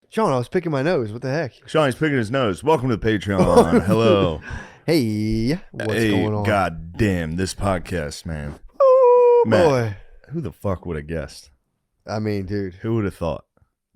Sean, I was picking my nose. What the heck? Sean's picking his nose. Welcome to the Patreon. Hello. Hey, what's going on? God damn, this podcast, man. Oh, Matt, boy. who the fuck would have guessed? I mean, dude, Who would have thought?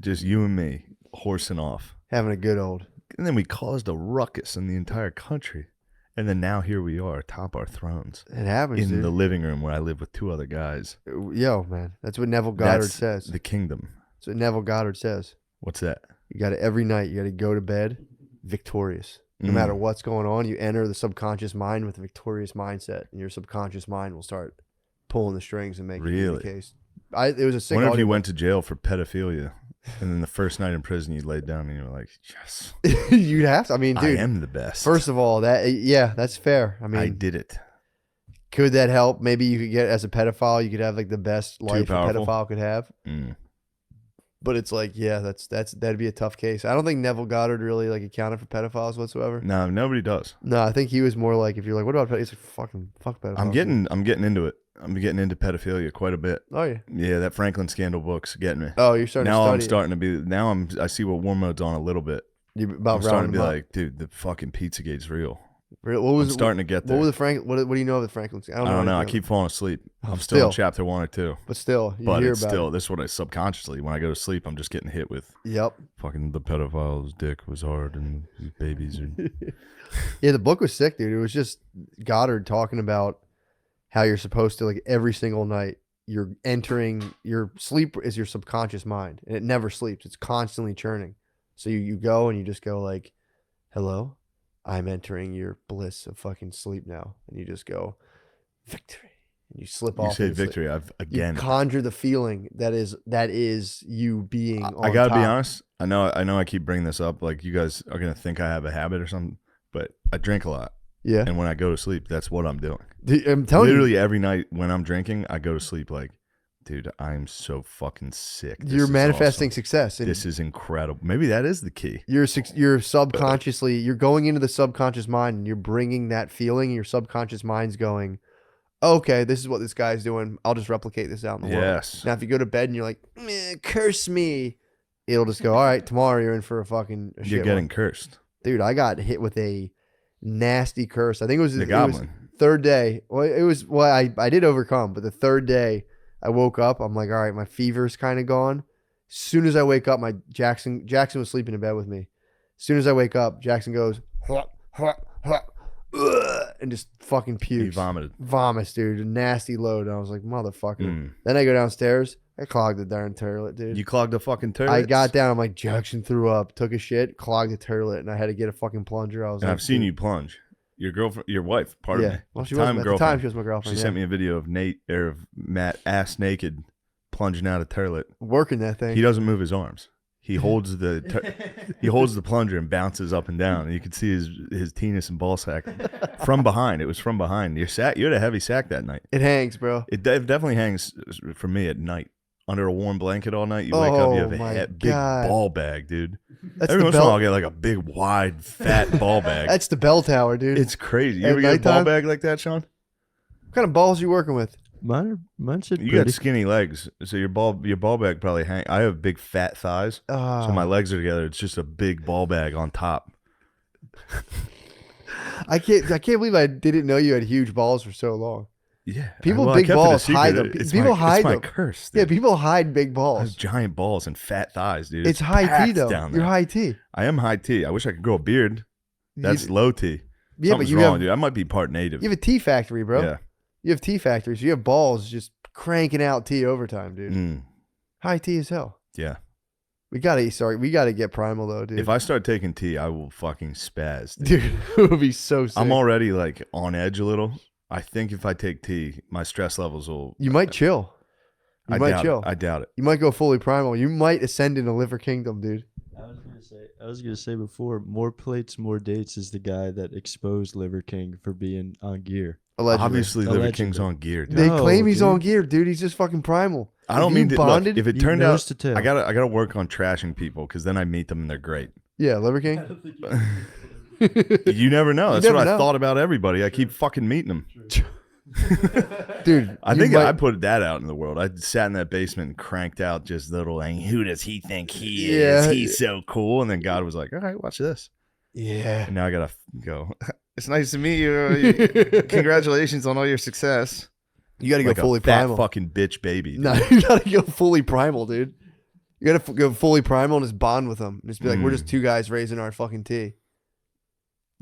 Just you and me horsing off. having a good old. And then we caused a ruckus in the entire country. And then now here we are atop our thrones. It happens, In dude. the living room where I live with two other guys. Yo, man, that's what Neville Goddard That's says. the kingdom. That's what Neville Goddard says. What's that? You got to every night. You got to go to bed victorious. No matter what's going on, you enter the subconscious mind with a victorious mindset, and your subconscious mind will start pulling the strings and making it the case. It was a sick. What if you went to jail for pedophilia, and then the first night in prison you laid down and you were like, "Yes, You'd have to. I mean, dude, I am the best." First of all, that's fair. I mean, I did it. Could that help? Maybe you could get, as a pedophile, you could have like the best life a powerful. pedophile could have. But it's like, yeah, that'd be a tough case. I don't think Neville Goddard really like accounted for pedophiles whatsoever. No, nobody does. No, I think he was more like, if you're like, what about pedophiles? He's like, fuck pedophiles. I'm getting into it. I'm getting into pedophilia quite a bit. Oh yeah. Yeah, that Franklin scandal book's getting me. Oh, you're starting now to I'm study. starting to be. Now I see what war mode's on a little bit. About I'm starting to be up. like, dude, the fucking Pizzagate's real. What was I'm starting to get there. What was the Frank? What do you know of the Franklin? I don't know. I keep falling asleep. I'm still Still. in chapter 1 or 2. But still, you But hear it's about still, it. this is what I subconsciously, when I go to sleep, I'm just getting hit with Yep. fucking the pedophile's dick was hard and these babies are. Yeah, the book was sick, dude. It was just Goddard talking about how you're supposed to, like, every single night, you're entering, your sleep is your subconscious mind, and it never sleeps. It's constantly churning. So you go and you just go like, hello, I'm entering your bliss of fucking sleep now. And you just go, victory. And you slip You off. say into sleep. victory. You conjure the feeling that is you being on I gotta top. be honest. I know I keep bringing this up. Like, you guys are gonna think I have a habit or something, but I drink a lot. Yeah. And when I go to sleep, that's what I'm doing. Dude, I'm telling you. Literally every night when I'm drinking, I go to sleep like, dude, I'm so fucking sick. You're manifesting success. And this is incredible. Maybe that is the key. You're subconsciously, you're going into the subconscious mind and you're bringing that feeling, and your subconscious mind's going, okay, this is what this guy's doing. I'll just replicate this out in the world. Yes. Now, if you go to bed and you're like, curse me, it'll just go, all right, tomorrow you're in for a fucking shit You're getting one. cursed. Dude, I got hit with a nasty curse. I think it was The it was goblin. third day. I did overcome, but the third day I woke up, I'm like, all right, my fever's kind of gone. As soon as I wake up, Jackson was sleeping in bed with me. As soon as I wake up, Jackson goes, and just fucking pukes. He vomited. Vomits, dude. A nasty load. And I was like, motherfucker. Then I go downstairs. I clogged the darn toilet, dude. You clogged the fucking toilet? I got down. I'm like, Jackson threw up, took a shit, clogged the toilet, and I had to get a fucking plunger. I was And like, I've seen dude. you plunge. Your girlfriend, your wife, pardon me. Well, she was at the time. She was my girlfriend. She sent me a video of Matt ass naked plunging out of toilet. Working that thing. He doesn't move his arms. He holds he holds the plunger and bounces up and down. And you could see his penis and ball sack from behind. It was from behind. You had a heavy sack that night. It hangs, bro. It definitely hangs for me at night. Under a warm blanket all night, you wake up, you have a big ball bag, dude. Every once in a while, I'll get like a big, wide, fat ball bag. That's the bell tower, dude. It's crazy. You ever get a ball bag like that, Sean? What kind of balls you working with? Mine should. You got skinny legs, so your ball bag probably hang. I have big fat thighs, so my legs are together. It's just a big ball bag on top. I can't believe I didn't know you had huge balls for so long. Yeah, people with big balls hide them. People hide them. It's my curse. Dude. Yeah, people hide big I balls. have giant balls and fat thighs, dude. It's high T though. Down there. You're high T. I am high T. I wish I could grow a beard. That's low T. Yeah, Something's but you wrong, dude. I might be part native. You have a T factory, bro. Yeah. You have T factories. You have balls just cranking out T overtime, dude. High T as hell. Yeah. We gotta get primal though, dude. If I start taking T, I will fucking spaz. Dude, it would be so sick. I'm already like on edge a little. I think if I take T, my stress levels will. You might chill. I doubt it. You might go fully primal. You might ascend into Liver Kingdom, dude. I was gonna say before, more plates, more dates is the guy that exposed Liver King for being on gear. Allegedly. Obviously, Liver King's on gear. Dude. They claim he's on gear, dude. He's just fucking primal. I don't mean to. Look, if it turned out, I gotta work on trashing people because then I meet them and they're great. Yeah, Liver King. You never know. That's what I know. thought about everybody. I keep fucking meeting them. Dude, I you think might- I put that out in the world. I sat in that basement and cranked out just little, like, who does he think he is? Yeah. He's so cool. And then God was like, all right, watch this. Yeah. And now I got to go, it's nice to meet you. Congratulations on all your success. You got to go Like fully a fat primal. fucking bitch baby. Dude. No, you got to go fully primal, dude. You got to go fully primal and just bond with them. And just be like, we're just two guys raising our fucking tea.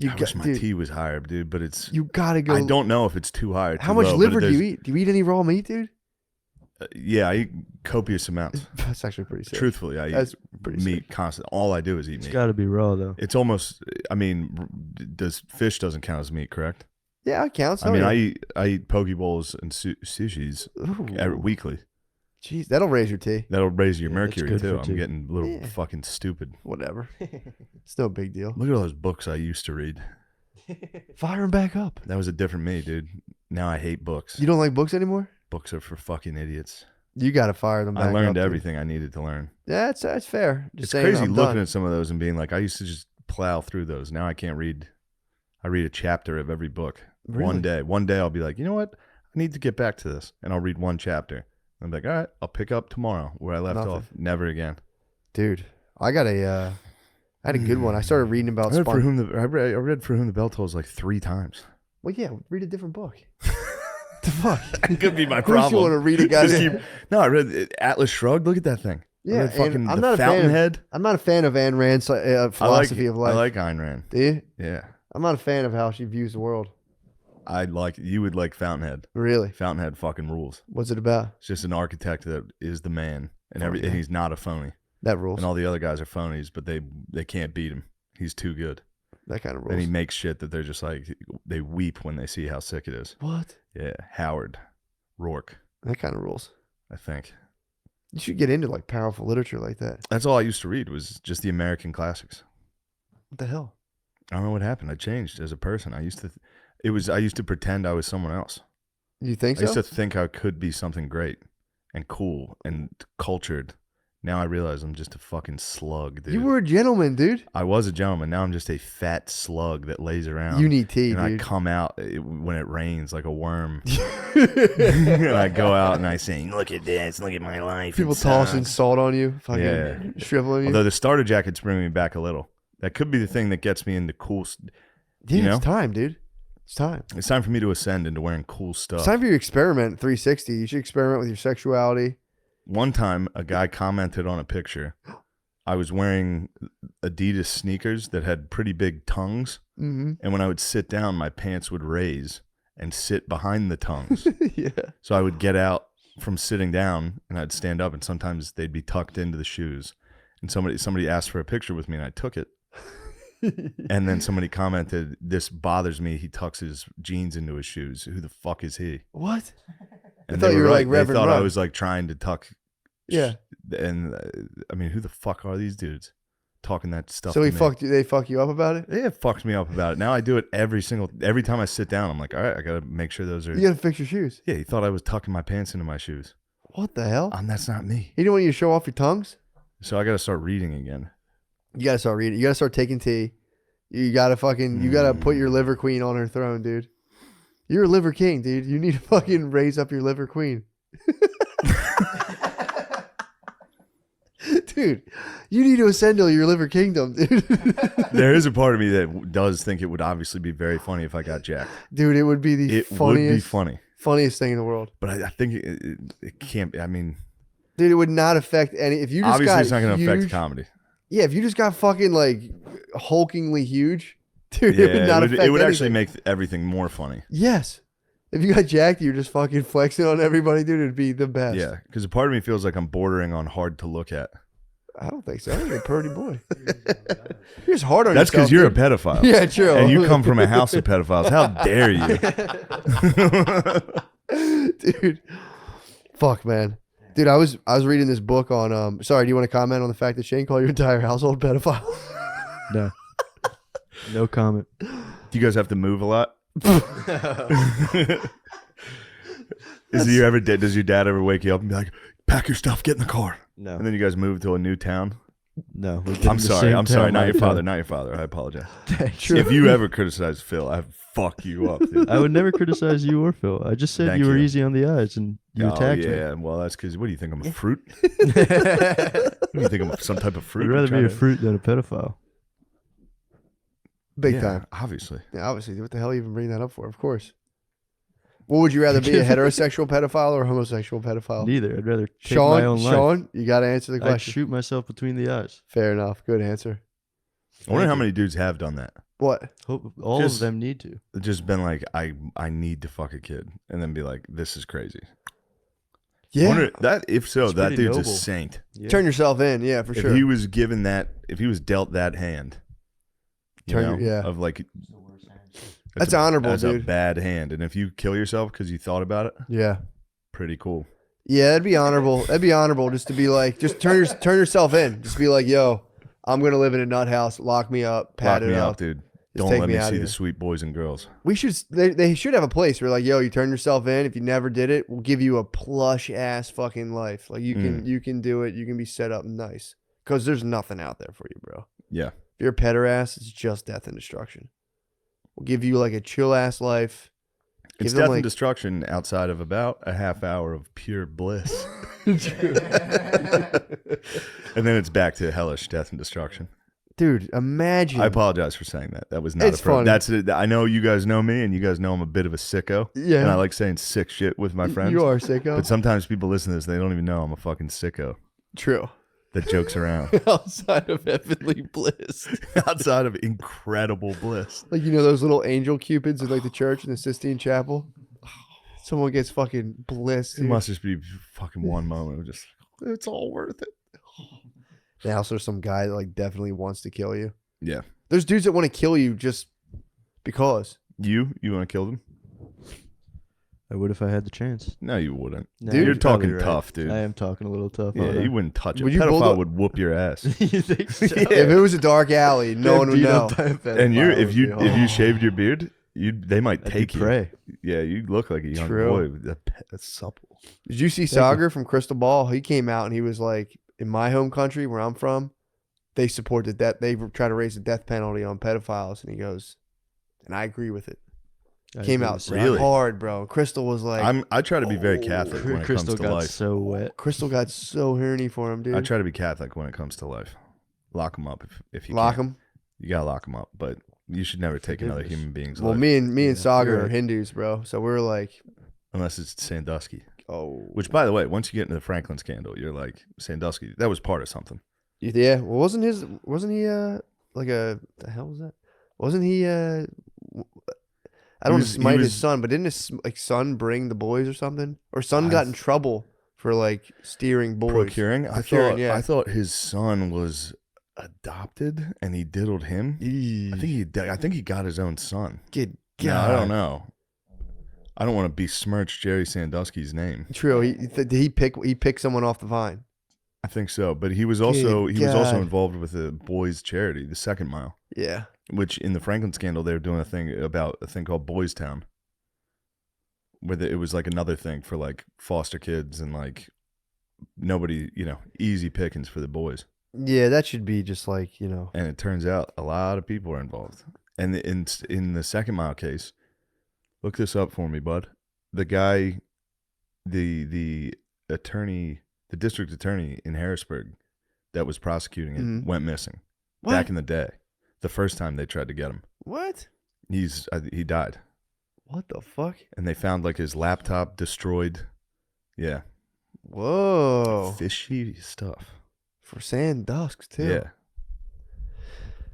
I wish my tea was higher, dude, but it's. You got to go. I don't know if it's too high or too How much low, liver but do you eat? Do you eat any raw meat, dude? Yeah, I eat copious amounts. That's actually pretty sick. Truthfully, I That's eat pretty meat constantly. All I do is eat It's meat. got to be raw though. It's almost. I mean, fish doesn't count as meat, correct? Yeah, it counts. I mean, I eat poke bowls and sushis Ooh, weekly. jeez, that'll raise your tea. That'll raise your Yeah, that's mercury good too. for I'm tea. getting a little Yeah. fucking stupid. Whatever. It's no big deal. Look at all those books I used to read. Fire them back up. That was a different me, dude. Now I hate books. You don't like books anymore? Books are for fucking idiots. You got to fire them back I up. learned dude. everything I needed to learn. Yeah, that's fair. Just It's saying, crazy I'm looking done. at some of those and being like, I used to just plow through those. Now I can't read. I read a chapter of every book. Really? One day I'll be like, you know what? I need to get back to this. And I'll read one chapter. I'm like, all right, I'll pick up tomorrow where I left Nothing. off. Never again. Dude, I got I had a good one. I started reading about I read For Whom the Bell Tolls like 3 times. Well, yeah, read a different book. The fuck? That could be my Of course you want to read a Just goddamn. no, I read Atlas Shrugged. Look at that thing. I Yeah, read fucking and I'm The not a fan of- Fountainhead. I'm not a fan of Ayn Rand's philosophy of life. I like Ayn Rand. Do you? Yeah. I'm not a fan of how she views the world. You would like Fountainhead. Really? Fountainhead fucking rules. What's it about? It's just an architect that is the man, and Oh, yeah. and he's not a phony. That rules. And all the other guys are phonies, but they can't beat him. He's too good. That kind of rules. And he makes shit that they're just like they weep when they see how sick it is. What? Yeah, Howard Rourke, That kind of rules. I think. You should get into like powerful literature like that. That's all I used to read was just the American classics. What the hell? I don't know what happened. I changed as a person. I used to pretend I was someone else. You think I used so? to think I could be something great and cool and cultured. Now I realize I'm just a fucking slug, dude. You were a gentleman, dude. I was a gentleman. Now I'm just a fat slug that lays around. You need tea, and I dude. come out when it rains like a worm. And I go out and I sing, look at this, look at my life. People it sucks." tossing salt on you, fucking Yeah. shriveling you. Although the starter jackets bring me back a little. That could be the thing that gets me into cool. Yeah, you know? it's time, dude. It's time. It's time for me to ascend into wearing cool stuff. It's time for you to experiment 360. You should experiment with your sexuality. One time, a guy commented on a picture. I was wearing Adidas sneakers that had pretty big tongues. Mm-hmm. And when I would sit down, my pants would raise and sit behind the tongues. Yeah. So I would get out from sitting down and I'd stand up, and sometimes they'd be tucked into the shoes. And somebody asked for a picture with me, and I took it. And then somebody commented, "This bothers me. He tucks his jeans into his shoes. Who the fuck is he?" What? And thought they you were like They Reverend thought I Run. was like trying to tuck. Yeah. And I mean, who the fuck are these dudes talking that stuff? So to he me? fucked you. They fuck you up about it. Yeah, it fucks me up about it. Now I do it every time I sit down. I'm like, all right, I gotta make sure those are. You gotta fix your shoes. Yeah, he thought I was tucking my pants into my shoes. What the hell? That's not me. He didn't want you to show off your tongues. So I gotta start reading again. You gotta start reading. You gotta start taking tea. You gotta fucking. You gotta put your liver queen on her throne, dude. You're a liver king, dude. You need to fucking raise up your liver queen. Dude, you need to ascend to your liver kingdom, dude. There is a part of me that does think it would obviously be very funny if I got jacked. Dude, it would be the It would be funniest, funny, funniest thing in the world. but I think it can't. I mean, Dude, it would not affect any. If you just obviously got it's not going to huge, affect comedy. Yeah, if you just got fucking like hulkingly huge, dude, Yeah, it would not affect it would actually anything. make everything more funny. Yes. If you got jacked, you're just fucking flexing on everybody, dude. It'd be the best. Yeah, because a part of me feels like I'm bordering on hard to look at. I don't think so. You're a pretty boy. You're just hard on That's yourself. because you're a dude. pedophile. Yeah, true. And you come from a house of pedophiles. How dare you? Dude. Fuck, man. Dude, I was reading this book on sorry, do you want to comment on the fact that Shane called your entire household pedophile? No. No comment. Do you guys have to move a lot? Does your dad ever wake you up and be like, pack your stuff, get in the car? No. And then you guys move to a new town? No, we've been in I'm the sorry. same I'm sorry. town Not your lifetime. father. Not your father. I apologize. Thanks. If you ever criticize Phil, I fuck you up, dude. I would never criticize you or Phil. I just said Thank you were you. easy on the eyes and you attacked me. yeah. Well, that's because what do you think? I'm a fruit? What do you think? I'm some type of fruit? I'd You're rather trying be a to- fruit than a pedophile. Big Yeah, time. obviously. Yeah, obviously. What the hell are you even bring that up for? Of course. What would you rather be, a heterosexual pedophile or a homosexual pedophile? Neither. I'd rather take my own life. Sean, you got to answer the I'd question. shoot myself between the eyes. Fair enough. Good answer. I wonder Thank how you. many dudes have done that. What? Hope all Just- of them need to. It's just been like, I need to fuck a kid, and then be like, this is crazy. I Yeah. wonder that if so, It's that pretty dude's a noble. saint. Yeah. Turn yourself in. Yeah, for If sure. he was given that, if he was dealt that hand, you Turn- know, yeah. of like, That's honorable, that's a dude. bad hand, and if you kill yourself because you thought about it, Yeah. pretty cool. Yeah, that'd be honorable. That'd be honorable just to be like, just turn yourself in. Just be like, yo, I'm going to live in a nut house. Lock me up. Pat Lock it me up. up, dude. Just Don't take let me me out see of the here. sweet boys and girls. We should. They should have a place where like, yo, you turn yourself in. If you never did it, we'll give you a plush ass fucking life. Like you can do it. You can be set up nice. Because there's nothing out there for you, bro. Yeah. If you're a pederast, it's just death and destruction. We'll give you like a chill ass life. It's Give them, death like- and destruction outside of about a half hour of pure bliss. And then it's back to hellish death and destruction. Dude, imagine. I apologize for saying that. That was not It's a pro. funny. That's it. I know you guys know me, and you guys know I'm a bit of a sicko. Yeah. And I like saying sick shit with my friends. You are sicko. But sometimes people listen to this, they don't even know I'm a fucking sicko True. that jokes around Outside of heavenly bliss. outside of incredible bliss. Like, you know, those little angel cupids in like the church in the Sistine Chapel? Someone gets fucking bliss. It Dude. must just be fucking one moment of just, it's all worth it. Now, also some guy that like definitely wants to kill you. Yeah. There's dudes that want to kill you just because. You want to kill them? I would if I had the chance. No, you wouldn't. No, Dude, You're talking probably right. tough, dude. I am talking a little tough. Yeah, aren't I? you wouldn't touch it. Would you Pedophile bulldog- would whoop your ass. You think so? If it was a dark alley, no one would Beat know. up by a And you, pedophile if would you be if you hard. shaved your beard, they might I'd take be you. prey. Yeah, you look like a young True. boy. That's supple. Did you see Thank you. Sagar from Crystal Ball? He came out and he was like, in my home country where I'm from, they support the death. They try to raise the death penalty on pedophiles. And he goes, and I agree with it. I Came agree out with so that. Really? hard, bro. Crystal was like, I try to be very Catholic when it Crystal comes to got life. so wet. Crystal got so horny for him, dude. I try to be Catholic when it comes to life. Lock them up if you Lock can. him. You gotta lock them up, but you should never take another Forgiveness. human being's Well, life me and Yeah, Sagar you're are right. Hindus, bro. So we're like, unless it's Sandusky. oh, Which, by the way, once you get into the Franklin scandal, you're like Sandusky. That was part of something. yeah. Well, wasn't he like a the hell was that? Wasn't he I don't want to He smite his was- son, but didn't his like son bring the boys or something? Or son I got in trouble for like steering boys. Procuring. Procuring, yeah. I thought his son was adopted and he diddled him. I think he got his own son. Good No, God. I don't know. I don't want to besmirch Jerry Sandusky's name. True. He picked someone off the vine. I think so, but he was also Good he was also God. involved with the boys' charity, the Second Mile, Yeah. which in the Franklin scandal they were doing a thing called Boys Town, where it was like another thing for like foster kids and like nobody, easy pickings for the boys. Yeah, that should be just like, And it turns out a lot of people are involved. And in the Second Mile case, look this up for me, bud. The guy, the attorney, the district attorney in Harrisburg that was prosecuting it Mhm. went missing What? back in the day. The first time they tried to get him, What? he died, What the fuck? and they found like his laptop destroyed. Yeah, Whoa. fishy stuff. For sand dusks too. Yeah,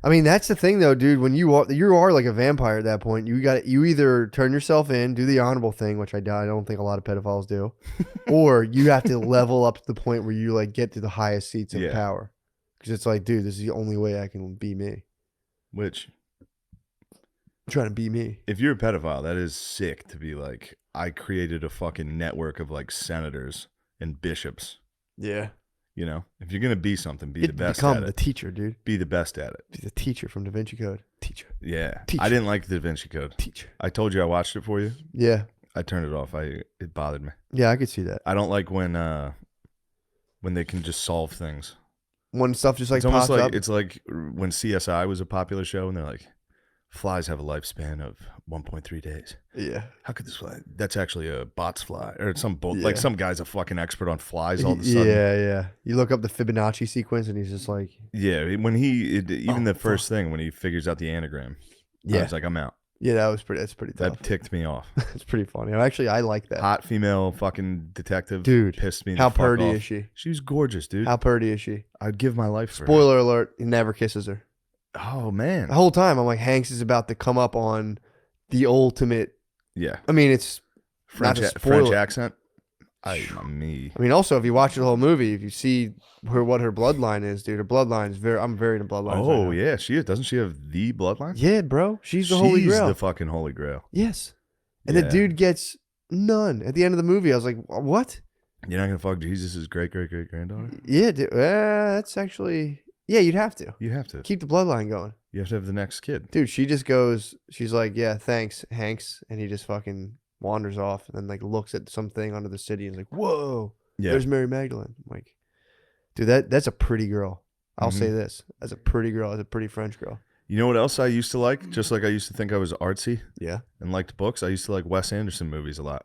I mean, that's the thing though, dude. When you are like a vampire at that point, you either turn yourself in, do the honorable thing, which I don't think a lot of pedophiles do, or you have to level up to the point where you like get to the highest seats of Yeah. power. Because it's like, dude, this is the only way I can be me. which I'm trying to be me. if you're a pedophile, that is sick to be like, I created a fucking network of like senators and bishops. Yeah. If you're gonna be something, be the best become at the it. teacher, dude. Be the best at it. Be the teacher from Da Vinci Code. Teacher. Yeah, Teacher. I didn't like the Da Vinci Code. Teacher. I told you I watched it for you. Yeah. I turned it off. It bothered me. Yeah, I could see that. I don't like when they can just solve things. when stuff just like It's almost pops like up. it's like when CSI was a popular show, and they're like, flies have a lifespan of 1.3 days. Yeah. How could this fly? That's actually a bot's fly, or Yeah. like some guy's a fucking expert on flies all of a sudden. Yeah. You look up the Fibonacci sequence, and he's just like, Yeah, when even Oh, the first thing when he figures out the anagram, I yeah, was like, I'm out. yeah. That's pretty tough. That ticked me off. It's pretty funny. Actually, I like that. Hot female fucking detective, Dude, pissed me. How the fuck purdy off. is she? She was gorgeous, dude. How purdy is she? I'd give my life for her. Spoiler alert: he never kisses her. Oh man. The whole time, I'm like, Hanks is about to come up on the ultimate. Yeah. I mean, it's French, not to spoil French it. accent. Me. I mean, also if you watch the whole movie, if you see what her bloodline is, dude, her bloodline is very. I'm very into bloodlines. Oh right now. yeah, she is. Doesn't she have the bloodline? Yeah, bro. She's the Holy Grail. the fucking Holy Grail. Yes. And the Yeah. dude gets none at the end of the movie. I was like, what? You're not gonna fuck Jesus' great granddaughter? Yeah, dude. That's actually. Yeah, you'd have to You have to. keep the bloodline going. You have to have the next kid. Dude, she just goes, she's like, yeah, thanks, Hanks. And he just fucking wanders off and then like looks at something under the city and is like, whoa, Yeah. there's Mary Magdalene. I'm like, dude, that's a pretty girl. I'll Mhm. say this. That's a pretty girl. That's a pretty French girl. You know what else I used to like? Just like I used to think I was artsy Yeah. and liked books. I used to like Wes Anderson movies a lot.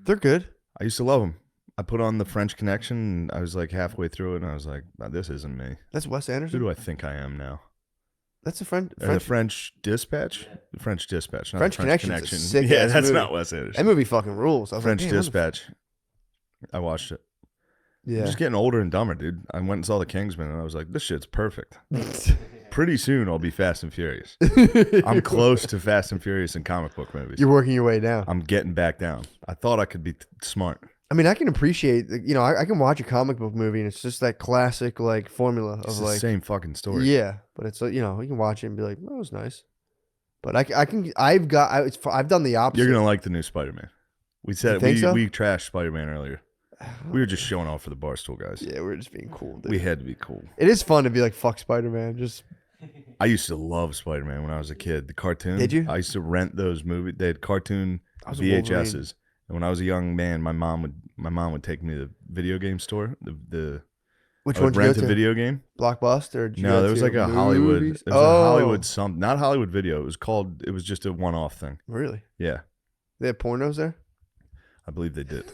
They're good. I used to love them. I put on The French Connection. And I was like halfway through it, and I was like, "Nah, this isn't me. That's Wes Who Anderson. do I think I am now?" That's a French. Or the French Dispatch? The French Dispatch, not French the French Connection's a Connection. sick Yeah, ass that's movie. not Wes Anderson. That movie fucking rules. I was French like, damn, Dispatch. I watched it. I'm Yeah. just getting older and dumber, dude. I went and saw The Kingsman, and I was like, this shit's perfect. Pretty soon, I'll be Fast and Furious. I'm close to Fast and Furious in comic book movies. You're working your way down. I'm getting back down. I thought I could be smart. I mean, I can appreciate, I can watch a comic book movie and it's just that classic like formula It's of the like, same fucking story. yeah, but it's like, you can watch it and be like, that was nice. But I've done the opposite. You're gonna like the new Spider-Man. We said think so? we trashed Spider-Man earlier. We were just showing off for the Barstool guys. Yeah, we're just being cool, dude. We had to be cool. It is fun to be like, fuck Spider-Man. Just I used to love Spider-Man when I was a kid. The cartoon. Did you? I used to rent those movies. They had cartoon I was a Wolverine. VHSs. And when I was a young man, my mom would take me to the video game store. which I one would did you rent go a to? video game. Blockbuster? Or did you No, go there was to like a Hollywood. movies? It was a Hollywood Oh, not Hollywood Video. It was just a one-off thing. really? Yeah, They have pornos there? I believe they did.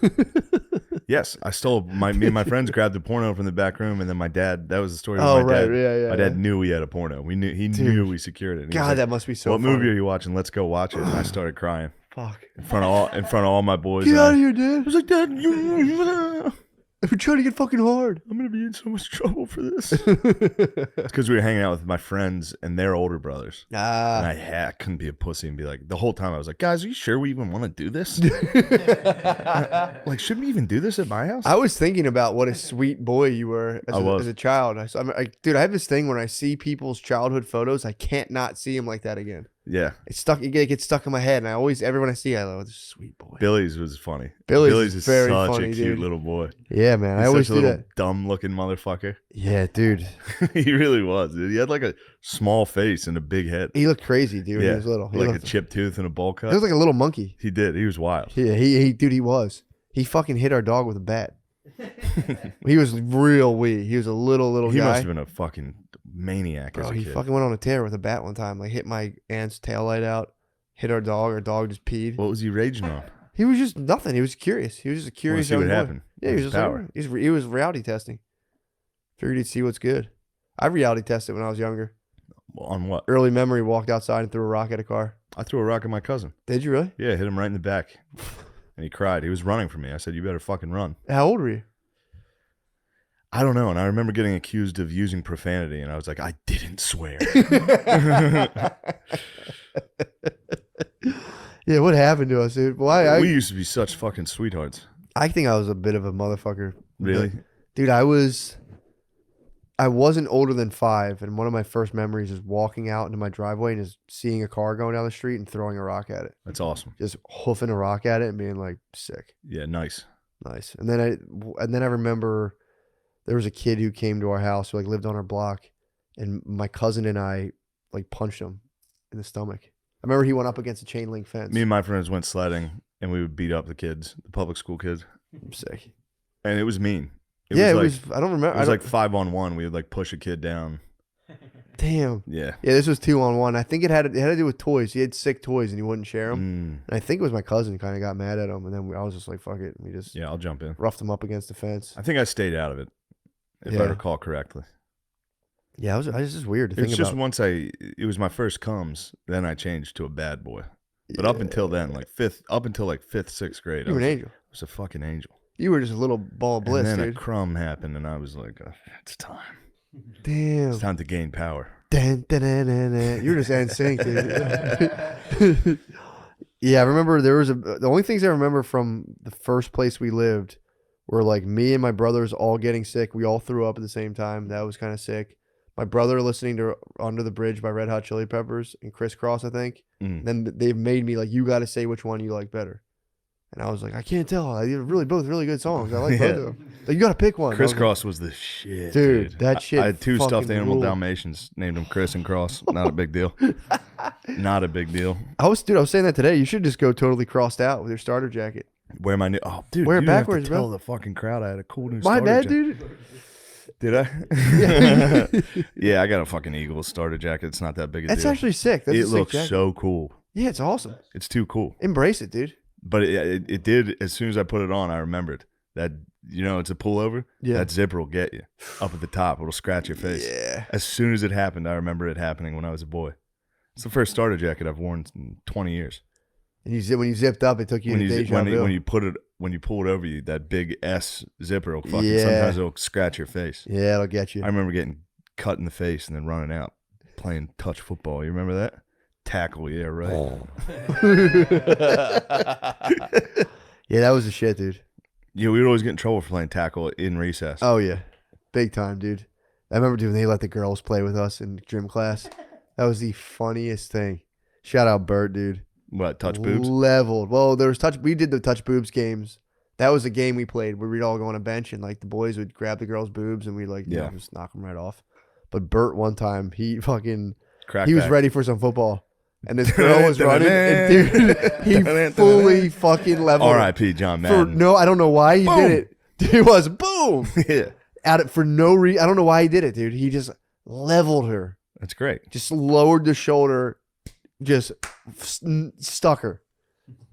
Yes, I stole me and my friends grabbed the porno from the back room, and then my dad. That was the story. With Oh, my right. dad. Yeah. My dad knew we had a porno. He Dude. knew we secured it. And he was God, like, that must be so what funny. movie are you watching? Let's go watch it. And I started crying Fuck. in front of all my boys. Get and out I of here, Dad. was like, Dad, I'm We're trying to get fucking hard. gonna be in so much trouble for this. It's because we were hanging out with my friends and their older brothers. And I couldn't be a pussy and be like, the whole time I was like, guys, are you sure we even want to do this? Like, should we even do this at my house? I was thinking about what a sweet boy you were was. as a child. Dude, I have this thing when I see people's childhood photos, I can't not see them like that again. Yeah. It gets stuck in my head, and everyone I see, I go, this sweet boy. Billy's was funny. Billy's is very such funny, a cute dude. little boy. Yeah, man. I He's always such a do little that. dumb looking motherfucker. Yeah, dude. He really was, dude. He had like a small face and a big head. He looked crazy, dude, when Yeah. he was little. He Like a looked, chipped tooth and a bowl he cut. looked like a little monkey. He did. He was wild. Yeah, he was. He fucking hit our dog with a bat. He was real wee. He was a little He guy. must have been a fucking maniac as Bro, a he kid. fucking went on a tear with a bat one time. Like hit my aunt's taillight out, hit our dog. Our dog just peed. What was he raging on? He was just nothing. He was curious. He was just a Want curious to see young what boy. happened? Yeah, he was His just power. like, he was reality testing. Figured he'd see what's good. I reality tested when I was younger. On what? Early memory, walked outside and threw a rock at a car. I threw a rock at my cousin. Did you really? Yeah, hit him right in the back. And he cried. He was running from me. I said, you better fucking run. How old were you? I don't know. And I remember getting accused of using profanity. And I was like, I didn't swear. Yeah, what happened to us, dude? Well, We used to be such fucking sweethearts. I think I was a bit of a motherfucker. Really? Dude, I wasn't older than 5, and one of my first memories is walking out into my driveway and just seeing a car going down the street and throwing a rock at it. That's awesome. Just hoofing a rock at it and being like, sick. Yeah, nice. Nice. And then I remember there was a kid who came to our house who like lived on our block, and my cousin and I like punched him in the stomach. I remember he went up against a chain link fence. Me and my friends went sledding, and we would beat up the kids, the public school kids. I'm sick. And it was mean. Yeah, was it was. I don't remember. It was like 5-on-1. We would like push a kid down. Damn. Yeah. Yeah, this was 2-on-1. I think it had to do with toys. He had sick toys and he wouldn't share them. And I think it was my cousin kind of got mad at him, and then I was just like, "Fuck it," and we just Yeah, I'll jump in. roughed him up against the fence. I think I stayed out of it, if I recall correctly. Yeah, I was just weird to It was think just about. once it was my first comes, then I changed to a bad boy. But up until then, up until like 5th, 6th grade, You were an angel. I was a fucking angel. You were just a little ball of bliss, and then dude. a crumb happened, and I was like, it's time. Damn. It's time to gain power. Dun, dun, dun, dun, dun. You were just NSYNC, dude. Yeah, I remember the only things I remember from the first place we lived were like me and my brothers all getting sick. We all threw up at the same time. That was kind of sick. My brother listening to Under the Bridge by Red Hot Chili Peppers and Crisscross, I think. Then they made me like, you got to say which one you like better. And I was like, I can't tell. They're both really good songs. I like both of them. Like, you got to pick one. Crisscross was the shit, dude. That shit. I had 2 stuffed fucking animal ruled. Dalmatians, named them Chris and Cross. Not a big deal. Not a big deal. I was saying that today. You should just go totally crossed out with your starter jacket. Wear my new. Oh, dude. Wear it you didn't have backwards, to tell bro. the fucking crowd I had a cool new. My starter bad, jacket. dude. Did I? Yeah, I got a fucking Eagles starter jacket. It's not that big a That's deal. actually sick. That's a It sick looks jacket. so cool. Yeah, it's awesome. It's too cool. Embrace it, dude. But it did. As soon as I put it on, I remembered that, it's a pullover. Yeah. That zipper will get you up at the top. It'll scratch your face. Yeah. As soon as it happened, I remember it happening when I was a boy. It's the first starter jacket I've worn in 20 years. And when you zipped up, it took you to deja vu. When you pull it over you, that big S zipper will fucking Yeah. sometimes it'll scratch your face. Yeah, it'll get you. I remember getting cut in the face and then running out playing touch football. You remember that? Tackle, yeah, right. Yeah, that was the shit, dude. Yeah, we would always get in trouble for playing tackle in recess. Oh, yeah. Big time, dude. I remember, dude, when they let the girls play with us in gym class. That was the funniest thing. Shout out Bert, dude. What, touch boobs? Leveled. Well, there was we did the touch boobs games. That was a game we played where we'd all go on a bench and like the boys would grab the girls' boobs and we'd like just knock them right off. But Bert one time, he was ready for some football. And this girl was running, and dude, he fully fucking leveled. R.I.P. John Madden. I don't know why he did it. It was boom. Yeah. At it for no reason. I don't know why he did it, dude. He just leveled her. That's great. Just lowered the shoulder, just stuck her.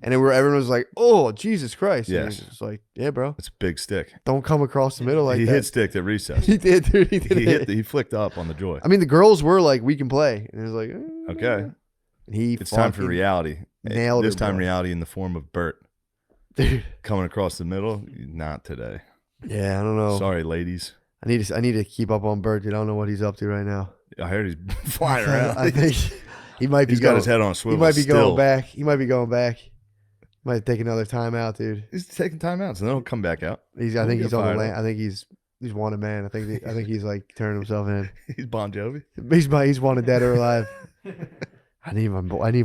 And everyone was like, "Oh, Jesus Christ!" Yes. And he was just like, "Yeah, bro, It's a big stick. don't come across the middle like He that." hit stick at recess. He did, dude. He did. He flicked up on the joy. I mean, the girls were like, "We can play," and it was like, Okay. And he It's time for fucking reality. nailed This her, time bro. reality in the form of Bert. Dude. Coming across the middle. Not today. Yeah, I don't know. Sorry, ladies. I need to keep up on Bert, dude. I don't know what he's up to right now. I heard he's flying around. I think he might be. He's got his head on a swivel. He might be still. going back. He might be going back. Might take another time out, dude. He's taking time out, so then he'll come back out. I think He'll he's get on the fired land. up. I think he's wanted man. I think he's like turning himself in. He's Bon Jovi. He's wanted dead or alive. I need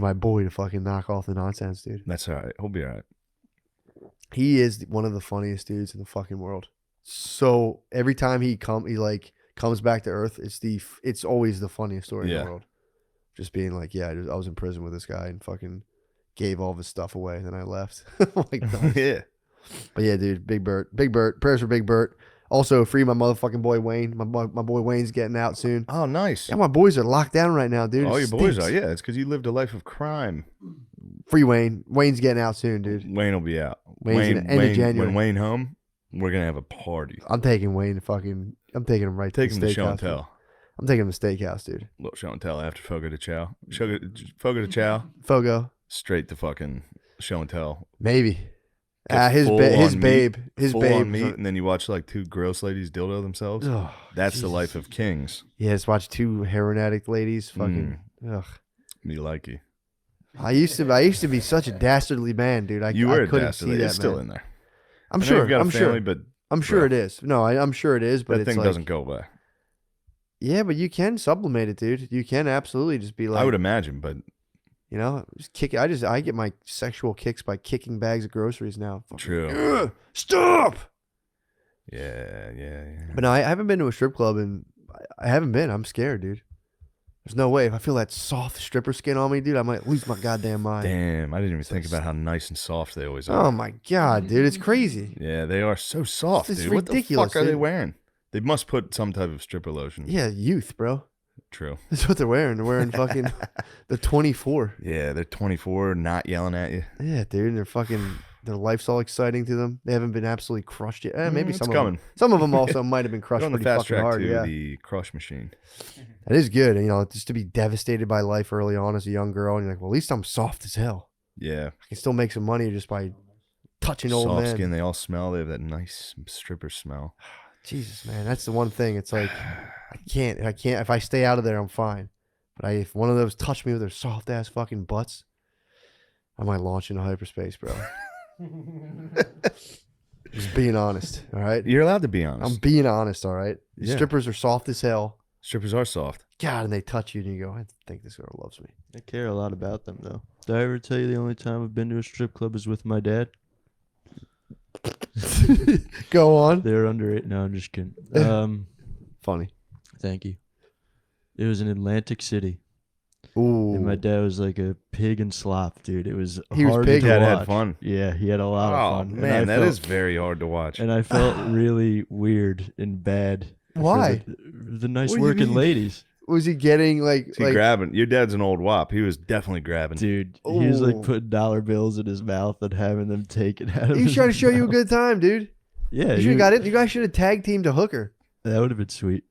my boy to fucking knock off the nonsense, dude. That's all right. He'll be all right. He is one of the funniest dudes in the fucking world. So every time he comes back to earth, it's always the funniest story in the world. Just being like, yeah, I was in prison with this guy and fucking gave all of his stuff away, and then I left. Like, nice. Yeah. But yeah, dude, Big Bert, prayers for Big Bert. Also, free my motherfucking boy Wayne. My boy Wayne's getting out soon. Oh, nice. Yeah, my boys are locked down right now, dude. All It your boys stinks. are. Yeah, it's because you lived a life of crime. Free Wayne. Wayne's getting out soon, dude. Wayne will be out. Wayne's in the end of January. When Wayne home, we're gonna have a party. I'm taking Wayne I'm taking him right Take to him the to show and steakhouse. tell. I'm taking him to steakhouse, dude. Little show and tell after Fogo de Chao. Fogo de Chao. Fogo. Straight to fucking show and tell. Maybe. Get His full babe. on meat, His full babe. on meat, and then you watch like 2 gross ladies dildo themselves. Oh, That's the Jesus. life of kings. Yeah, just watch 2 heroin addict ladies. Fucking. Ugh. Me likey. I used to be such a dastardly man, dude. You were I a couldn't dastardly. see that, It's still man. in there. I'm I know sure. You've got I'm a family, sure. but I'm sure it is. No, I'm sure it is. But that it's thing like, doesn't go away. Yeah, but you can sublimate it, dude. You can absolutely just be like. I would imagine, but You know, just kick it. I get my sexual kicks by kicking bags of groceries now. Fucking, true. "Ugh, stop. Yeah. But no, I haven't been to a strip club and I haven't been. I'm scared, dude. There's no way. If I feel that soft stripper skin on me, dude, I might lose my goddamn mind. Damn, I didn't even think about how nice and soft they always are. Oh my god, dude, it's crazy. Yeah, they are so soft, It's dude. What the ridiculous, fuck are they dude. wearing? They must put some type of stripper lotion. Yeah, youth, bro. True. That's what they're wearing. They're wearing fucking the 24. Yeah, they're 24, not yelling at you. Yeah, dude, they're fucking. Their life's all exciting to them. They haven't been absolutely crushed yet. Maybe It's some of coming. them. Some of them also might have been crushed They're on the pretty fast fucking track hard. to Yeah, the crush machine. that is good. You know, just to be devastated by life early on as a young girl, and you're like, well, at least I'm soft as hell. Yeah. I can still make some money just by touching old Soft men. skin, they all smell. They have that nice stripper smell. Jesus, man, that's the one thing. It's like I can't. If I stay out of there, I'm fine. But if one of those touch me with their soft ass fucking butts, I might launch into hyperspace, bro. Just being honest, all right. You're allowed to be honest. I'm being honest, all right. Yeah. Strippers are soft as hell. Strippers are soft. God, and they touch you, and you go, I think this girl loves me. I care a lot about them, though. Did I ever tell you the only time I've been to a strip club is with my dad? Go on. They're underage. No, I'm just kidding. Funny. Thank you. It was in Atlantic City. Ooh. And my dad was like a pig in slop, dude. It was He was hard pig? to Dad watch. had fun. Yeah, he had a lot of fun. And Man, I that felt- is very hard to watch. And I felt really weird and bad. for Why? The nice What do you working mean? ladies. Was he getting like? Is he grabbing? Your dad's an old wop. He was definitely grabbing. Dude, he was like Ooh. putting dollar bills in his mouth and having them taken out of He was his trying to show you a mouth. good time, dude. Yeah, You should have got it. You guys should have tag teamed a hooker. that would have been sweet.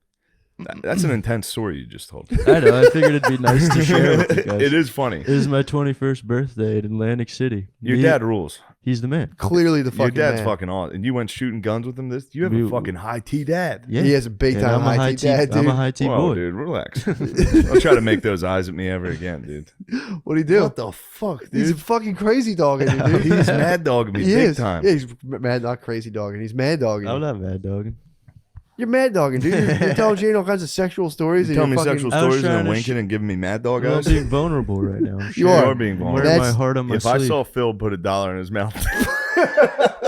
That's an intense story you just told. I know. I figured it'd be nice to share with you guys. It is funny. It was my 21st birthday in Atlantic City. Your Me- dad rules. He's the man. Clearly, the Your fucking dad's man. fucking on. And you went shooting guns with him. You have a We- fucking high T dad. Yeah. He has a big And time I'm a high T dad, dude. I'm a high T Whoa, boy. dude, relax. Don't try to make those eyes at me ever again, dude. What'd he do? What the fuck, dude? He's a fucking crazy dog, dude. He's mad dogging me He big is. time. Yeah, he's mad, not crazy dogging. He's mad dogging. I'm not mad dogging. You're mad dogging, dude. You're telling Jane all kinds of sexual stories. You and tell you're me fucking- sexual I was stories and trying then to winking and giving me mad dog I'm eyes. being vulnerable right now. I'm You sure. are. You are being I'm vulnerable. wearing my That's- heart on my If I sleeve. saw Phil put $1 in his mouth,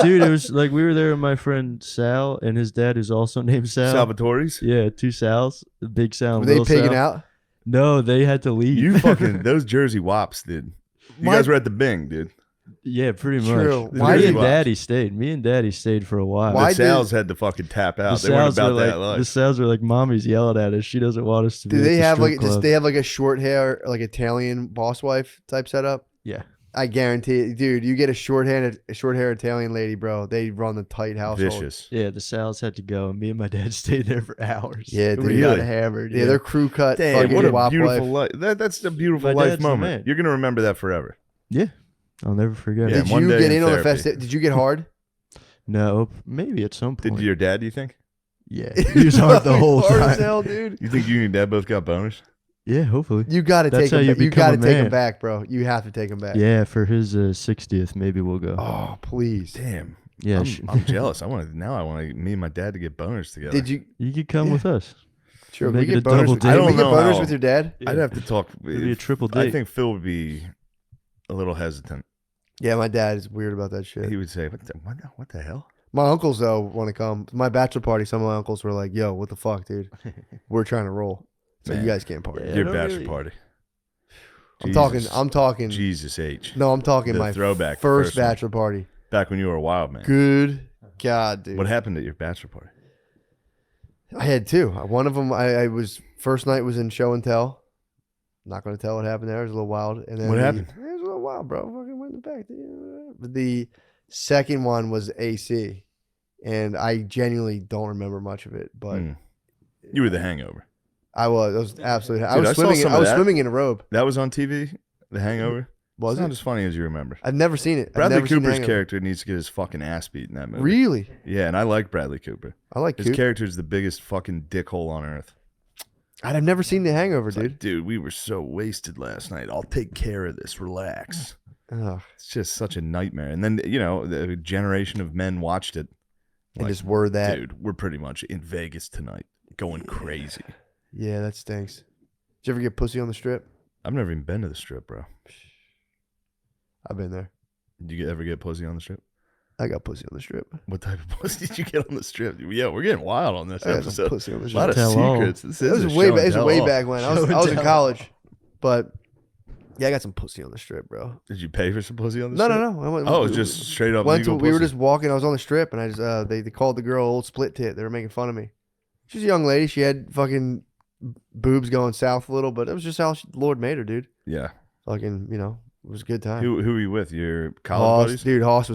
Dude, it was like we were there with my friend Sal and his dad, who's also named Sal. Salvatore's, Yeah, two Sals, the big Sal. Were And they little pigging Sal. out? No, they had to leave. you fucking those Jersey wops, dude. You My- guys were at the Bing, dude. Yeah, pretty True. much. Why Me did- and Daddy stayed. Me and Daddy stayed for a while. Why The Sals had to fucking tap out. The They weren't Sals about were that like, life. the Sals were like, "Mommy's yelling at us. She doesn't want us to be." Do at they the have strip like? club." Does they have like a short hair, like Italian boss wife type setup? Yeah. I guarantee it, dude. You get a short hair Italian lady, bro. They run the tight household. Vicious. Yeah, the Sals had to go, and me and my dad stayed there for hours. Yeah, we dude. got Really? hammered. Yeah, they're crew cut. Damn, fucking what a wop beautiful wife. life. That's a beautiful My life dad's the moment. man. You're gonna remember that forever. Yeah, I'll never forget. Yeah, it. Did one you day get in in on the therapy. festival? Did you get hard? No, maybe at some point. Did your dad? Do you think? Yeah, he was hard the whole Hard as time. hell, dude. You think you and your dad both got boners? Yeah, hopefully. You got to That's take how him. you You become got to a take him man. back, bro. You have to take him back. Yeah, for his 60th, maybe we'll go. Oh, please. Damn. Yeah, I'm jealous. I want me and my dad to get boners together. Did you? you could come Yeah. with us. Sure. Make We it get a boners. double With, date. I we don't get know boners how- with your dad. I'd have to talk. It'd be a triple I date. think Phil would be a little hesitant. Yeah, my dad is weird about that shit. He would say, "What the hell?" My uncles though want to come. My bachelor party. Some of my uncles were like, "Yo, what the fuck, dude? We're trying to roll, so Man. you guys can't party." Yeah. Your don't bachelor really- party. I'm talking. Jesus H. No, I'm talking The my throwback, first one. bachelor party. Back when you were a wild man. Good God, dude. What happened at your bachelor party? I had two. One of them, I was first night was in show and tell. Not going to tell what happened there. It was a little wild. And then What happened? It was a little wild, bro. Fucking went in the back. But the second one was AC, and I genuinely don't remember much of it. But You were the hangover. I was absolutely. I Dude, was I saw swimming. some I of was that. swimming in a robe. That was on TV. The Hangover. Was It's not it? as funny as you remember. I've never seen it. I've Bradley never seen Cooper's Hangover. character needs to get his fucking ass beat in that movie. Really? Yeah, and I like Bradley Cooper. I like His Coop. character is the biggest fucking dickhole on earth. I've never seen The Hangover, It's dude. like, dude, we were so wasted last night. I'll take care of this. Relax. Ugh. It's just such a nightmare. And then, the generation of men watched it. And Like, just word that. dude, we're pretty much in Vegas tonight, going crazy. Yeah, that stinks. Did you ever get pussy on the strip? I've never even been to the strip, bro. I've been there. Did you ever get pussy on the strip? I got pussy on the strip. What type of pussy did you get on the strip? Yeah, we're getting wild on this I got some episode. pussy on the A lot of strip. Tell all. secrets. This It is was a way show back. and It was tell way all. back when I Show and was in tell. college, but yeah, I got some pussy on the strip, bro. Did you pay for some pussy on the No, strip? no, no. I went, Oh, it was just straight up went to. legal We were pussy. just walking. I was on the strip, and I just they called the girl old split tit. They were making fun of me. She's a young lady. She had fucking boobs going south a little, but it was just how Lord made her, dude. Yeah. Fucking, it was a good time. Who were you with? Your college Hoss, buddies? dude. Hoss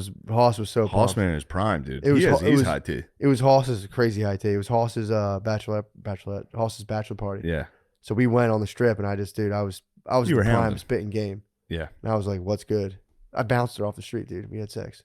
was so pumped. Hossman in his prime, dude. It was He's high tea. It was Hoss's crazy high tea. It was Hoss's Hoss's bachelor party. Yeah. So we went on the strip, and I was You in were the prime hounding. spitting game. Yeah. And I was like, "What's good?" I bounced her off the street, dude. We had sex.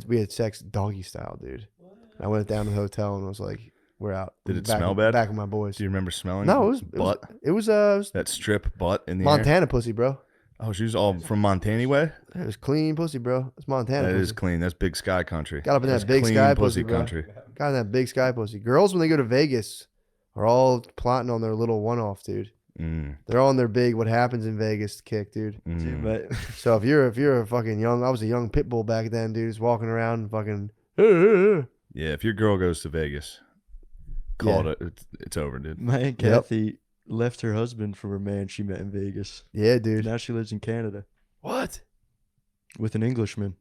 We had sex doggy style, dude. And I went down to the hotel and was like, "We're out." Did it Back- smell bad? Back with my boys. Do you remember smelling? No, it was butt. It was That strip butt in the air. Montana pussy, bro. Oh, she was all from Montana way. It was clean pussy, bro. It's Montana. That pussy. is clean. That's big sky country. Got up in that That's big clean sky pussy pussy, bro. country. Got in that big sky pussy. Girls, when they go to Vegas, are all plotting on their little one-off, dude. Mm, They're on their big "what happens in Vegas" kick, dude. mm. But So if you're a fucking young, I was a young pit bull back then, dude, just walking around and fucking. Yeah, if your girl goes to Vegas, call it. It's over, dude. my Aunt Kathy left her husband for a man she met in Vegas. Yeah, dude. Now she lives in Canada What? with an Englishman.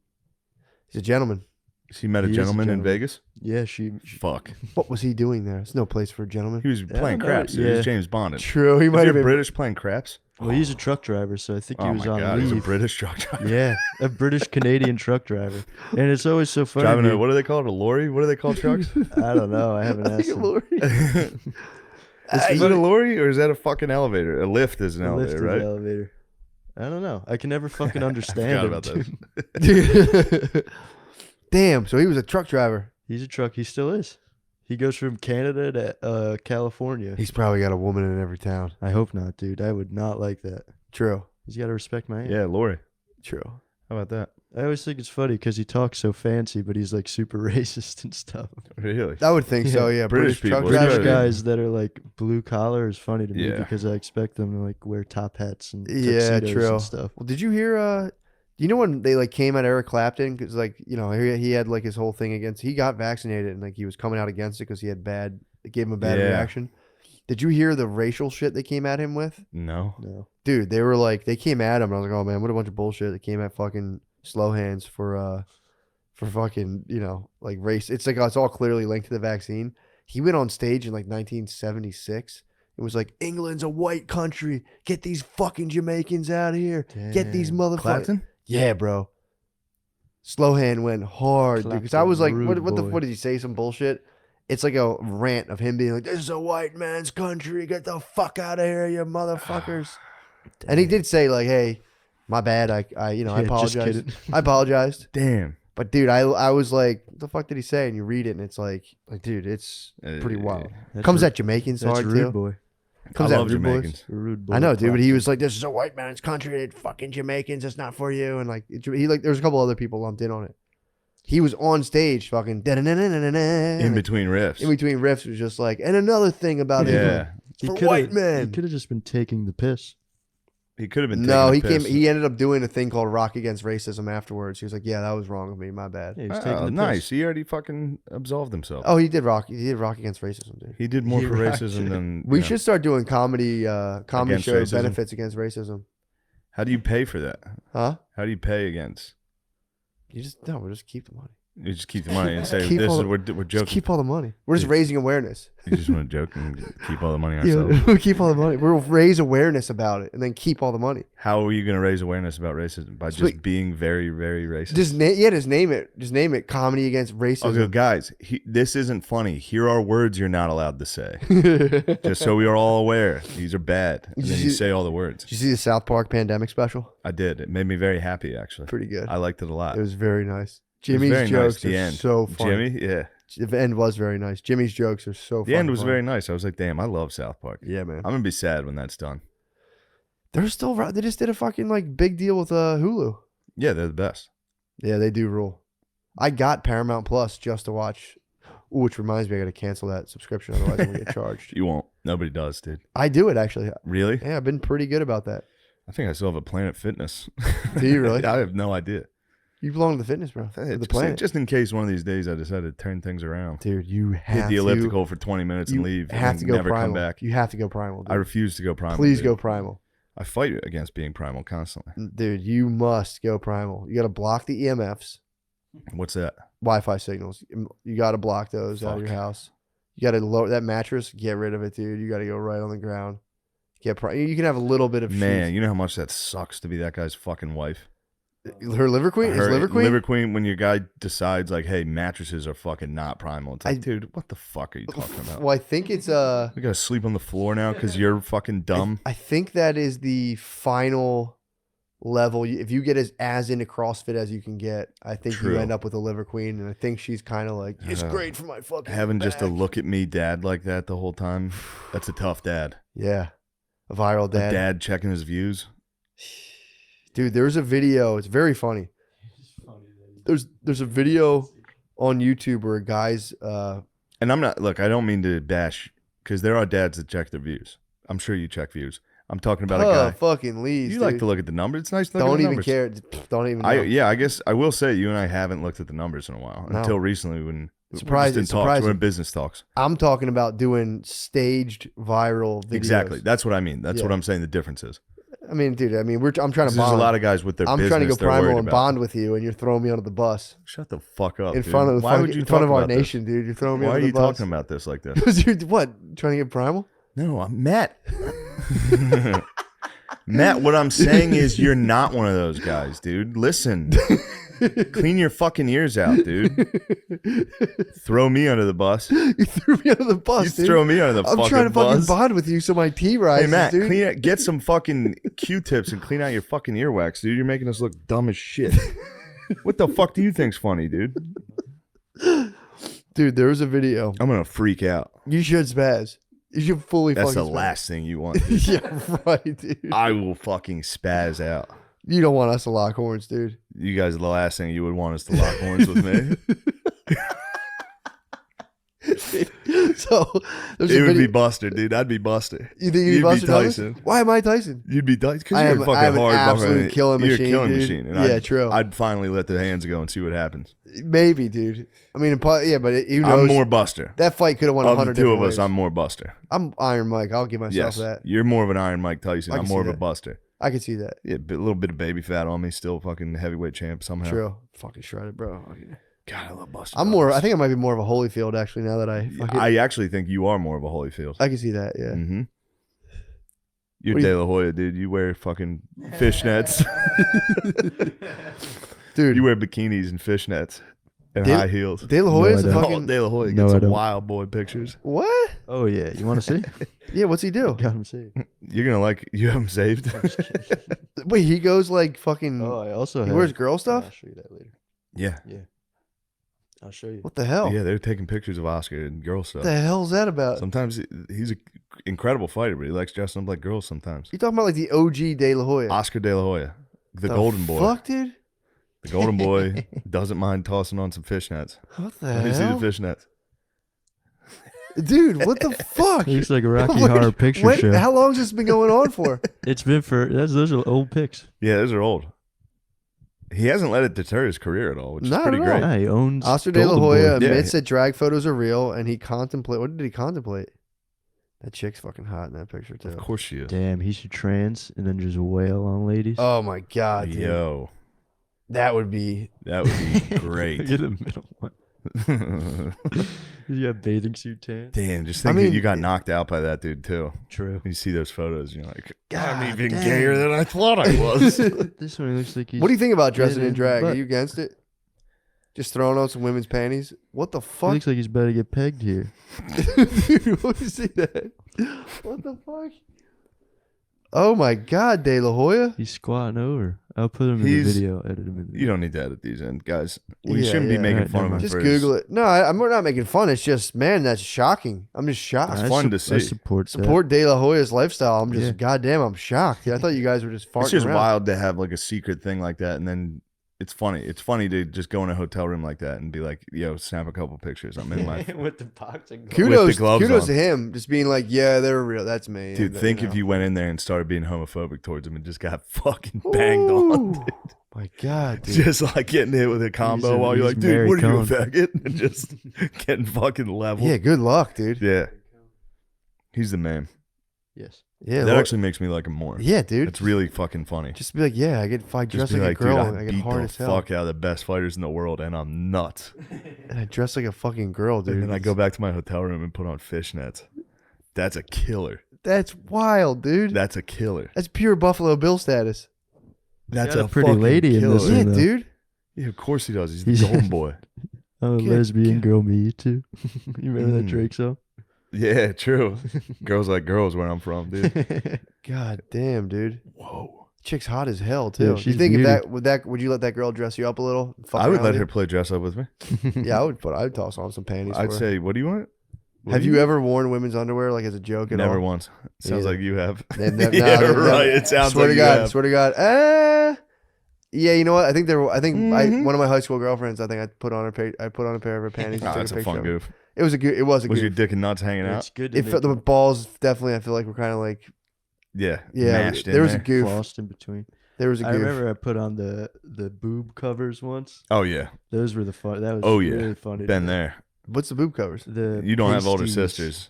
He's a gentleman. She met a He is a gentleman in gentleman. Vegas. Yeah, she Fuck. What was he doing there? There's no place for a gentleman. He was playing no, craps. Dude. He yeah. was James Bond. True, he Was might he have been. British playing craps? well, he's a truck driver, so I think he Oh was my on god, leave. he's a British truck driver. Yeah, a British Canadian truck driver, and it's always so funny. Driving to a, me- what do they call it? A lorry? What do they call trucks? I don't know. I haven't asked him. Is it a lorry or is that a fucking elevator? A lift is an The lift elevator, is right? the elevator. I don't know. I can never fucking I understand forgot him. about that. dude. Dude. Damn. So he was a truck driver. He's a truck. He still is. He goes from Canada to California. He's probably got a woman in every town. I hope not, dude. I would not like that. True. He's got to respect my aunt. Yeah, lorry. True. How about that? I always think it's funny because he talks so fancy, but he's like super racist and stuff. Really? I would think so. Yeah. British British truck people. British driver. Yeah. guys that are like blue collar is funny to me Yeah. because I expect them to like wear top hats and Yeah, tuxedos true. and stuff. Well, did you hear? You know when they like came at Eric Clapton because he had like his whole thing against. He got vaccinated and like he was coming out against it because he had it gave him a bad Yeah. reaction. Did you hear the racial shit they came at him with? No. No. Dude, they came at him and I was like, oh man, what a bunch of bullshit. They came at fucking slow hands for fucking, like race. It's like, it's all clearly linked to the vaccine. He went on stage in like 1976. It was like, England's a white country. Get these fucking Jamaicans out of here. Get these Damn. motherfuckers. Clapton? Yeah, bro. Slowhand went hard because I Clapton, was like, rude boy. what did he say? Some bullshit. It's like a rant of him being like, "This is a white man's country. Get the fuck out of here, you motherfuckers." And he did say like, "Hey, my bad. I I just apologize. kidding. I apologized." Damn. But dude, I was like, "What the fuck did he say?" And you read it, and it's like, dude, it's pretty wild. That's Comes rude. at Jamaicans That's hard rude too. boy. Comes I at love rude boys. Jamaicans. A rude boy. I know, dude, but he Clapton. was like, "This is a white man's country. It's fucking Jamaicans. It's not for you." And like, he like, there's a couple other people lumped in on it. He was on stage, fucking In between riffs. in between riffs, was just like, and another thing about Yeah. it for coulda- white men. He could have just been taking the piss. He could have been No, he taking a piss. He ended up doing a thing called Rock Against Racism afterwards. He was like, "Yeah, that was wrong of me. My bad." Yeah, he was taking Oh, the nice. piss. He already fucking absolved himself. Oh, he did Rock. He did Rock Against Racism, dude. He did more He for rocked racism it. than We you know. should start doing comedy Against show racism? benefits against racism. How do you pay for that? Huh? How do you pay against? We'll just keep the money. You just keep the money and say Keep this all is the- we're Just joking. keep all the money. We're just Dude. raising awareness. You just want to joke and keep all the money ourselves. Yeah, we'll keep all the money. We'll raise awareness about it and then keep all the money. How are you going to raise awareness about racism? By Sweet. just being very, very racist. Just name it. Just name it. Comedy against racism. Okay, guys, this isn't funny. Here are words you're not allowed to say. Just so we are all aware. These are bad. And then you say all the words. Did you see the South Park pandemic special? I did. It made me very happy, actually. Pretty good. I liked it a lot. It was very nice. It was Jimmy's very nice, jokes the are end. so funny. Jimmy? Yeah. The end was very nice. Jimmy's jokes are so funny. The end was very nice. I was like, damn, I love South Park. Yeah, man. I'm going to be sad when that's done. They just did a fucking like big deal with Hulu. Yeah, they're the best. Yeah, they do rule. I got Paramount Plus just to watch. Ooh, which reminds me, I got to cancel that subscription, otherwise I'm gonna get charged. You won't. Nobody does, dude. I do it actually. Really? Yeah, I've been pretty good about that. I think I still have a Planet Fitness. Do you really? I have no idea. You belong to the fitness, bro. Hey, The planet. just in case one of these days I decide to turn things around. Dude, you have Hit the to. elliptical for 20 minutes and leave. Have and to go never primal. come back. You have to go primal. Dude. I refuse to go primal. Please dude. go primal. I fight against being primal constantly. Dude, you must go primal. You got to block the EMFs, What's that? Wi-Fi signals. You got to block those out of your house. You got to lower that mattress. Get rid of it, dude. You got to go right on the ground. You can have a little bit of Man, sheath. you know how much that sucks to be that guy's fucking wife? Her liver queen? Is liver queen? Liver queen, when your guy decides, like, hey, mattresses are fucking not primal. It's like, dude, what the fuck are you talking about? Well, I think it's We gotta sleep on the floor now because you're fucking dumb. I think that is the final level. If you get as into CrossFit as you can get, I think True. you end up with a liver queen, and I think she's kind of like, it's great for my fucking Having back. just a look at me dad like that the whole time, that's a tough dad. Yeah, a viral dad. A dad checking his views. Dude, there's a video. It's very funny. There's a video on YouTube where a guy's And I'm not, look, I don't mean to bash, because there are dads that check their views. I'm sure you check views. I'm talking about a guy. fucking leaves. You dude. like to look at the numbers. It's nice to look Don't at the even numbers. care. Don't even know. Yeah, I guess I will say you and I haven't looked at the numbers in a while. No. Until recently when Surprising, we're just in talks. surprising. We're in business talks. I'm talking about doing staged viral videos. Exactly. That's what I mean. That's what I'm saying the difference is. I mean, dude, I'm trying to There's bond. a lot of guys with their I'm business trying to go they're worried primal and about. bond with you, and you're throwing me under the bus Shut the fuck up, in dude. front of Why would you in front of talk our about nation, dude. You're throwing me Why are under you the bus. talking about this like this? Because you're what? Trying to get primal? No, I'm Matt. Matt, what I'm saying is you're not one of those guys, dude. Listen. Clean your fucking ears out, dude. Throw me under the bus. You threw me under the bus, You dude. throw me under the fucking I'm trying to fucking bus. bond with you so my tea rises, Hey, Matt, dude. get some fucking Q-tips and clean out your fucking earwax, dude. You're making us look dumb as shit. What the fuck do you think's funny, dude? Dude, there was a video. I'm gonna freak out. You should spaz. You should fully That's fucking the spaz. last thing you want, dude. Yeah, right, dude. I will fucking spaz out. You don't want us to lock horns, dude. You guys are the last thing you would want us to lock horns with me. So there's It a would be video. Buster, dude. I'd be Buster. You think You'd you'd be Buster Douglas? Tyson. Why am I Tyson? You'd be Tyson because I you're am- a fucking I am an hard absolute buff. killing You're machine, a killing dude. machine. And Yeah, I'd, true. I'd finally let the hands go and see what happens. Maybe, dude. I mean, yeah, but who knows? I'm more Buster. That fight could have won Of 100 the two of different us, ways. I'm more Buster. I'm Iron Mike. I'll give myself Yes, that. you're more of an Iron Mike Tyson. I I'm can more of see a that. Buster. I can see that. Yeah, a little bit of baby fat on me, still fucking heavyweight champ somehow. True. Fucking shredded, bro. God, I love Buster. I'm more. Douglas. I think I might be more of a Holyfield actually. Now that I, fucking, I actually think you are more of a Holyfield. I can see that. Yeah. Mm-hmm. You're What do De you- La Hoya, dude. You wear fucking fishnets. Dude, You wear bikinis and fishnets and De- high heels. De La Hoya's No, I a don't. fucking De La Hoya No, gets I some don't. wild boy pictures. what? Oh yeah, you want to see? Yeah, what's he do? Got him saved. You're gonna like. You have them saved. Wait, he goes like fucking. Oh, I also he have, wears girl stuff. I'll show you that later. Yeah. I'll show you. What the hell? Yeah, they're taking pictures of Oscar and girl stuff. What the hell's that about? Sometimes he's an incredible fighter, but he likes dressing up like girls sometimes. You talking about like the OG De La Hoya? Oscar De La Hoya, the golden boy. Fuck, dude. The golden boy doesn't mind tossing on some fishnets. What the Let me see the hell, fishnets. dude? What the fuck? It looks like a Rocky Wait, Horror Picture when- Show. How long has this been going on for? It's been those are old pics. Yeah, those are old. He hasn't let it deter his career at all, which Not is pretty at all. great. Yeah, he owns Oscar De La Golden Boy. Hoya Yeah. admits that drag photos are real, and he contemplate. What did he contemplate? That chick's fucking hot in that picture too. Of course she is. Damn, he should trance and then just wail on ladies. Oh my god, dude. Yo, That would be. that would be great. Look at the middle one. You got bathing suit tan. Damn, just I think mean, you got knocked out by that dude too. True. You see those photos, you're like, God I'm even damn. gayer than I thought I was. This one looks like he's. What do you think about dressing in in drag? Are butt. you against it? Just throwing on some women's panties? What the He fuck? looks like he's about to get pegged here. Dude, what do you see that? What the fuck? Oh my god, De La Hoya. He's squatting over. I'll put him in He's- the video. Edit him in the You don't need to edit these in, guys. We Yeah, shouldn't be yeah. making Alright, fun of never him. mind. Just for Google it. No, I'm not making fun. It's just, man, that's shocking. I'm just shocked. It's I fun to I see. support Support De La Hoya's lifestyle. I'm just, Yeah. goddamn, I'm shocked. I thought you guys were just farting It's just around. wild to have like a secret thing like that, and then It's funny. It's funny to just go in a hotel room like that and be like, "Yo, snap a couple pictures. I'm in my." with the boxing gloves. Kudos, gloves kudos on. to him, just being like, yeah, they're real. That's me. Dude, And, think if you went in there and started being homophobic towards him and just got fucking banged on. Dude. My God, dude. Just like getting hit with a combo while you're he's like, dude, Mary what are you, a Cohn. faggot? And just getting fucking leveled. Yeah, good luck, dude. Yeah. He's the man. Yes. Yeah, That actually makes me like him more. yeah, dude. It's really fucking funny. Just be like, yeah, I Just dress be like a girl, dude, and I get beat hard the as hell, fuck out of the best fighters in the world, and I'm nuts. and I dress like a fucking girl, dude. And then I go back to my hotel room and put on fishnets. That's a killer. That's wild, dude. That's a killer. That's pure Buffalo Bill status. That's got a a pretty fucking lady in killer. this Yeah, one, though. dude. Yeah, of course he does. He's He's- the golden boy. I'm a Good lesbian God. girl, me too. You remember that Mm. Drake song? Yeah, true. Girls like girls where I'm from, dude. God damn, dude. Whoa. Chick's hot as hell too. Yeah, you she's think if beauty. would you let that girl dress you up a little? Fuck I would around let with her play dress up with me. you? Yeah, I'd toss on some panties. I'd for her. say, what do you want? What Have do you ever worn women's underwear like as a joke at Never all? once. Sounds Yeah. like you have. Nah, Yeah, nah, right. It sounds swear like to you God, have. swear to God. Yeah, you know what? I think Mhm. one of my high school girlfriends. I think I put on a pair of her panties. And Oh, took that's a a picture fun of it. goof. It was a good. It was a Was goof. your dick and nuts hanging out? It's good to It make felt the balls definitely. I feel like were kind of like Yeah. yeah. Mashed in There was a there. goof. flossed in between. There was a I goof. remember I put on the boob covers once. Oh, yeah. Those were the fun. That was Oh, yeah. really funny. to Been me. there. What's the boob covers? The You don't have older pasties. sisters.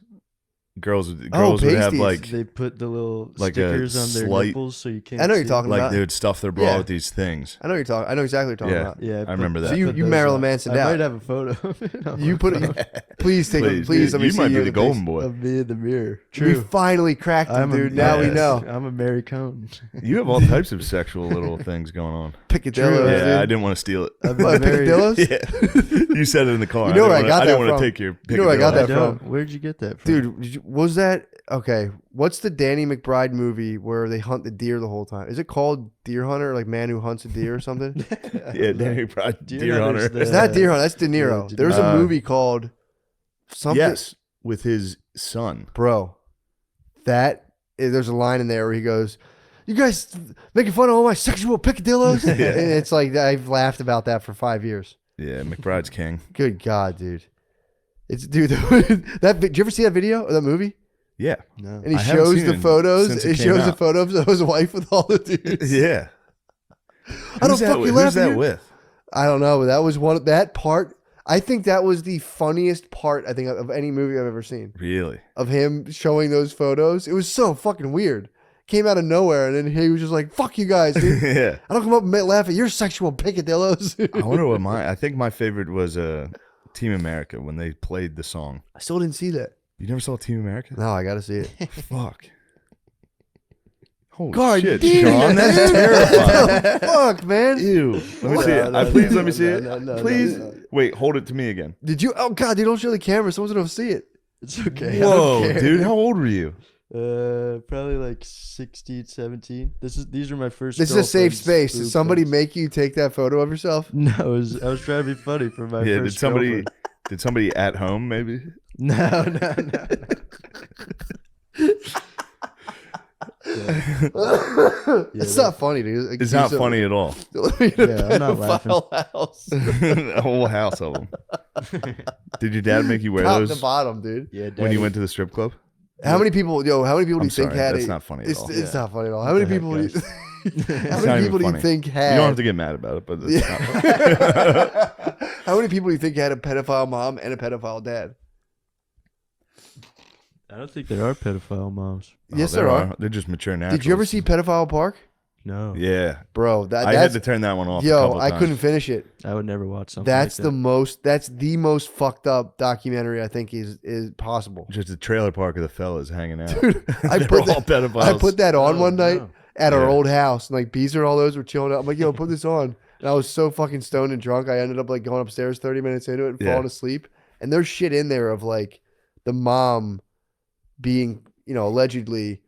Girls would have pasties. like They put the little Like a stickers on their slight- nipples so you can't. I know you're see. talking about. they would stuff their bra Yeah. with these things. I know you're talking. I know exactly what you're talking Yeah. about. Yeah, I remember that. So you put you those Marilyn on. Manson I out. might have a photo of it. on You my put phone. please take Please, please let me you see might you be the in golden face. boy. of me in the mirror. We finally cracked him, dude. Now we yes. know. I'm a Mary Cohn. You have all types of sexual little things going on. Picadillos, Yeah, dude. I didn't want to steal it. I've What, been very. picadillos? Yeah, you said it in the car. You know where I got I that didn't want from. to take your. You know where I got picadillo. that I don't. from? Where'd you get that from? Dude, was that okay? What's the Danny McBride movie where they hunt the deer the whole time? Is it called Deer Hunter, like Man Who Hunts a Deer or something? Yeah, Danny Pride, Deer Hunter's Hunter. the- It's not Deer Hunter. That's De Niro. De There's a Niro. movie called something. Yes, with his son. Bro, there's a line in there where he goes, "You guys making fun of all my sexual picadillos?" Yeah. And it's like I've laughed about that for 5 years. Yeah, McBride's king. Good God, dude. It's dude. Did you ever see that video or that movie? Yeah, No. And he I haven't shows seen the it photos. since It it came shows the out. photos of his wife with all the dudes. yeah. I don't Who's that fucking with? laugh Who's at that you. with? I don't know, but that was that part. I think that was the funniest part I think of any movie I've ever seen. Really? Of him showing those photos. It was so fucking weird. Came out of nowhere, and then he was just like, "Fuck you guys, dude. Yeah. I don't come up and laugh at your sexual picadillos." I wonder what I think my favorite was Team America when they played the song. I still didn't see that. You never saw Team America? No, I gotta see it. Fuck. Holy God shit, damn, Sean, that's dude. terrifying. Fuck, man. Ew. Let me see it. Please let me see it. no, Please. no. Wait, hold it to me again. Did you? Oh God, dude! Don't show the camera. Someone's gonna see it. It's okay. I don't Whoa, care. dude. How old were you? Probably like 16, 17. These are my first. This is a safe girlfriend's space. Did boob somebody pics. make you take that photo of yourself? No, I was trying to be funny for my Yeah, first. did somebody at home maybe? No. It's not funny, dude. Like, It's do not some- funny at all. Yeah, I'm not laughing. Pedophile house. A whole house of them. Did your dad make you wear Top to those bottom, dude. Yeah, when you went to the strip club? How many people? How many people do I'm you think sorry, had that's it? not funny at It's, all. it's Yeah. not funny at all. How many the heck, people do you? guys? How not many even people do you funny. think You had? don't have to get mad about it, but it's not. How many people do you think had a pedophile mom and a pedophile dad? I don't think there are pedophile moms. Yes, Oh, there are. They're just mature naturals. Did you ever see Pedophile Park? No. Yeah. Bro, I had that's to turn that one off. a yo. couple I times. couldn't finish it. I would never watch something. That's like the that. most. That's the most fucked up documentary I think is possible. Just a trailer park of the fellas hanging out. I They're put all that, pedophiles. I put that on Oh, one night no. at our Yeah. old house, and like Beezer and all those were chilling out. I'm like, yo, put this on. And I was so fucking stoned and drunk. I ended up like going upstairs 30 minutes into it and Yeah. falling asleep. And there's shit in there of like the mom being, allegedly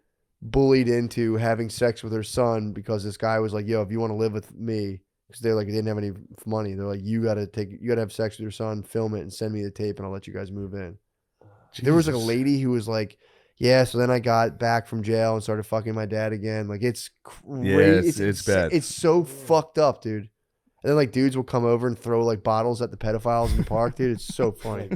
bullied into having sex with her son because this guy was like, yo, if you want to live with me, because they're like, they didn't have any money. They're like, you gotta have sex with your son, film it, and send me the tape, and I'll let you guys move in. There was like a Jesus. lady who was like, yeah, so then I got back from jail and started fucking my dad again. Like, it's crazy. Yeah, it's bad. It's so fucked up, dude. And then like dudes will come over and throw like bottles at the pedophiles in the park, dude. It's so funny.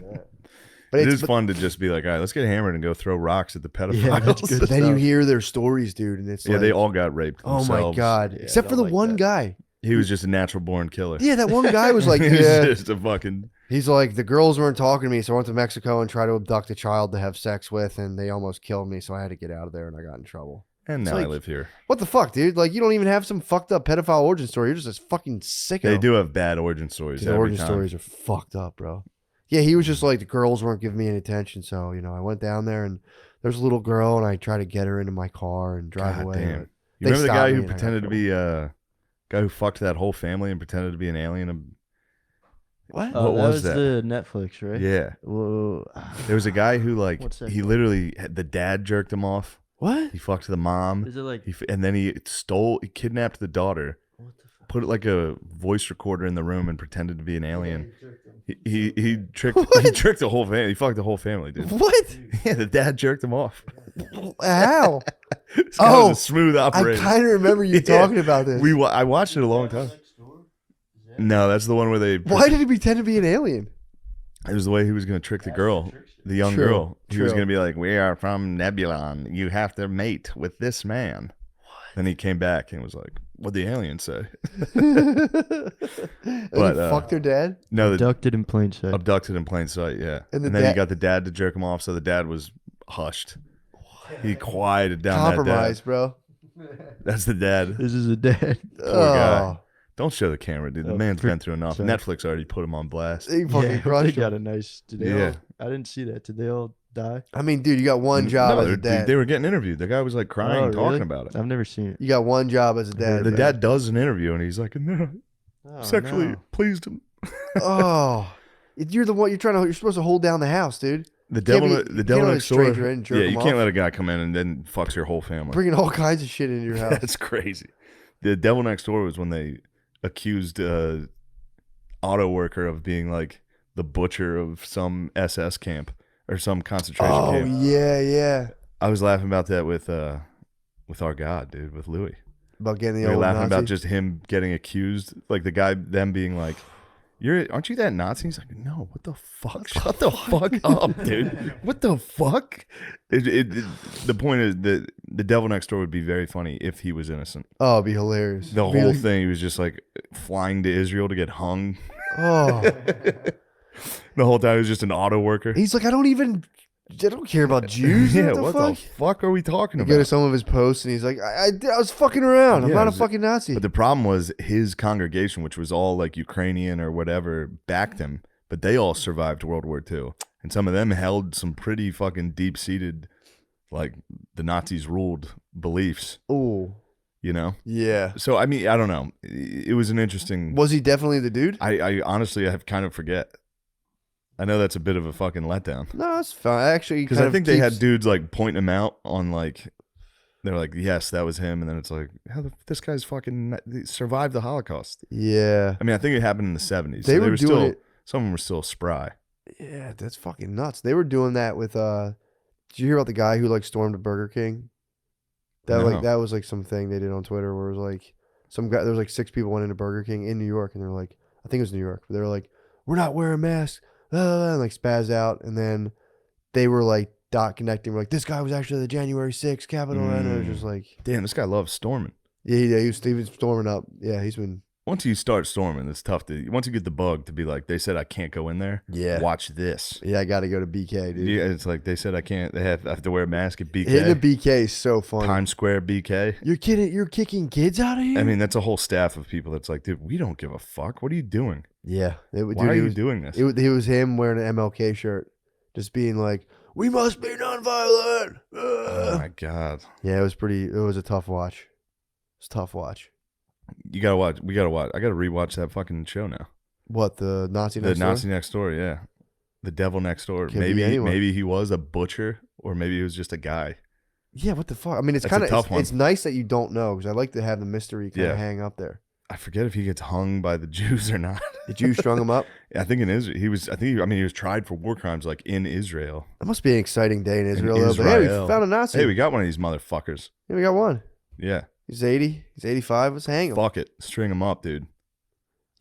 But It is fun to just be like, all right, let's get hammered and go throw rocks at the pedophiles. that's good. But then you stuff. hear their stories, dude, and it's Yeah, like, they all got raped oh themselves. my god, Yeah, except I for the don't like one that. guy. He was just a natural born killer. Yeah, that one guy was like, He was yeah. just a fucking... He's like, the girls weren't talking to me, so I went to Mexico and tried to abduct a child to have sex with, and they almost killed me, so I had to get out of there, and I got in trouble. And It's now I like- live here. What the fuck, dude? Like, you don't even have some fucked up pedophile origin story. You're just a fucking sicko. They do have bad origin stories. Dude, the every origin time. stories are fucked up, bro. Yeah, he was just like, the girls weren't giving me any attention, so, you know, I went down there, and there's a little girl, and I tried to get her into my car and drive God away. damn. but You they remember the stopped guy me who and I got pretended to killed. be guy who fucked that whole family and pretended to be an alien? What? What that was was that? the Netflix, right? Yeah. Whoa. There was a guy who like What's that he called? literally the dad jerked him off. What? He fucked the mom. Is it like And then he kidnapped the daughter, what the fuck? put like a voice recorder in the room and pretended to be an alien. He tricked the whole family. He fucked the whole family, dude. What? Yeah, the dad jerked him off. How? This guy was a smooth I operator. kind of remember you Yeah. talking about this. I watched it a long time. No, that's the one where they. Why did he pretend to be an alien? It was the way he was going to trick the girl, the young True, girl. He was true. going to be like, "We are from Nebulon. You have to mate with this man." Then he came back and was like, "What'd the alien say?" And But, he fucked their dad? No, the Abducted in plain sight. abducted in plain sight. Yeah, And and, the then he dad- got the dad to jerk him off, so the dad was hushed. He quieted down Compromise, bro. that dad. That's the dad. This is a dad. Poor guy. Oh, Don't show the camera, dude. The Oh, man's for- been through enough. sorry. Netflix already put him on blast. he fucking They crushed got him. a nice. Did they Yeah. all, I didn't see that. Did they all die? I mean, dude, you got one job No, as a dad. they were getting interviewed. The guy was like crying, Oh, talking really? about it. I've never seen it. You got one job as a dad. The man. dad does an interview and he's like, "No, Oh, sexually no. pleased him." Oh, you're the one. You're supposed to hold down the house, dude. The Can't devil, be- the you devil can't let a next door. stranger in and jerk Yeah, him you can't off. let a guy come in and then fucks your whole family. Bringing all kinds of shit into your house. That's crazy. The devil next door was when they accused auto worker of being like the butcher of some SS camp or some concentration Oh camp. yeah, yeah. I was laughing about that with our God, dude, with Louis. About getting the We were old laughing Nazi. about just him getting accused, like the guy, them being like, aren't you that Nazi? He's like, no, what the fuck? Shut the fuck up, dude. What the fuck? The point is that the devil next door would be very funny if he was innocent. Oh, it'd be hilarious. The It'd be whole like- thing, he was just like flying to Israel to get hung. Oh, The whole time he was just an auto worker. he's like, I don't care about Jews. Yeah, what the fuck? are we talking You go to about? some of his posts and he's like, I was fucking around. I'm Yeah, not it a was- fucking Nazi. But the problem was his congregation, which was all like Ukrainian or whatever, backed him. But they all survived World War II. And some of them held some pretty fucking deep-seated, like the Nazis ruled beliefs, Oh, you know? yeah. So, I mean, I don't know. It was an interesting... Was he definitely the dude? I honestly, I have kind of forget. I know that's a bit of a fucking letdown. No, that's fine. Actually, Because I think they had dudes like pointing him out on like... They're like, yes, that was him. And then it's like, this guy's fucking survived the Holocaust. Yeah. I mean, I think it happened in the 70s. They were doing still, it- some of them were still spry. Yeah, that's fucking nuts. They were doing that with did you hear about the guy who like stormed a Burger King? That No. like that was like something they did on Twitter where it was like some guy there was like 6 people went into Burger King in New York and they're like, I think it was New York, but they were like, we're not wearing masks, and like spaz out, and then they were like dot connecting, like this guy was actually the January 6th Capitol, and it was just like Damn, this guy loves storming. yeah, he was storming up. Yeah, he's been Once you start storming, it's tough to. Once you get the bug to be like, they said I can't go in there. yeah. Watch this. Yeah, I got to go to BK, dude. Yeah, it's like they said I can't. They have to wear a mask at BK. Hitting the BK is so funny. Times Square BK. You're kidding? You're kicking kids out of here? I mean, that's a whole staff of people that's like, dude, we don't give a fuck. What are you doing? yeah. Why are you doing this? It was him wearing an MLK shirt, just being like, "We must be nonviolent." Oh my god. Yeah, it was pretty. It was a tough watch. It's a tough watch. You gotta watch. We gotta watch. I gotta rewatch that fucking show now. What, the Nazi The next door? Nazi Next Door. Yeah, the Devil Next Door. Could be Maybe anyone. he was a butcher, or maybe he was just a guy. Yeah, what the fuck? I mean, it's That's kind a of tough one. it's nice that you don't know because I like to have the mystery kind of Yeah. hang up there. I forget if he gets hung by the Jews or not. The Jews strung him up. I think in Israel he was. I think he was tried for war crimes like in Israel. That must be an exciting day in Israel. Though. But, hey, we Israel. found a Nazi. Hey, we got one of these motherfuckers. Yeah, we got one. Yeah, He's 80. He's 85. Let's hang him. fuck it, string him up, dude.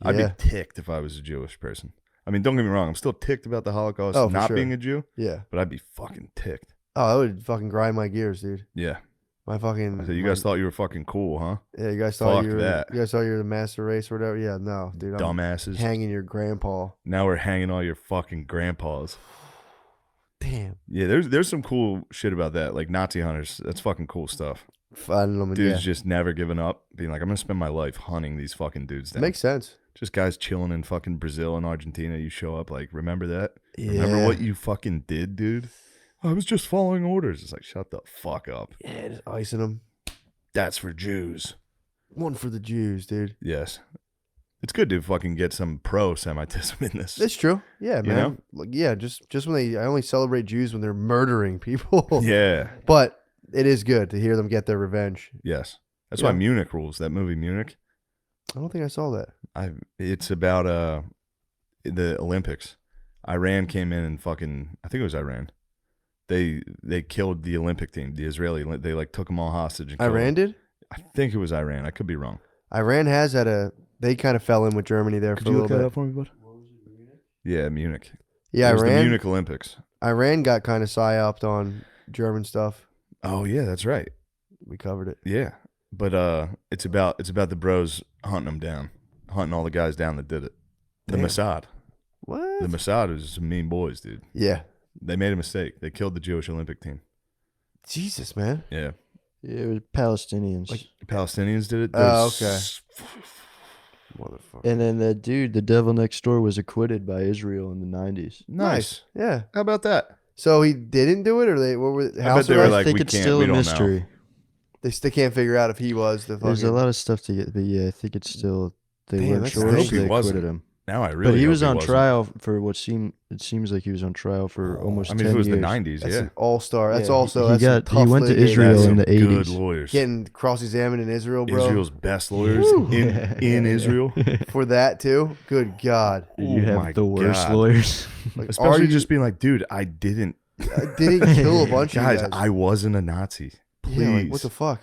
I'd Yeah. be ticked if I was a Jewish person. I mean, don't get me wrong. I'm still ticked about the Holocaust Oh, for not sure. being a Jew, Yeah. but I'd be fucking ticked. Oh, that would fucking grind my gears, dude. Yeah. My fucking. I said, you guys thought you were fucking cool, huh? Yeah, you guys thought Fuck you were. that. You guys thought you were the master race or whatever. Yeah, no, dude. I'm Dumbasses. hanging your grandpa. Now we're hanging all your fucking grandpas. Damn. Yeah, there's some cool shit about that. Like Nazi hunters. That's fucking cool stuff. I don't know. Dudes Yeah. just never giving up, being like, I'm gonna spend my life hunting these fucking dudes down. Makes sense. Just guys chilling in fucking Brazil and Argentina. You show up like, remember that? Yeah. Remember what you fucking did, dude? I was just following orders. It's like, shut the fuck up. Yeah, just icing them. That's for Jews. One for the Jews, dude. Yes. It's good to fucking get some pro-Semitism in this. That's true. Yeah, man. know? Like, yeah, just when I only celebrate Jews when they're murdering people. Yeah. But it is good to hear them get their revenge. Yes. That's Yeah. why Munich rules. That movie Munich. I don't think I saw that. It's about the Olympics. Iran came in and fucking, I think it was Iran. They killed the Olympic team, the Israeli. They like took them all hostage. And killed Iran them. did? I think it was Iran. I could be wrong. Iran has had they kind of fell in with Germany there Could for a you little look that bit. up for me, bud? Yeah, Munich. Yeah, it was the Iran. Munich Olympics. Iran got kind of psyoped on German stuff. Oh yeah, that's right. We covered it. Yeah, but it's about the bros hunting them down, hunting all the guys down that did it. The Damn. Mossad. What? The Mossad is some mean boys, dude. Yeah. They made a mistake. They killed the Jewish Olympic team. Jesus, man. Yeah, Yeah, it was Palestinians. the Palestinians did it. Oh, There's- Motherfucker. And then that dude, the devil next door, was acquitted by Israel in the 90s. Nice. Yeah. How about that? So he didn't do it, or they? What were house they were arrest? like, I think we it's can't- still we a don't know. mystery. They can't figure out if he was the There's a fucking. lot of stuff to get, but yeah, I think it's still they Damn, weren't that's sure, crazy. so they He wasn't. acquitted him. Now I really. But he hope was on wasn't. trial for it seems like he was on trial for almost. I mean, 10 if it was years. the '90s, That's yeah. an all-star. That's Yeah, also. he That's some got- he tough went to litigating. Israel That's in some the good 80s. lawyers. Getting cross-examined in Israel, bro. Israel's best lawyers in Israel. For that too. Good God. You Oh have my the worst God. lawyers. Like, Especially are you- just being like, dude, I didn't. didn't kill a bunch Guys, of you guys. I wasn't a Nazi. Please. Yeah, like, what the fuck?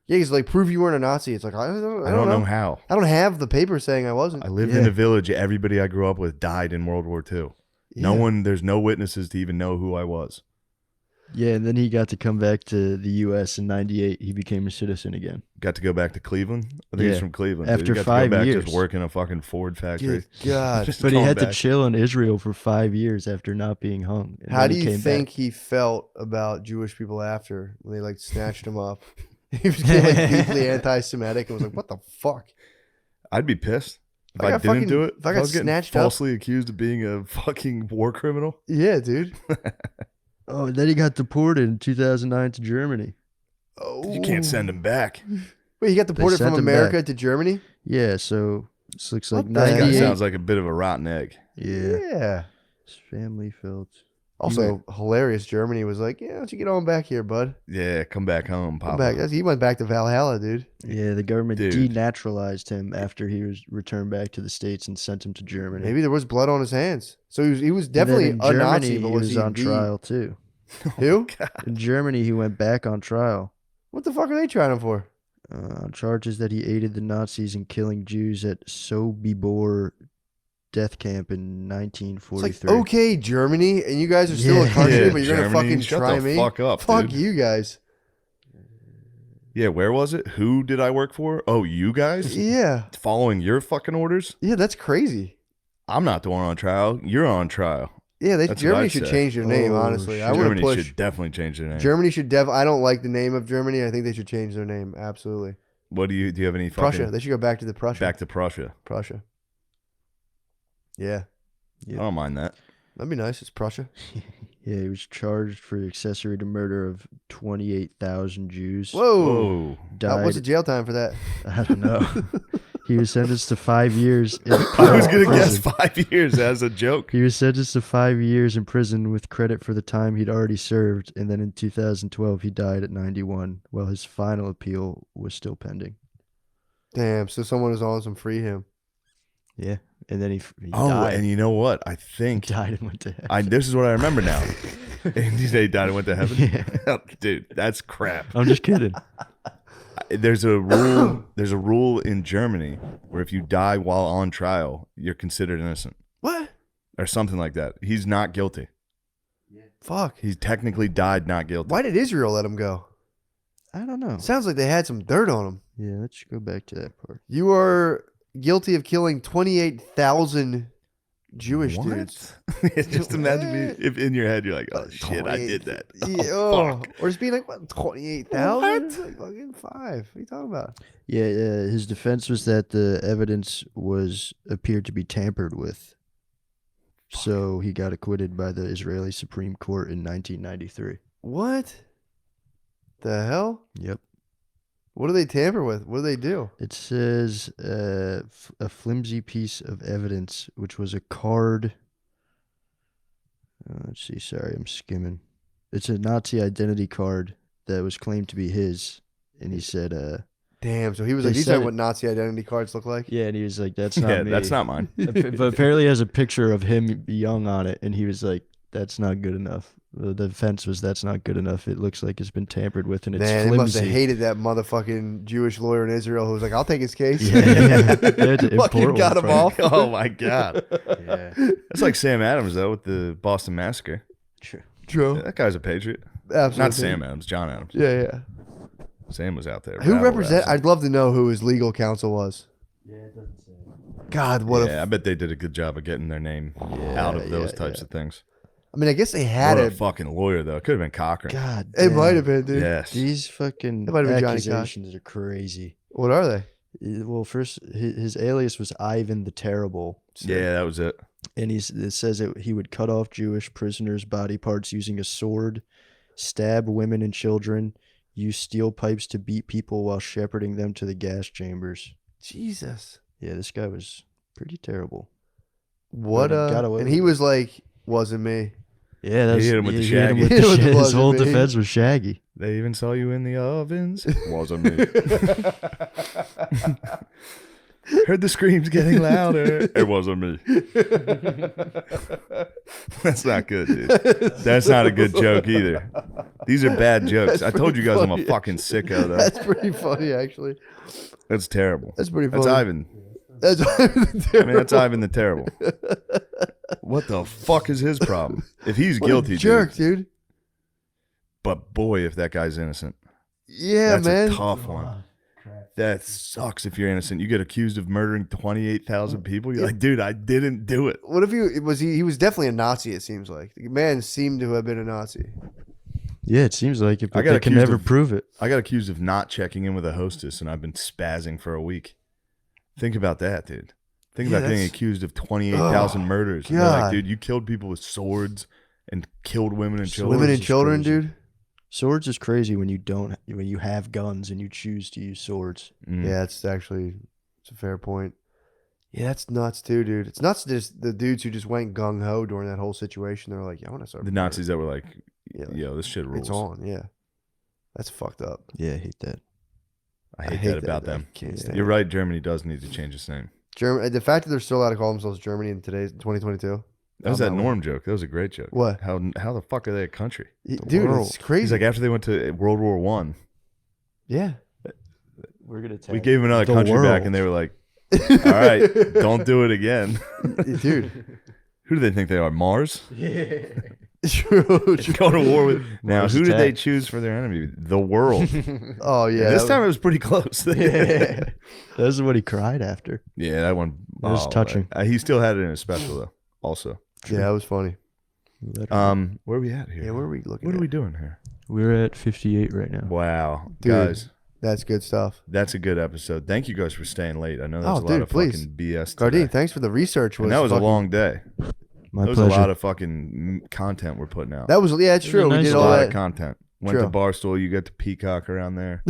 Yeah, he's like, prove you weren't a Nazi. It's like, I don't know. how. I don't have the paper saying I wasn't. I lived Yeah. in a village. Everybody I grew up with died in World War II. No Yeah. one, there's no witnesses to even know who I was. Yeah, and then he got to come back to the U.S. in '98. He became a citizen again. Got to go back to Cleveland. I think he's Yeah. from Cleveland. After He got 5 to go back years. just work in a fucking Ford factory. Good God. Just But he going had to back. chill in Israel for 5 years after not being hung. and How then do he you came think back. he felt about Jewish people after when they like snatched him up? He was getting like deeply anti-Semitic and was like, "What the fuck?" I'd be pissed if I I got didn't fucking- do it. if I got was getting snatched up- falsely accused of being a fucking war criminal. Yeah, dude. Oh, and then he got deported in 2009 to Germany. Oh, You can't send him back. Wait, he got deported sent from him America back. to Germany? Yeah, so this looks like What the This heck? guy 98. sounds like a bit of a rotten egg. Yeah, Yeah. his family felt. Also hilarious. Germany was like, "Yeah, why don't you get on back here, bud? Yeah, come back home, Come Papa. back." He went back to Valhalla, dude. Yeah, the government Dude. denaturalized him after he was returned back to the States and sent him to Germany. Maybe there was blood on his hands, so he was And then definitely in a Germany, Nazi. But he was was he on the- trial too. Who? In Germany, he went back on trial What the fuck are they trying him for? on charges that he aided the Nazis in killing Jews at Sobibor death camp in It's 1943. like, okay, Germany, and you guys are still a Yeah. country, Yeah, but you're gonna Germany, fucking shut try the me. fuck up, Fuck dude. you guys. Yeah, where was it? Who did I work for? Oh, you guys? Yeah, Following your fucking orders? yeah, that's crazy. I'm not the one on trial. You're on trial. Yeah, That's what Germany I'd should say. change their name. Oh, Honestly, I shit. would Germany push. should definitely change their name. Germany should I don't like the name of Germany. I think they should change their name. Absolutely. What do you have any fucking Prussia. They should go back to the Prussia. back to Prussia? Prussia. Yeah, I don't mind that. that'd be nice. It's Prussia. Yeah, he was charged for accessory to murder of 28,000 Jews. Whoa. Whoa. Died. What's the jail time for that? I don't know. He was sentenced to 5 years. In I was gonna guess prison. 5 years as a joke. He was sentenced to 5 years in prison with credit for the time he'd already served, and then in 2012 he died at 91, while his final appeal was still pending. Damn. So someone was on some free him. Yeah, and then he Oh, died. and you know what? I He think died and went to heaven. this is what I remember now. And you say he died and went to heaven? Yeah. Dude, that's crap. I'm just kidding. There's a rule. There's a rule in Germany where if you die while on trial, you're considered innocent What? or something like that. He's not guilty. Fuck. He's technically died not guilty. Why did Israel let him go? I don't know. Sounds like they had some dirt on him. Yeah, let's go back to that part. You are guilty of killing 28,000 Jewish What? dudes. Just imagine me if in your head you're like, oh shit, I did that. Yeah, Oh, fuck. or just being like, what, 28,000? Like fucking 5. What are you talking about? Yeah, his defense was that the evidence appeared to be tampered with. So he got acquitted by the Israeli Supreme Court in 1993. What the hell? Yep. What do they tamper with? What do they do? It says a flimsy piece of evidence, which was a card. Let's see. Sorry, I'm skimming. It's a Nazi identity card that was claimed to be his. And he said, Damn, so he was They like, these said are it- what Nazi identity cards look like? yeah, and he was like, that's not Yeah, me. that's not mine. But apparently has a picture of him young on it. And he was like, that's not good enough. The defense was, that's not good enough. It looks like it's been tampered with and it's Man, they must have flimsy. hated that motherfucking Jewish lawyer in Israel who was like, I'll take his case. Yeah. They had to Fucking import got one him from- off. Oh my god, Yeah. that's like Sam Adams though with the Boston Massacre. True. Yeah, that guy's a patriot. Absolutely. Not Sam Adams, John Adams. Yeah, yeah. Sam was out there. Who rabble represent? rousing. I'd love to know who his legal counsel was. Yeah, it doesn't say. God, what Yeah, I a. bet they did a good job of getting their name out of those types of things. I mean, I guess they had What a it. fucking lawyer though. It could have been Cochran. God, It damn. might have been, dude. Yes. These fucking It might have been Johnny Cash. accusations are crazy. What are they? Well, first, his alias was Ivan the Terrible. Yeah, that was it. And it says that he would cut off Jewish prisoners' body parts using a sword, stab women and children, use steel pipes to beat people while shepherding them to the gas chambers. Jesus. Yeah, this guy was pretty terrible. What But he got away and with he it. was like, wasn't me. Yeah, that's, He hit him with the he hit him Shaggy. with Hit him with the his wasn't whole me. defense was Shaggy. They even saw you in the ovens. Wasn't me. Heard the screams getting louder. It wasn't me. That's not good, dude. That's not a good joke either. These are bad jokes. I told you guys I'm a funny, fucking sicko, though. That's pretty funny, actually. That's terrible. That's pretty funny. That's Ivan. That's I mean, that's Ivan the Terrible. What the fuck is his problem? If he's What a guilty, jerk, dude. dude. But boy, if that guy's innocent. Yeah, That's man. a tough one. That sucks if you're innocent. You get accused of murdering 28,000 people. You're like, dude, I didn't do it. What if he was definitely a Nazi, it seems like. The man seemed to have been a Nazi. Yeah, it seems like it, I but got they can accused never of- prove it. I got accused of not checking in with a hostess, and I've been spazzing for a week. Think about that, dude. Think Yeah, about getting that's- accused of 28,000 Oh, murders. And they're like, God. dude, you killed people with swords and killed women and children. Women and is children, crazy. dude. Swords is crazy when you have guns and you choose to use swords. Mm. Yeah, it's a fair point. Yeah, that's nuts too, dude. It's nuts just the dudes who just went gung ho during that whole situation. They're like, yeah, I want to start The Nazis that were like, Yeah, yo, this shit rules. It's on, yeah. That's fucked up. Yeah, I hate that. I hate that about them. I can't Yeah. stand You're it. right. Germany does need to change its name. The fact that they're still allowed to call themselves Germany in today's 2022. That was I'm that not Norm joke. That was a great joke. What? How the fuck are they a country? Dude, world. it's crazy. He's like, after they went to World War One, yeah. We're gonna we gave them another the country back, world. and they were like, all right, don't do it again. Dude. Who do they think they are? Mars? True. Go to war with. Now, Mars who did they attack. choose for their enemy? The world. Oh, yeah. This that time it was pretty close. Yeah. That's what he cried after. Yeah, that one. That was touching. He still had it in his special though. Also, yeah, that was funny. where are we at here? Yeah, where are we looking What at? are we doing here? We're at 58 right now. Wow, Dude. guys, That's good stuff. that's a good episode. Thank you guys for staying late. I know there's Oh, a lot dude, of please. fucking BS. Gardine, Today. thanks for the research. And that was a fucking- long day. My There was pleasure. a lot of fucking content we're putting out. That was, yeah, it's It was true. a We nice did a all lot that. of content. Went True. to Barstool. You got to Peacock around there.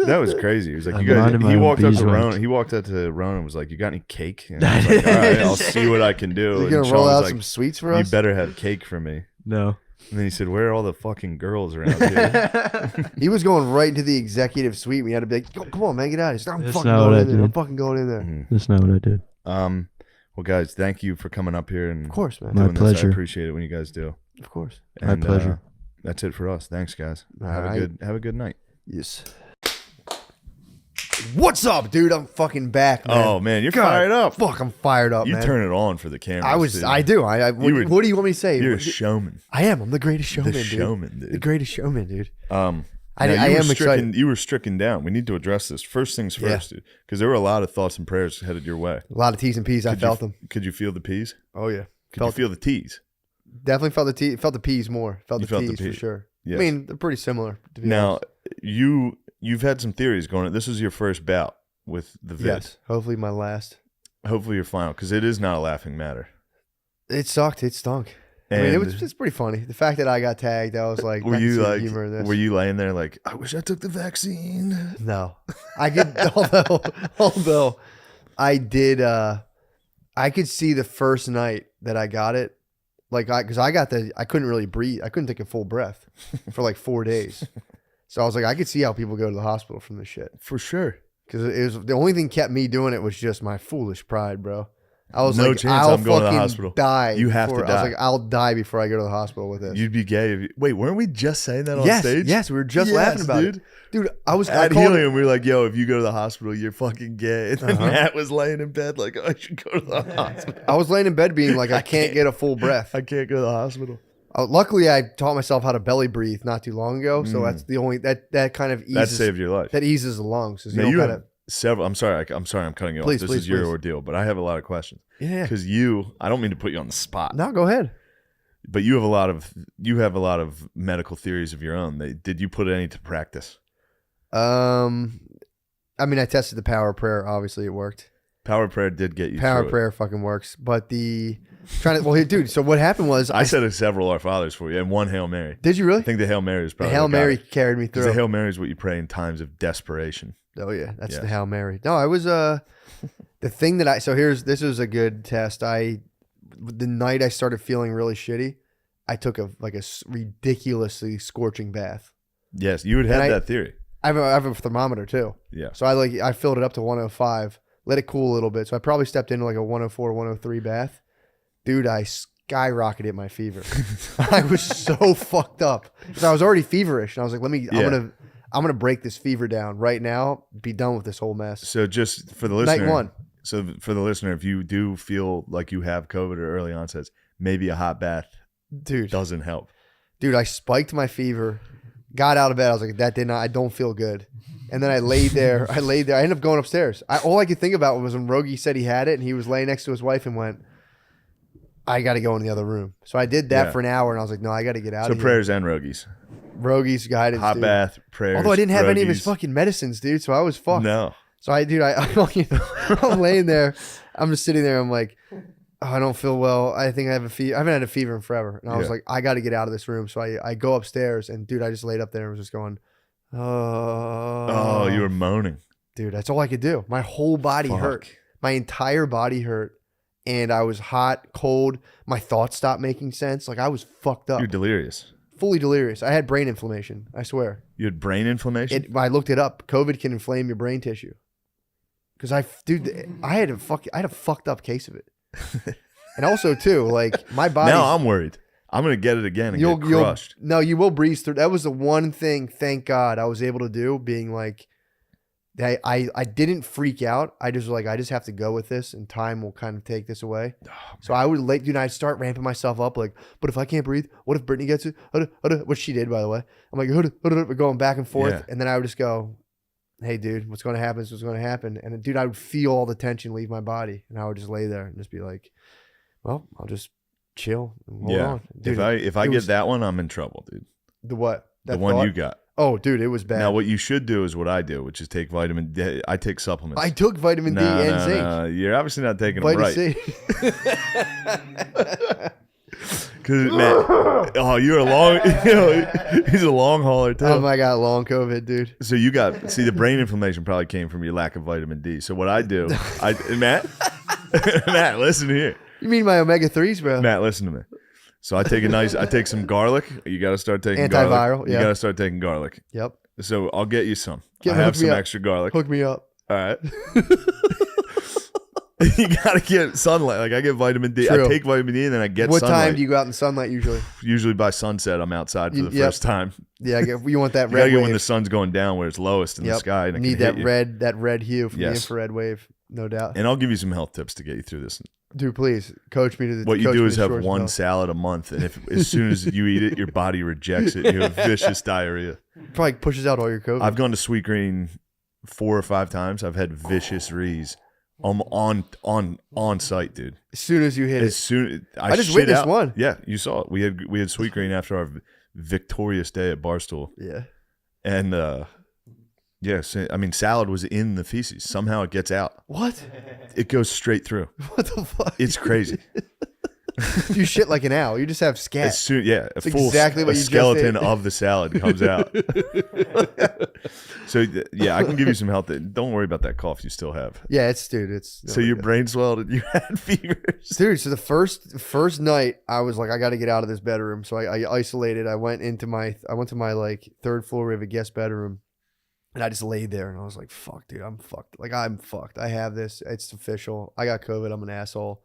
That was crazy. He was like, I you guys. minded my He own walked up to beeswax. Ronan. He walked up to Ronan and was like, "You got any cake?" And I was like, "All right, I'll see what I can do." You And gonna Sean roll was out like, some sweets for "You us? better have cake for me." No. And then he said, "Where are all the fucking girls around here?" He was going right into the executive suite. We had to be like, come on, man, get out of here. I'm That's fucking not going what I in there. I'm did. fucking going in there. Mhm. That's not what I did. Well, guys, thank you for coming up here and Of course, man. My doing this. pleasure. I appreciate it when you guys do. Of course. My pleasure. That's it for us. Thanks, guys. All Have right. a good night. Yes. What's up, dude? I'm fucking back, man. Oh man, you're God, fired up. Fuck, I'm fired up, You man. turn it on for the camera. I do. What do you want me to say? You're a showman. I am. I'm the greatest showman, The showman, The dude. greatest showman, dude. I am excited. You were stricken down. We need to address this. First things first, dude. Because there were a lot of thoughts and prayers headed your way. A lot of T's and P's. I felt them. Could you feel the P's? Oh yeah. Could you feel the T's? Definitely felt the T. Felt the P's more. Felt the T's for sure. Yes. I mean, they're pretty similar. To be Now, honest. you've had some theories going. This is your first bout with the vid. Yes. Hopefully my last. Hopefully your final, because it is not a laughing matter. It sucked. It stunk. I mean, it was just pretty funny. The fact that I got tagged, I was like, were you like, humor in this. were you laying there like, I wish I took the vaccine? No, I could. although I did. I could see the first night that I got it, like because I couldn't really breathe. I couldn't take a full breath for like 4 days. So I was like, I could see how people go to the hospital from this shit. For sure. Because it was the only thing kept me doing it was just my foolish pride, bro. I was No like, chance I'll I'm going to the fucking hospital. die. You have to I was die. like, I'll die before I go to the hospital with this. You'd be gay. Wait, weren't we just saying that on yes, stage? yes, we were just laughing about dude. it. Dude, I At called Helium, we were like, yo, if you go to the hospital, you're fucking gay. And then Matt was laying in bed like, oh, I should go to the hospital. I was laying in bed being like, I can't get a full breath. I can't go to the hospital. Luckily, I taught myself how to belly breathe not too long ago. So that's the only, that kind of eases. That saved your life. That eases the lungs. Now, you have several, I'm sorry I'm cutting you Please, off. This please, is your please. ordeal, but I have a lot of questions. Yeah. Because I don't mean to put you on the spot. No, go ahead. But you have a lot of medical theories of your own. Did you put any to practice? I mean, I tested the power of prayer. Obviously, it worked. Power prayer did get you Power through prayer fucking works. But dude, so what happened was I said several Our Fathers for you and one Hail Mary. Did you really? I think the Hail Mary is The probably Hail what got Mary it. carried me 'Cause through. the Hail Mary is what you pray in times of desperation. Oh yeah, that's Yes. the Hail Mary. No, I was the thing that this was a good test. The night I started feeling really shitty, I took a ridiculously scorching bath. Yes, you would have that theory. I have a thermometer too. Yeah. So I filled it up to 105, let it cool a little bit. So I probably stepped into like a 104, 103 bath. Dude, I skyrocketed my fever. I was so fucked up because I was already feverish, and I was like, I'm gonna break this fever down right now. Be done with this whole mess. So just for the listener, Night one. So for the listener, if you do feel like you have COVID or early onsets, maybe a hot bath doesn't help. Dude, I spiked my fever, got out of bed. I was like, I don't feel good. And then I laid there. I ended up going upstairs. All I could think about was when Rogie said he had it and he was laying next to his wife and went, I got to go in the other room. So I did that for an hour and I was like, no, I got to get out of here. So prayers and Rogies. Rogie's guidance, Hot dude. bath, prayers. Although I didn't have any of his Rogies. fucking medicines, dude. So I was fucked. No. So I'm laying there. I'm just sitting there. I'm like, oh, I don't feel well. I think I have a fever. I haven't had a fever in forever. And I was like, I got to get out of this room. So I go upstairs and dude, I just laid up there and was just going, Oh, you were moaning. Dude, that's all I could do. My whole body hurt. My entire body hurt. And I was hot, cold. My thoughts stopped making sense. Like I was fucked up. You're delirious. Fully delirious. I had brain inflammation. I swear. You had brain inflammation? I looked it up. COVID can inflame your brain tissue. Because I had a fucked up case of it. And also too, like my body. Now I'm worried. I'm gonna get it again and get crushed. No, you will breeze through. That was the one thing, thank God, I was able to do. Being like, I didn't freak out. I just was like, I just have to go with this, and time will kind of take this away. Oh, so I would I'd start ramping myself up, like, but if I can't breathe, what if Brittany gets it? What she did, by the way. I'm like, going back and forth, and then I would just go, hey, dude, what's going to happen is what's going to happen. And dude, I would feel all the tension leave my body, and I would just lay there and just be like, well, I'll just chill and hold on. Dude, if I get that one, I'm in trouble, dude. The what? The one you got. Oh, dude, it was bad. Now, what you should do is what I do, which is take vitamin D. I take supplements. I took vitamin D and zinc. No, you're obviously not taking Vitamin them right. C. Because man, you're a long. He's a long hauler too. Oh my God, long COVID, dude. So you got the brain inflammation probably came from your lack of vitamin D. So what I do, Matt, listen here. You mean my omega-3s, bro? Matt, listen to me. So I take some garlic. You got to start taking antiviral. garlic. You Yeah. got to start taking garlic. Yep. So I'll get you some. I Hook have me some up. extra garlic. Hook me up. All right. You gotta get sunlight. Like I get vitamin D. True. I take vitamin D and then I get What sunlight. time do you go out in the sunlight usually? Usually by sunset, I'm outside for the Yep. first time. Yeah, you want that You red gotta get wave. when the sun's going down where it's lowest in the Yep. sky. And it Need can hit that you. red hue from the Yes. infrared wave, no doubt. And I'll give you some health tips to get you through this. Dude, please coach me to the. What you coach do me is to have shores of one health. salad a month, and if as soon as you eat it, your body rejects it. You have vicious diarrhea. Probably pushes out all your COVID. I've gone to Sweet Green 4 or 5 times. I've had vicious rees. On site, dude. as soon as you hit As it. soon I just shit witnessed out. one. Yeah, you saw it. We had Sweet Green after our victorious day at Barstool, Yeah. and yes, I mean salad was in the feces. Somehow it gets out. What? It goes straight through. What the fuck? It's crazy. You shit like an owl. You just have scat. As soon, yeah, a full exactly what a you just skeleton did. of the salad comes out. So yeah, I can give you some health. Don't worry about that cough you still have. Yeah, it's. So your brain swelled and you had fevers. Dude, so the first night I was like, I got to get out of this bedroom. So I isolated. I went to my like third floor. We have a guest bedroom, and I just laid there and I was like, fuck, dude, I'm fucked. Like I'm fucked. I have this. It's official. I got COVID. I'm an asshole.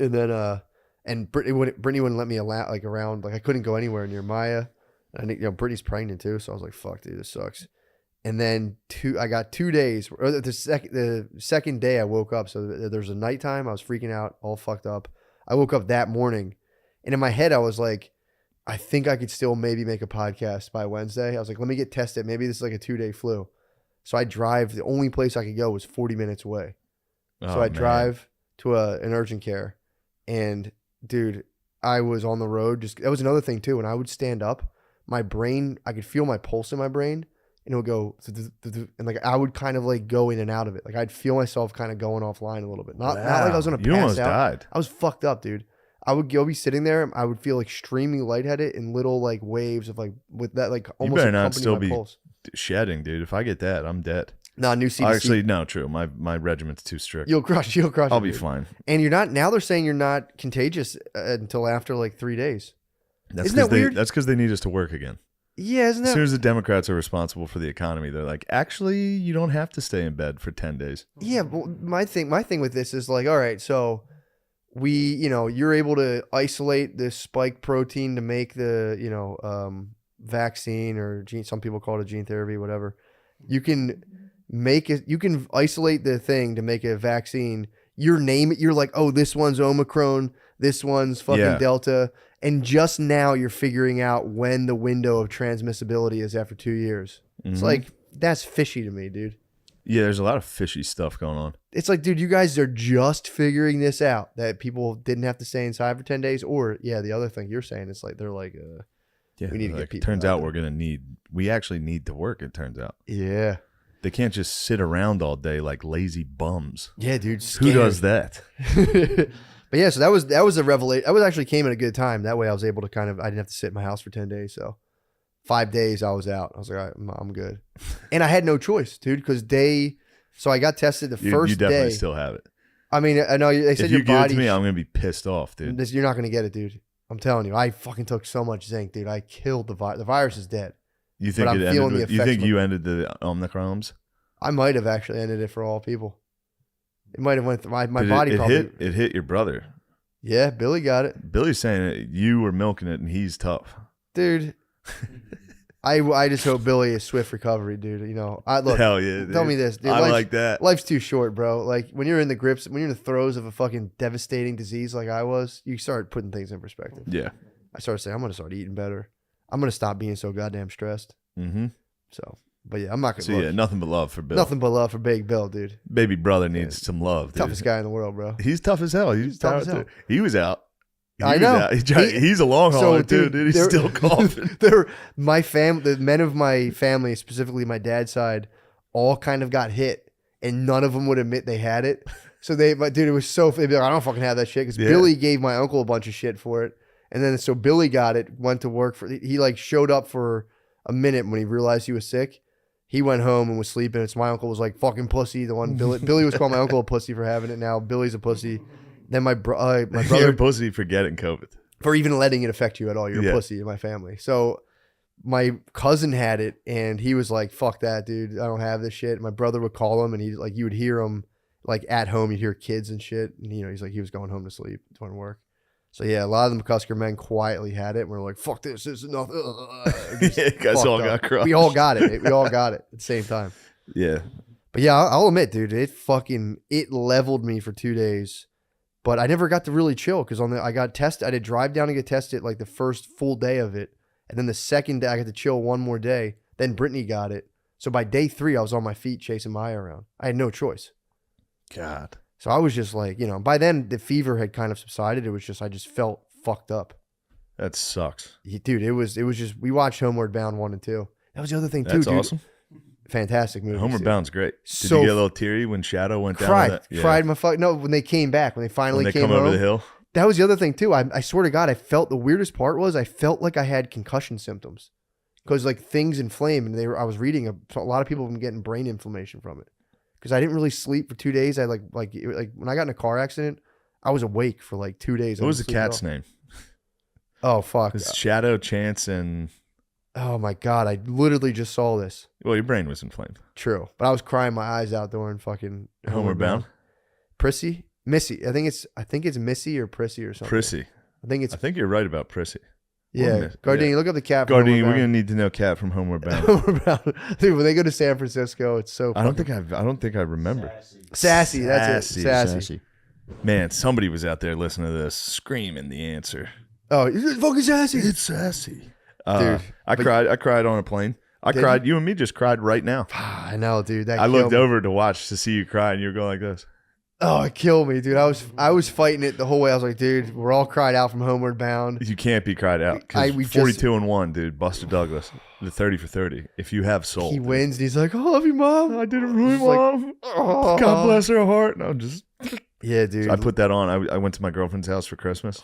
And then and Brittany wouldn't let me around. Like I couldn't go anywhere near Maya. And Brittany's pregnant too, so I was like, fuck, dude, this sucks. And then I got 2 days. Or the second day I woke up. So there's a nighttime. I was freaking out, all fucked up. I woke up that morning, and in my head I was like, I think I could still maybe make a podcast by Wednesday. I was like, let me get tested. Maybe this is like a 2-day flu. So I drive. The only place I could go was 40 minutes away. So I drive to an urgent care, and dude, I was on the road. That was another thing too. When I would stand up, my brain, I could feel my pulse in my brain, and it would go, and like I would kind of like go in and out of it. Like I'd feel myself kind of going offline a little bit. Not like I was gonna You pass almost out. died. I was fucked up, dude. I would be sitting there. I would feel extremely lightheaded in little like waves of like with that like almost better not accompany still my be pulse. Shedding, dude. If I get that, I'm dead. Nah, new CDC. Actually, no, true. My regiment's too strict. You'll crush. I'll it, be dude. fine. And you're not. Now they're saying you're not contagious until after like 3 days. That's Isn't that because weird? That's because they need us to work again. Yeah, isn't As that? soon as the Democrats are responsible for the economy, they're like, actually, you don't have to stay in bed for 10 days. Yeah, but my thing with this is like, all right, so you're able to isolate this spike protein to make the, vaccine or gene. Some people call it a gene therapy, whatever. You can make it. You can isolate the thing to make a vaccine. You're like, oh, this one's Omicron. This one's fucking Delta. And just now you're figuring out when the window of transmissibility is after 2 years. Mm-hmm. It's like, that's fishy to me, dude. Yeah, there's a lot of fishy stuff going on. It's like, dude, you guys are just figuring this out, that people didn't have to stay inside for 10 days. Or, yeah, the other thing you're saying is like, they're like, we need to get people turns out out we actually need to work, it turns out. Yeah. They can't just sit around all day like lazy bums. Yeah, dude. Who does that? But yeah, so that was a revelation. I was actually came at a good time. That way I was able to I didn't have to sit in my house for 10 days. So 5 days I was out. I was like, all right, I'm good. And I had no choice, dude, because so I got tested the first You definitely day. still have it. I mean, I know they said If your you give it body. to me, I'm going to be pissed off, dude. You're not going to get it, dude. I'm telling you. I fucking took so much zinc, dude. I killed the virus. The virus is dead. You think But I'm it feeling ended the you effects think of you ended the Omicrons? I might have actually ended it for all people. It might have went through my But body. it hit your brother. Yeah, Billy got it. Billy's saying that you were milking it and he's tough. Dude. I just hope Billy is swift recovery, dude. Look. Hell yeah, dude. Tell me this, dude. I like that. Life's too short, bro. Like when you're in the throes of a fucking devastating disease like I was, you start putting things in perspective. Yeah. I started saying, I'm gonna start eating better. I'm gonna stop being so goddamn stressed. Mm-hmm. So, but yeah, I'm not gonna. So yeah, nothing but love for Bill. Nothing but love for Big Bill, dude. Baby brother needs some love, dude. Toughest guy in the world, bro. He's tough as hell. He's tough tough as hell. He was out. I know. He's a long hauler too, dude. He's still coughing. The men of my family, specifically my dad's side, all kind of got hit, and none of them would admit they had it. So dude, it was so. They'd be like, I don't fucking have that shit, because Billy gave my uncle a bunch of shit for it, and then so Billy got it, went to work he like showed up for a minute when he realized he was sick. He went home and was sleeping. It's my uncle was like fucking pussy. The one Billy was calling my uncle a pussy for having it. Now Billy's a pussy. Then my brother You're a pussy for getting COVID. For even letting it affect you at all. You're a pussy in my family. So my cousin had it, and he was like, fuck that, dude. I don't have this shit. My brother would call him, and you would hear him, like at home, you hear kids and shit. And, you know, he's like, he was going home to sleep during work. So yeah, a lot of the McCusker men quietly had it. And we're like, fuck this is nothing. You guys all got crushed. We all got it. We all got it at the same time. Yeah. But yeah, I'll admit, dude, it leveled me for 2 days. But I never got to really chill because I got tested. I did drive down and get tested like the first full day of it. And then the second day I got to chill one more day. Then Brittany got it. So by day 3, I was on my feet chasing Maya around. I had no choice. God. So I was just like, you know, by then the fever had kind of subsided. It was just, I just felt fucked up. That sucks. Dude, it was just, we watched Homeward Bound 1 and 2. That was the other thing too, That's dude. awesome. Fantastic movie. Homeward dude. Bound's great. Did So you get a little teary when Shadow went down? Cried. Yeah. Cried my fuck. No, when they came back, when they finally When they came come over home. the hill. That was the other thing too. I swear to God, I felt the weirdest part was I felt like I had concussion symptoms because like things inflame and I was reading a lot of people have been getting brain inflammation from it because I didn't really sleep for 2 days. I like when I got in a car accident, I was awake for like 2 days. What was the cat's name? Oh fuck! It's Shadow, Chance, and Oh my God, I literally just saw this. well, your brain was inflamed. True, but I was crying my eyes out during fucking Homeward Bound. Prissy, Missy. I think it's Missy or Prissy or something. Prissy. I think you're right about Prissy. yeah. Gardini, look up the cat. from Gardini, Homeward we're Bound. gonna need to know cat from Homeward Bound. Homeward Bound. Dude, when they go to San Francisco, it's so. I don't think I remember. Sassy. That's it. Sassy. Man, somebody was out there listening to this, screaming the answer. Oh, it's fucking sassy. It's sassy. Dude, I cried on a plane. I Did cried. You and me just cried right now. I know, dude. That I killed looked me. over to watch to see you cry, and you were going like this. Oh, it killed me, dude. I was fighting it the whole way. I was like, dude, we're all cried out from Homeward Bound. You can't be cried out. We 42-1, dude. Buster Douglas, the 30 for 30. If you have soul, He dude. wins, and he's like, I love you, Mom. I did it for my It's like, mom. oh. God bless her heart. And I'm just. Yeah, dude. So I put that on. I went to my girlfriend's house for Christmas,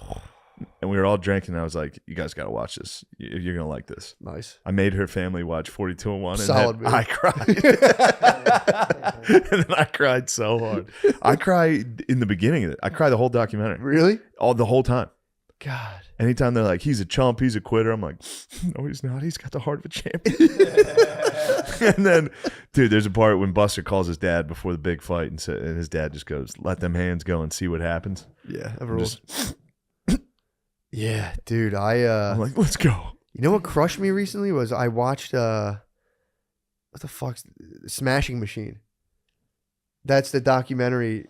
and we were all drinking. And I was like, "You guys got to watch this. You're gonna like this." Nice. I made her family watch 42-1, Solid and move. I cried. And then I cried so hard. I cried in the beginning of it. I cried the whole documentary, Really? the whole time. God. Anytime they're like, "He's a chump, he's a quitter," I'm like, "No, he's not. He's got the heart of a champion." And then, dude, there's a part when Buster calls his dad before the big fight, and his dad just goes, "Let them hands go and see what happens." Yeah. I'm just, Yeah, dude. I'm like, "Let's go." You know what crushed me recently was I watched what the fuck's Smashing Machine. That's the documentary.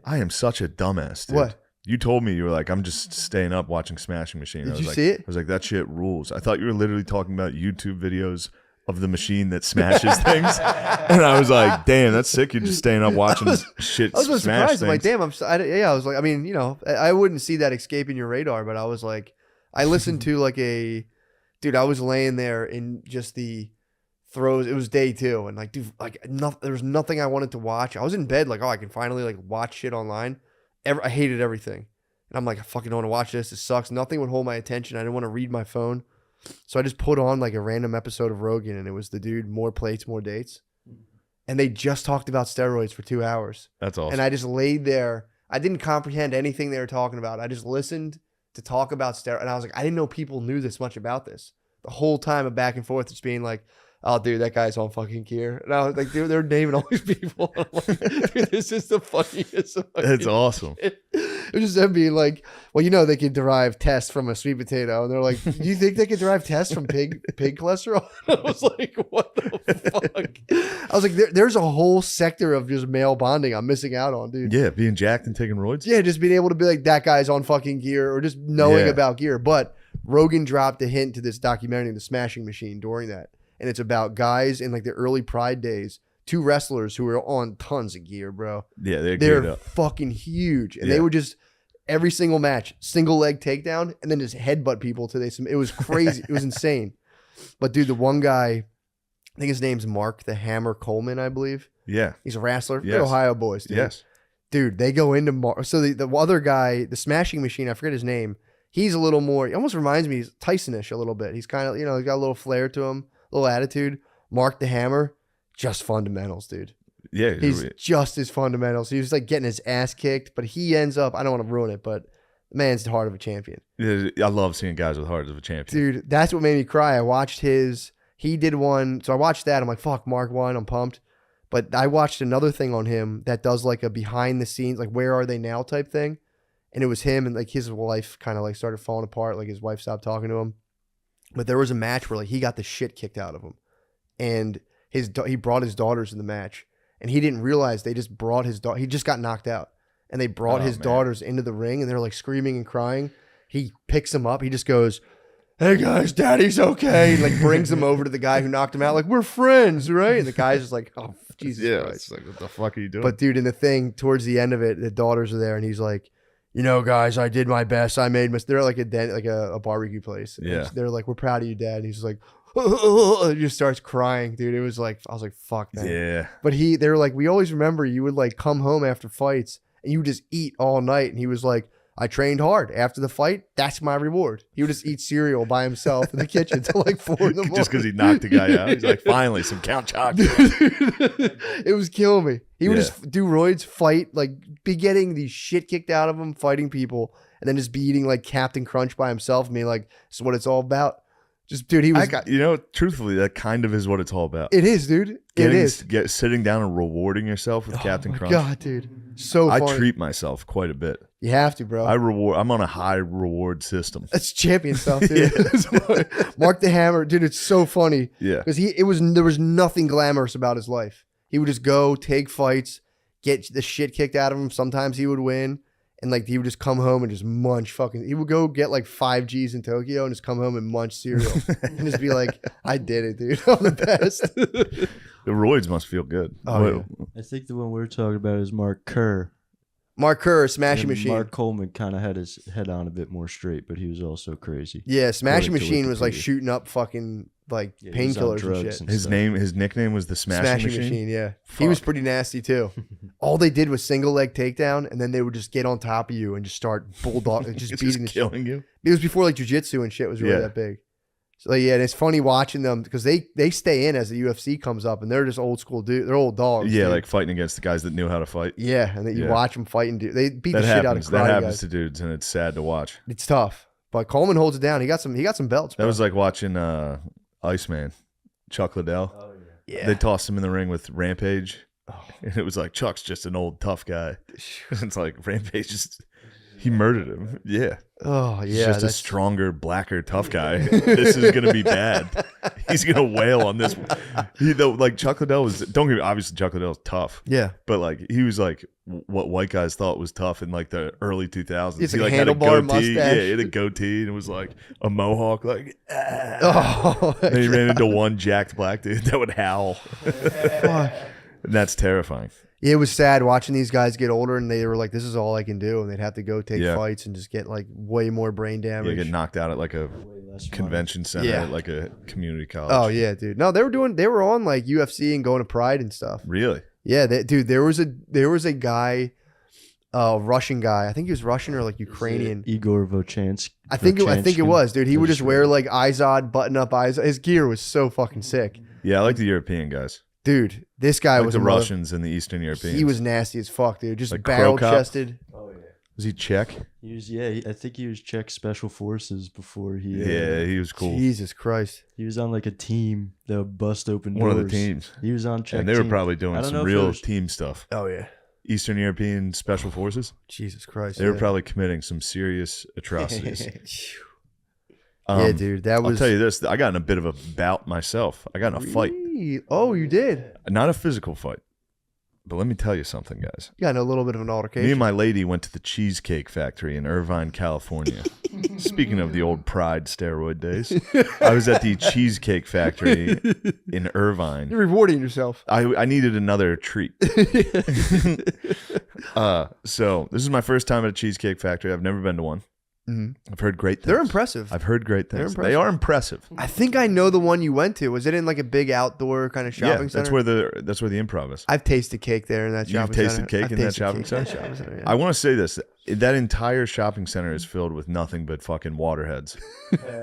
I am such a dumbass, dude. What? You told me you were like, I'm just staying up watching Smashing Machine. Did I was you like, see it? I was like, that shit rules. I thought you were literally talking about YouTube videos of the machine that smashes things, and I was like, damn, that's sick. You're just staying up watching shit I was smash surprised. things. I'm like, damn. I was like, I mean, you know, I wouldn't see that escaping your radar, but I was like, I listened to like dude. I was laying there in just the throes. It was day 2, and like, dude, like, there was nothing I wanted to watch. I was in bed, like, oh, I can finally like watch shit online. I hated everything, and I'm like, I fucking don't want to watch this. It sucks. Nothing would hold my attention. I didn't want to read my phone, so I just put on like a random episode of Rogan, and it was the dude, more plates, more dates, and they just talked about steroids for 2 hours. That's awesome. And I just laid there. I didn't comprehend anything they were talking about. I just listened to talk about steroids. And I was like, I didn't know people knew this much about this. The whole time of back and forth, just being like, oh, dude, that guy's on fucking gear. And I was like, dude, they're naming all these people. I'm like, dude, this is the funniest. That's awesome. It was just them being like, well, you know, they can derive tests from a sweet potato. And they're like, do you think they can derive tests from pig cholesterol? And I was like, what the fuck? I was like, there's a whole sector of just male bonding I'm missing out on, dude. Yeah, being jacked and taking roids. Yeah, just being able to be like, that guy's on fucking gear, or just knowing about gear. But Rogan dropped a hint to this documentary, The Smashing Machine, during that. And it's about guys in like the early Pride days, 2 wrestlers who were on tons of gear, bro. Yeah, they're geared They're up. fucking huge. And they would just, every single match, single leg takedown, and then just headbutt people till it was crazy. It was insane. But dude, the one guy, I think his name's Mark the Hammer Coleman, I believe. Yeah. He's a wrestler. Yes. They're Ohio boys, dude. Yes. Dude, they go into so the other guy, the Smashing Machine, I forget his name. He's a little more, he almost reminds me, he's Tyson-ish a little bit. He's kind of, you know, he's got a little flair to him, a little attitude. Mark the Hammer, just fundamentals, dude. Yeah. He's just his fundamentals. He was like getting his ass kicked, but he ends up, I don't want to ruin it, but the man's the heart of a champion. I love seeing guys with hearts of a champion. Dude, that's what made me cry. I watched he did one, so I watched that. I'm like, fuck, Mark won. I'm pumped. But I watched another thing on him that does like a behind the scenes, like where are they now type thing. And it was him and like his wife kind of like started falling apart. Like his wife stopped talking to him. But there was a match where like he got the shit kicked out of him. And he brought his daughters in the match. And he didn't realize they just brought his daughter. He just got knocked out. And they brought his daughters into the ring and they're like screaming and crying. He picks them up. He just goes, "Hey guys, daddy's okay." And like brings them over to the guy who knocked him out. Like, "We're friends, right?" And the guy's just like, "Oh, Jesus Christ." It's like, what the fuck are you doing? But dude, in the thing, towards the end of it, the daughters are there and he's like, "You know, guys, I did my best. I made mistakes." They're like a barbecue place. Yeah. They're like, "We're proud of you, Dad." And he's just like, he just starts crying, dude. It was like, I was like, fuck, man. Yeah. But they were like, "We always remember you would like come home after fights and you would just eat all night." And he was like, "I trained hard. After the fight, that's my reward." He would just eat cereal by himself in the kitchen till like 4 in the morning. Just because he knocked the guy out. He's like, finally, some Count Chocula. It was killing me. He would just do roids, fight, like be getting the shit kicked out of him, fighting people, and then just be eating like Captain Crunch by himself. I mean, like, this is what it's all about. Just, dude, he was. Truthfully, that kind of is what it's all about. It is, dude. It is. Sitting down and rewarding yourself with Captain Crunch. God, dude. So funny. I treat myself quite a bit. You have to, bro. I'm on a high reward system. That's champion stuff, dude. Mark the Hammer, dude. It's so funny. Yeah. Because there was nothing glamorous about his life. He would just go take fights, get the shit kicked out of him. Sometimes he would win. And like he would just come home and just munch fucking. He would go get like 5 G's in Tokyo and just come home and munch cereal and just be like, "I did it, dude. I'm the best." The roids must feel good. Oh, yeah. I think the one we're talking about is Mark Kerr. Mark Kerr, Smashing And Machine. Mark Coleman kind of had his head on a bit more straight, but he was also crazy. Yeah, Smashing According to Machine was like Wikipedia. shooting up fucking like Yeah, he was on painkillers and drugs shit. and His nickname was the Smashing Machine. Yeah. He was Fuck. pretty nasty too. All they did was single leg takedown, and then they would just get on top of you and just start bulldog, just It's beating the just shit. killing you. It was before like jiu-jitsu and shit was really Yeah. that big. So yeah, and it's funny watching them because they stay in as the UFC comes up, and they're just old school dude. They're old dogs. Yeah, dude. like fighting against the guys that knew how to fight. Yeah, and then you Yeah. watch them fight and do. They beat That the shit out of happens. That karate happens guys. to dudes, and it's sad to watch. It's tough, but Coleman holds it down. He got some belts. That Bro. was like watching Iceman, Chuck Liddell. yeah. They tossed him in the ring with Rampage, Oh. and it was like Chuck's just an old tough guy. It's like Rampage he murdered him. Yeah. Oh He's yeah, just a stronger, blacker, tough guy. This is gonna be bad. He's gonna wail on this. Like Chuck Liddell was. Don't get me. Obviously, Chuck Liddell's tough, yeah. but like he was like what white guys thought was tough in like the early 2000s. It's He like like had a handlebar goatee. mustache. Yeah, he had a goatee and it was like a mohawk. Like, Oh, and he ran into one jacked black dude that would howl. fuck. And that's terrifying. Yeah, it was sad watching these guys get older, and they were like, "This is all I can do," and they'd have to go take Yeah. fights and just get like way more brain You damage. get knocked out at like a Way less money. convention center, Yeah. at like a community college. Oh yeah, dude. No, they were on like UFC and going to Pride and stuff. Really? Yeah, dude. There was a guy, Russian guy. I think he was Russian or like Ukrainian. Igor Vochansky. I think it was, dude. He would just wear like. like Izod, button up Izod. His gear was so fucking sick, Yeah, I like the European guys. dude. This guy I like was the a mother- Russians and the Eastern Europeans. He was nasty as fuck, dude. Just Like Crow barrel Cop? chested. Oh yeah. Was he Czech? He was I think he was Czech Special Forces before he. Yeah, he was cool. Jesus Christ. He was on like a team that would bust open doors. One of the teams. He was on Czech. And they were team. probably I doing don't know some if it real was- team stuff. Oh yeah. Eastern European Special Forces. Jesus Christ. They were probably committing some serious atrocities. Yeah, dude. That was. I'll tell you this. I got in a bit of a bout myself. I got in a fight. Really? Oh, you did. Not a physical fight. But let me tell you something, guys. You got in a little bit of an altercation. Me and my lady went to the Cheesecake Factory in Irvine, California. Speaking of the old Pride steroid days, I was at the Cheesecake Factory in Irvine. You're rewarding yourself. I needed another treat. So this is my first time at a Cheesecake Factory. I've never been to one. Mhm. I've heard great things. They're impressive. I've heard great They're things. impressive. They are impressive. I think I know the one you went to. Was it in like a big outdoor kind of shopping center? That's where the improv is. I've tasted cake there in that You've shopping tasted center. cake I've in that tasted shopping cake in that center? shopping center, yeah. I want to say this. That entire shopping center is filled with nothing but fucking waterheads.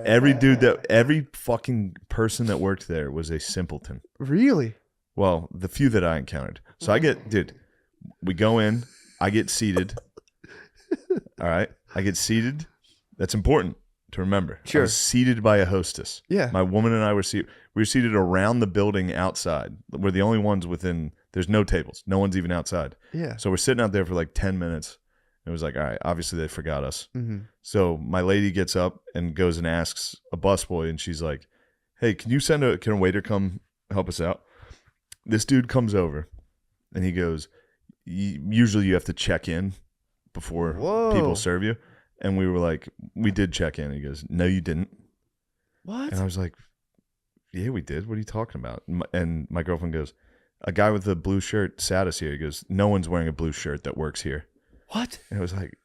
Every fucking person that worked there was a simpleton. Really? Well, the few that I encountered. So we go in, I get seated. All right. I get seated. That's important. to remember. Sure. I was seated by a hostess. Yeah. My woman and I were seated. We were seated around the building outside. We're the only ones within. There's no tables. No one's even outside. Yeah. So we're sitting out there for like 10 minutes. It was like, all right, obviously they forgot us. Mm-hmm. So my lady gets up and goes and asks a busboy, and she's like, hey, can a waiter come help us out? This dude comes over, and he goes, usually you have to check in before people serve you. And we were like, we did check in. He goes, no, you didn't. What? And I was like, yeah, we did. What are you talking about? And my girlfriend goes, a guy with a blue shirt sat us here. He goes, no one's wearing a blue shirt that works here. What? And I was like,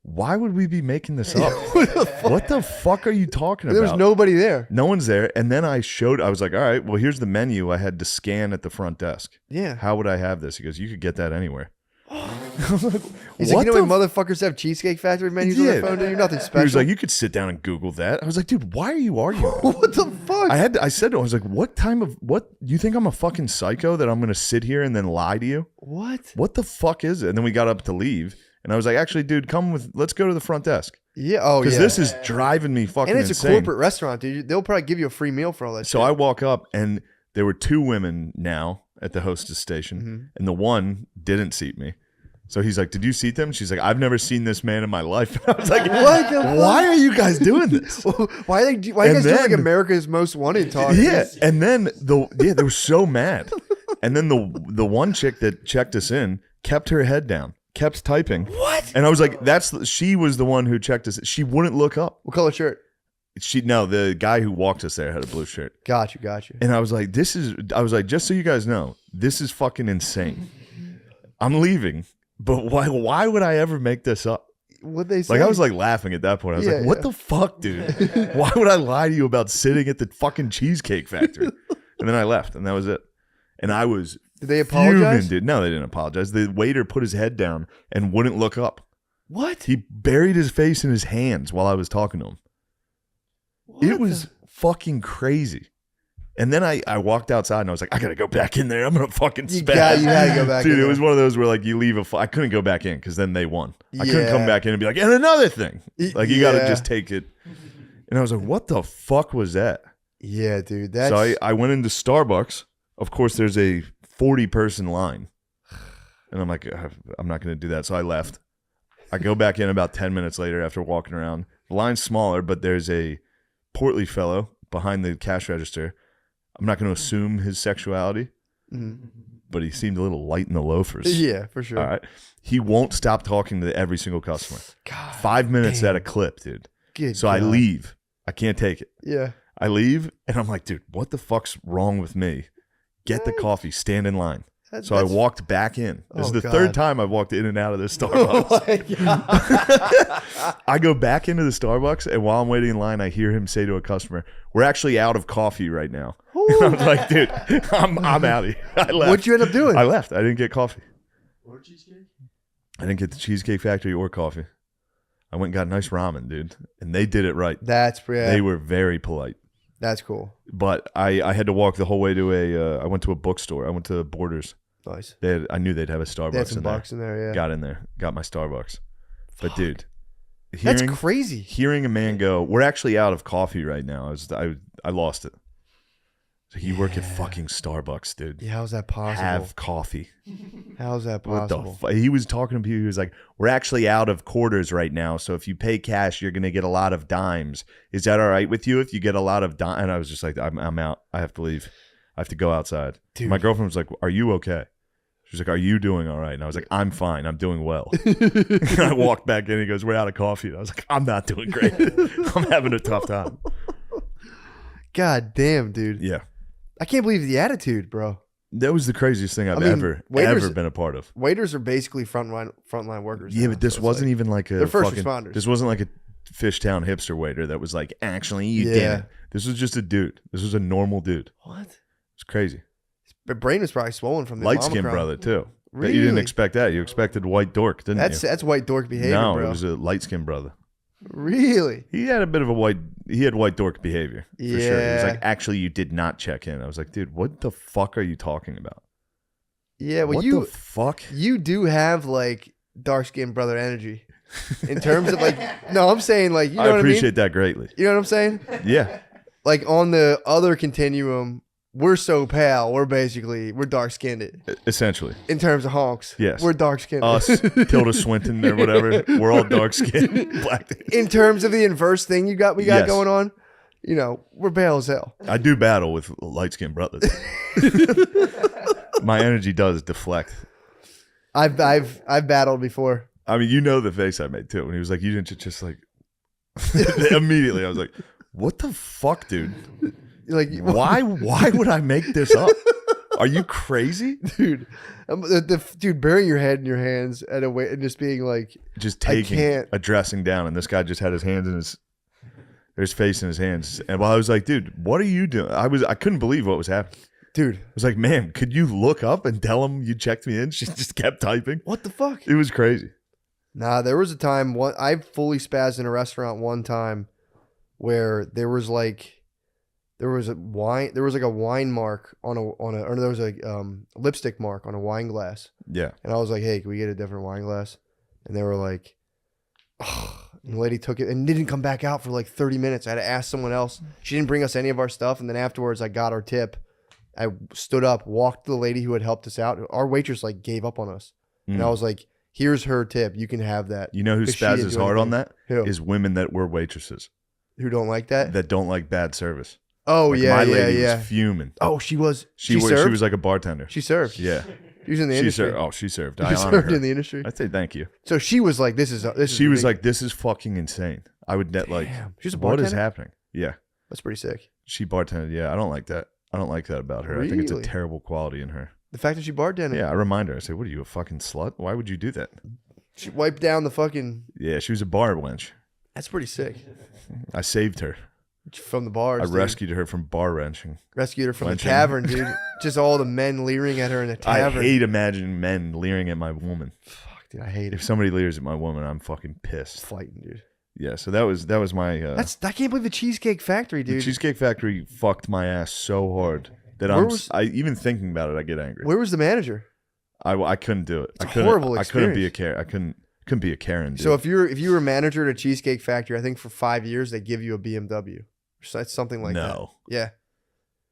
why would we be making this up? What the fuck are you talking about? There was nobody there. No one's there. And then I was like, all right, well, here's the menu I had to scan at the front desk. Yeah. How would I have this? He goes, you could get that anywhere. He's like, you know when motherfuckers have Cheesecake Factory menus on their phone? You're nothing special. He was like, you could sit down and Google that. I was like, dude, why are you arguing? What the fuck? I said to him, I was like, what? You think I'm a fucking psycho that I'm going to sit here and then lie to you? What the fuck is it? And then we got up to leave. And I was like, actually, dude, let's go to the front desk. Yeah. Oh, yeah. Because this is driving me fucking insane. And it's a corporate restaurant, dude. They'll probably give you a free meal for all that shit. So I walk up, and there were 2 women now at the hostess station. Mm-hmm. And the one didn't seat me. So he's like, did you seat them? She's like, I've never seen this man in my life. I was like, what the fuck? Why are you guys doing this? Why are you guys doing like America's Most Wanted talk? Yeah. And then they were so mad. And then the one chick that checked us in kept her head down, kept typing. What? And I was like, she was the one who checked us. She wouldn't look up. What color shirt? The guy who walked us there had a blue shirt. Got you. And I was like, just so you guys know, this is fucking insane. I'm leaving. But why would I ever make this up? What'd they say? Like, I was like laughing at that point. I was like, what the fuck, dude? Why would I lie to you about sitting at the fucking Cheesecake Factory? And then I left, and that was it. And I was Did they apologize? fuming, dude. No, they didn't apologize. The waiter put his head down and wouldn't look up. What? He buried his face in his hands while I was talking to him. It was fucking crazy. And then I walked outside and I was like, I gotta go back in there. I'm gonna fucking spaz. You had to go back Dude, in it there. was one of those where like you leave I couldn't go back in because then they won. I couldn't Yeah. come back in and be like, and another thing. Like you gotta Yeah. just take it. And I was like, what the fuck was that? Yeah, dude. That's So I went into Starbucks. Of course, there's a 40-person line. And I'm like, I'm not gonna do that. So I left. I go back in about 10 minutes later after walking around. The line's smaller, but there's a portly fellow behind the cash register. I'm not going to assume his sexuality, but he seemed a little light in the loafers. Yeah, for sure. All right. He won't stop talking to every single customer. God, 5 minutes at a clip, dude. good So I God. leave. I can't take it. Yeah. I leave, and I'm like, dude, what the fuck's wrong with me? Get the coffee. Stand in line. So I walked back in. This is the third time I've walked in and out of this Starbucks. Oh my God. I go back into the Starbucks, and while I'm waiting in line, I hear him say to a customer, "We're actually out of coffee right now." And I was like, "Dude, I'm out of here." I left. What'd you end up doing? I left. I didn't get coffee. Or cheesecake? I didn't get the Cheesecake Factory or coffee. I went and got nice ramen, dude, and they did it right. That's They were very polite. That's cool. But I had to walk the whole way to I went to a bookstore. I went to Borders. Nice. I knew they'd have a Starbucks They had some in there. bucks in there, yeah. Got in there. Got my Starbucks. But dude, That's crazy. Hearing a man go, "We're actually out of coffee right now." I lost it. So you work at fucking Starbucks, dude. Yeah, how's that possible? Have coffee. How's that What the possible? He was talking to people. He was like, "We're actually out of quarters right now. So if you pay cash, you're gonna get a lot of dimes. Is that all right with you? If you get a lot of dimes?" And I was just like, "I'm out. I have to leave. I have to go outside." Dude. My girlfriend was like, "Are you okay?" She was like, "Are you doing all right?" And I was like, "I'm fine. I'm doing well." And I walked back in. He goes, "We're out of coffee." And I was like, "I'm not doing great. I'm having a tough time." God damn, dude. Yeah. I can't believe the attitude, bro. That was the craziest thing I've ever been a part of. Waiters are basically frontline workers. Yeah, now, but this so it's wasn't like, even like a they're first fucking, responders. This wasn't like a Fishtown hipster waiter that was like, "Actually, you Yeah. didn't." This was just a dude. This was a normal dude. What? It's crazy. But brain was probably swollen from the Light skinned Omicron. brother too. But Really? you didn't expect that. You expected white dork, didn't you? That's white dork behavior, No, bro. it was a light skinned brother. Really? He had a bit of he had white dork behavior for sure. He was Yeah. like, "Actually, you did not check in." I was like, "Dude, what the fuck are you talking about?" Yeah, well, What the fuck? you do have like dark skinned brother energy. In terms of like, no, I'm saying like, you know what I mean? appreciate that greatly. You know what I'm saying? Yeah. Like on the other continuum, we're so pale. We're dark skinned. Essentially. In terms of honks, Yes. we're dark skinned. Us, Tilda Swinton or whatever, we're all dark skinned, black. In terms of the inverse thing we got Yes. going on, you know, we're pale as hell. I do battle with light skinned brothers. My energy does deflect. I've battled before. I mean, you know the face I made too when he was like, "You didn't just like." Immediately, I was like, "What the fuck, dude? Like, Why would I make this up? Are you crazy, dude? Dude, burying your head in your hands at a way and just being like, just I taking can't. a dressing down, and this guy just had his hands in his face in his hands, and while I was like, "Dude, what are you doing?" I couldn't believe what was happening. Dude, I was like, "Man, could you look up and tell him you checked me in?" She just kept typing. what the fuck? It was crazy. Nah, there was a time I fully spazzed in a restaurant one time where there was like a wine mark or there was a lipstick mark on a wine glass. Yeah. And I was like, "Hey, can we get a different wine glass?" And they were like, oh. And the lady took it and didn't come back out for like 30 minutes. I had to ask someone else. She didn't bring us any of our stuff. And then afterwards, I got our tip. I stood up, walked to the lady who had helped us out. Our waitress like gave up on us. And I was like, "Here's her tip. You can have that." You know who 'Cause she didn't spazzes do hard on anything. that? Who? Is women that were waitresses Who don't like that? that don't like bad service. Oh, Like, yeah, my yeah, lady yeah. was fuming. Oh, she was. She served? was like a bartender. She served. Yeah. She was in the She industry. served. Oh, she served. She I honor served her. in the industry. I say thank you. So she was like, "This is." She was ridiculous. like, "This is fucking insane." I would net like, Damn. She's a what is bartender? happening? Yeah. That's pretty sick. She bartended. Yeah. I don't like that. I don't like that about her. I think it's a Really? terrible quality in her. The fact that she bartended. Yeah. I remind her. I say, "What are you, a fucking slut? Why would you do that?" She wiped down the fucking. Yeah. She was a bar wench. That's pretty sick. I saved her. From the bars. I dude. rescued her from bar wrenching. Rescued her from the Wenching. tavern, dude. Just all the men leering at her in the tavern. I hate imagining men leering at my woman. Fuck, dude. I hate If it. somebody leers at my woman, I'm fucking pissed. Fighting, dude. Yeah, so that was my I can't believe the Cheesecake Factory, the dude. Cheesecake Factory fucked my ass so hard that I even thinking about it I get angry. Where was the manager? I couldn't do it. It's I a couldn't, horrible I couldn't be a experience. Karen. I couldn't be a Karen, dude. So if you were a manager at a Cheesecake Factory, I think for 5 years they give you a BMW. So it's something like that. no, Yeah.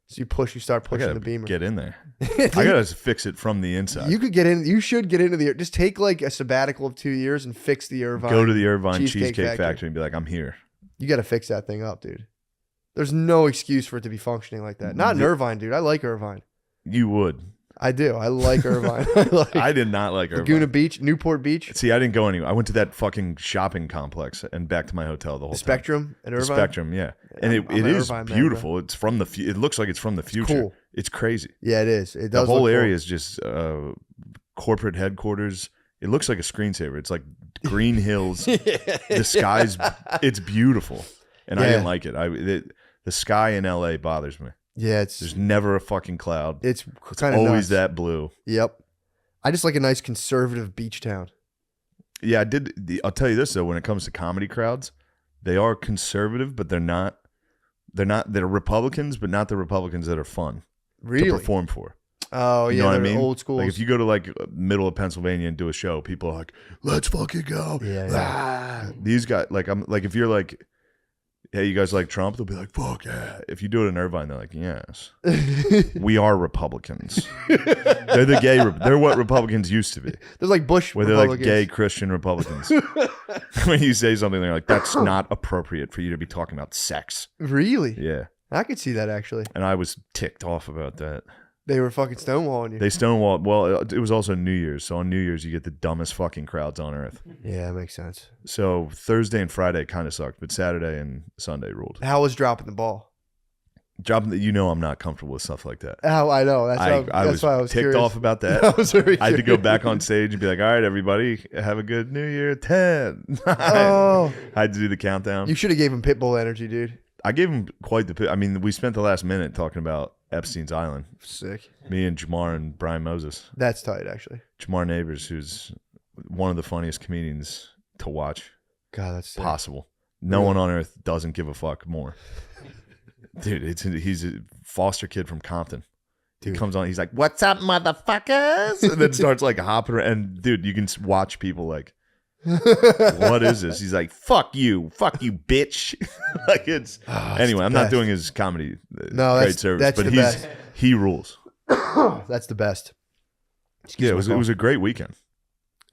So you start I pushing gotta the Beamer. get in there. I gotta fix it from the inside. You could get in. You should get into the. Just take like a sabbatical of 2 years and fix the Irvine. Go to the Irvine Cheesecake Cheesecake Factory. Factory and be like, I'm here. You got to fix that thing up, dude. There's no excuse for it to be functioning like that. Not in Irvine, dude. I like Irvine. You would. I do. I like Irvine. I like I did not like Irvine. Laguna Beach, Newport Beach, See, I didn't go anywhere. I went to that fucking shopping complex and back to my hotel the whole the time. Spectrum, and The Irvine. Spectrum, yeah. And I'm it an is Irvine man, beautiful. It's from the it looks like it's from the future. cool. It's crazy. Yeah, it is. It The does. whole look area cool. is just corporate headquarters. It looks like a screensaver. It's like green hills. The sky's it's beautiful. And I Yeah. didn't like it. The sky in LA bothers me. Yeah, it's There's never a fucking cloud. it's It's kind of always that blue. Yep. I just like a nice conservative beach town. Yeah, I'll tell you this though, when it comes to comedy crowds, they are conservative, but they're not they're Republicans, but not the Republicans that are fun Really? to perform for. Oh You yeah, know what I they're mean? old school. Like if you go to like middle of Pennsylvania and do a show, people are like, "Let's fucking go!" Yeah, Ah. These guys, like I'm like, if you're like, "Hey, you guys like Trump?" They'll be like, "Fuck yeah!" If you do it in Irvine, they're like, "Yes, we are Republicans." They're the gay. They're what Republicans used to be, There's like Bush where they're like Republicans. gay Christian Republicans. When you say something, they're like, "That's not appropriate for you to be talking about sex." Really? Yeah, I could see that actually. and I was ticked off about that. They were fucking stonewalling you. They stonewalled. Well, it was also New Year's, so on New Year's you get the dumbest fucking crowds on earth. Yeah, that makes sense. So Thursday and Friday kind of sucked, but Saturday and Sunday ruled. How was dropping the ball? Dropping that, you know, I'm not comfortable with stuff like that. Oh, I know. That's I was why I was ticked curious. off about that. I was very I had to go curious. back on stage and be like, "All right, everybody, have a good New Year." 10. Oh, I had to do the countdown. you should have gave him Pitbull energy, dude. I gave him quite the. I mean, we spent the last minute talking about Epstein's Island. Sick. Me and Jamar and Brian Moses. That's tight, actually. Jamar Neighbors, who's one of the funniest comedians to watch. God, that's sick. Possible. No Really? one on earth doesn't give a fuck more. Dude, he's a foster kid from Compton. He comes on. He's like, "What's up, motherfuckers?" And then starts like hopping around. And dude, you can watch people like, "What is this?" He's like, fuck you, bitch." Like it's anyway. I'm not doing his comedy. No, great service, that's but the best. he rules. That's the best. Yeah, it was a great weekend.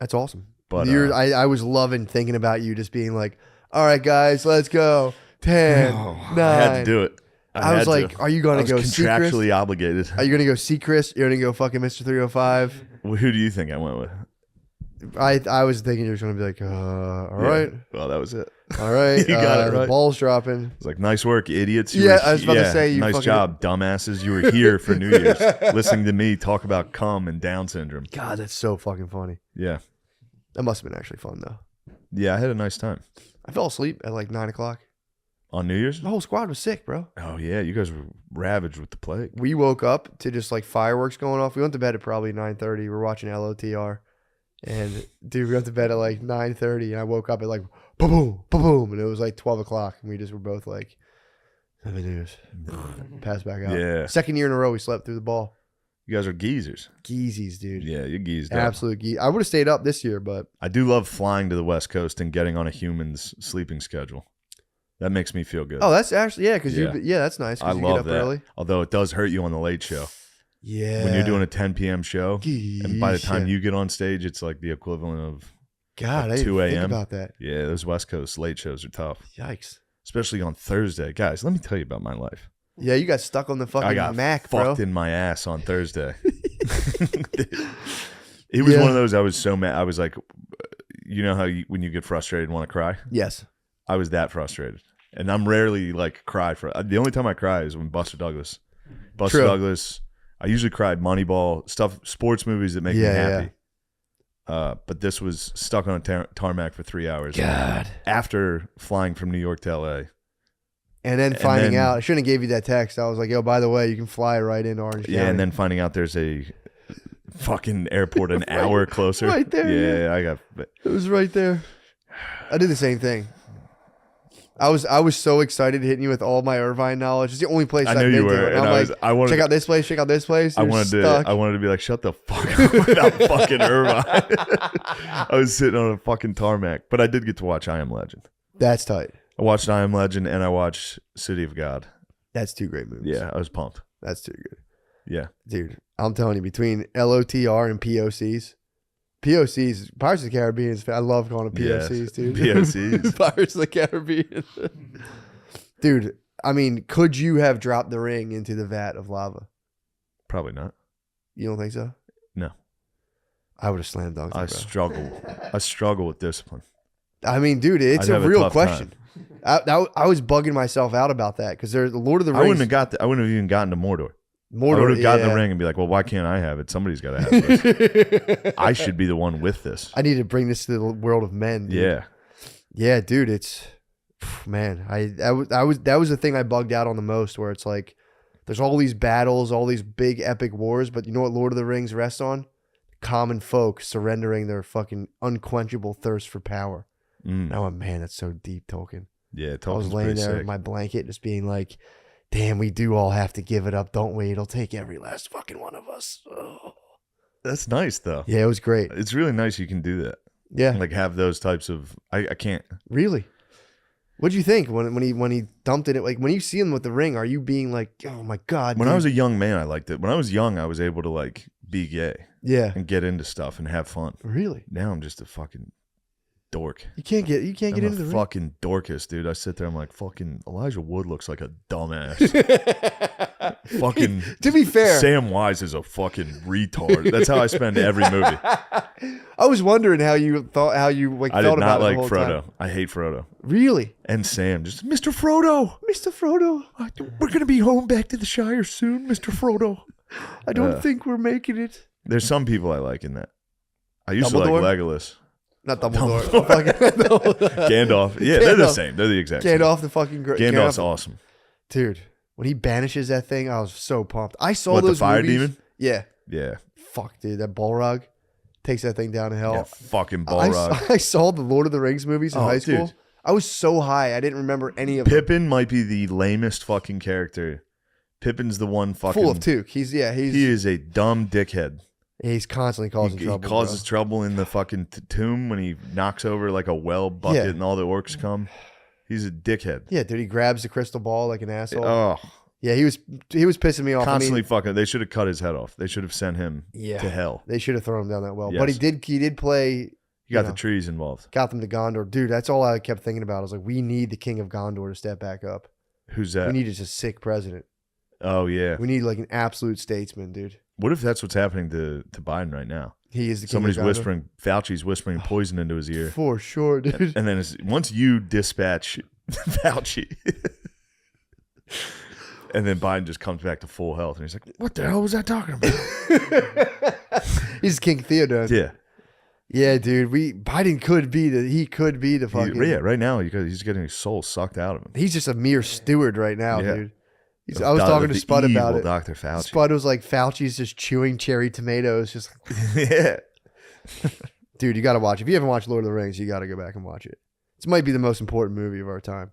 That's awesome. But I was loving thinking about you just being like, all right, guys, let's go. 10, 9. I had to do it. I was like, are you going to go see Chris? Contractually obligated. Are you going to go see Chris? You're going to go fucking Mr. 305? Well, who do you think I went with? I was thinking you were going to be like, all right. Well, that was it. All right. You got it right. The ball's dropping. It's like, nice work, idiots. I was about to say, you nice fucking job, dumbasses. You were here for New Year's listening to me talk about cum and Down syndrome. God, that's so fucking funny. Yeah. That must have been actually fun, though. Yeah, I had a nice time. I fell asleep at like 9 o'clock. On New Year's? The whole squad was sick, bro. Oh, yeah. You guys were ravaged with the plague. We woke up to just like fireworks going off. We went to bed at probably 9:30. We were watching LOTR. And dude, we went to bed at like 9:30. And I woke up at like boom, boom, boom, boom. And it was like 12 o'clock. And we just were both like, "Happy New Year's." Passed back out. Yeah. Second year in a row, we slept through the ball. You guys are geezers. Geezies, dude. Yeah, you're geezed up. Absolute geez. I would have stayed up this year, but I do love flying to the West Coast and getting on a human's sleeping schedule. That makes me feel good. oh, that's actually because Yeah. that's nice. 'Cause I you love get up that. early. Although it does hurt you on the late show. Yeah. When you're doing a 10 p.m. show, and by the time Geesh. you get on stage, it's like the equivalent of God, like I didn't 2 think a.m. about that. Yeah, those West Coast late shows are tough, Yikes. especially on Thursday. Guys, let me tell you about my life. Yeah, you got stuck on the I fucking got Mac, bro. fucked in my ass on Thursday. It was one of those. I was so mad. I was like, you know how when you get frustrated and want to cry? Yes. I was that frustrated, and I'm rarely like cry for. The only time I cry is when Buster Douglas. True. Douglas. I usually cried Moneyball stuff, sports movies that make me happy. But this was stuck on a tarmac for 3 hours. God. After flying from New York to LA. And then finding out, I shouldn't have gave you that text. I was like, yo, by the way, you can fly right into Orange County. Yeah, and then finding out there's a fucking airport an hour closer. Right there. Yeah, I got. It was right there. I did the same thing. I was so excited hitting you with all my Irvine knowledge. It's the only place I I've knew been you were, to. And and I'm I wanted check out this place, check out this place. I You're wanted stuck. to be like, shut the fuck up without fucking Irvine. I was sitting on a fucking tarmac, but I did get to watch I Am Legend. That's tight. I watched I Am Legend and I watched City of God. That's two great movies. Yeah, I was pumped. That's too good. Yeah. Dude, I'm telling you, between LOTR and POCs, Pirates of the Caribbean, I love calling them POCs, Yes, dude. POCs. Pirates of the Caribbean. Dude, I mean, could you have dropped the ring into the vat of lava? Probably not. You don't think so? No. I would have slam dunked it, bro. I struggle with discipline. I mean, dude, it's I'd a have a real tough question. I was bugging myself out about that because there's the Lord of the I Rings. wouldn't have even gotten to Mordor. I Mordor, would have gotten yeah. the ring and be like, well, why can't I have it? Somebody's got to have this. I should be the one with this. I need to bring this to the world of men. Dude. Yeah. Yeah, dude, it's man. That was the thing I bugged out on the most, where it's like there's all these battles, all these big epic wars, but you know what Lord of the Rings rests on? Common folk surrendering their fucking unquenchable thirst for power. Mm. Now, man, that's so deep, Tolkien. Yeah, I was Tolkien's laying pretty there sick. with my blanket, just being like, "Damn, we do all have to give it up, don't we? It'll take every last fucking one of us." Oh. That's nice, though. Yeah, it was great. It's really nice you can do that. Yeah, Like have those types of. I can't. really. What'd you think when he dumped it? Like when you see him with the ring, are you being like, "Oh my god"? When I dude. was a young man, I liked it. When I was young, I was able to like be gay yeah, and get into stuff and have fun. really, Now I'm just a fucking dork. you can't get I'm into the a ring. fucking dorcas, dude. I sit there, I'm like, fucking Elijah Wood looks like a dumbass. Fucking To be fair, Sam Wise is a fucking retard. That's how I spend every movie. I was wondering how you like I felt did about not it like the whole Frodo. time. I hate Frodo. Really, And Sam, just Mr. Frodo. Mr. Frodo? We're gonna be home back to the Shire soon, Mr. Frodo. I don't think we're making it. There's some people I like in that. I used Dumbledore? to like Legolas. Not Dumbledore. Dumbledore. Gandalf. Yeah, they're the Gandalf. same. They're the exact same. Gandalf, the fucking great. Gandalf's awesome. Dude, when he banishes that thing, I was so pumped. I saw What, the those fire movies. demon? Yeah. Yeah. Fuck, dude, that Balrog takes that thing down to hell. Yeah, fucking Balrog. I saw the Lord of the Rings movies in Oh, high school. dude. I was so high, I didn't remember any of them. Pippin might be the lamest fucking character Pippin's the one fucking full of toque. He is a dumb dickhead. He's constantly causing trouble. He causes trouble in the fucking tomb when he knocks over like a well bucket and all the orcs come. He's a dickhead. Yeah, dude, he grabs the crystal ball like an asshole. Oh, yeah, he was pissing me off. Constantly fucking. They should have cut his head off. They should have sent him to hell. They should have thrown him down that well. Yes. But he did play. He got the trees involved. Got them to Gondor. Dude, that's all I kept thinking about. I was like, we need the king of Gondor to step back up. Who's that? We need just a sick president. Oh, yeah. We need like an absolute statesman, dude. What if that's what's happening to Biden right now? He is the king Somebody's of Gondor. whispering, Fauci's whispering poison into his ear. For sure, dude. And then once you dispatch Fauci, and then Biden just comes back to full health, and he's like, what the hell was I talking about? He's King Theodore. Yeah. Yeah, dude. Biden could be the fucking. Right now he's getting his soul sucked out of him. He's just a mere steward right now, dude. The I was talking to Spud about it. Dr. Fauci. Spud was like, Fauci's just chewing cherry tomatoes. Just yeah. Dude, you got to watch it. If you haven't watched Lord of the Rings, you got to go back and watch it. This might be the most important movie of our time.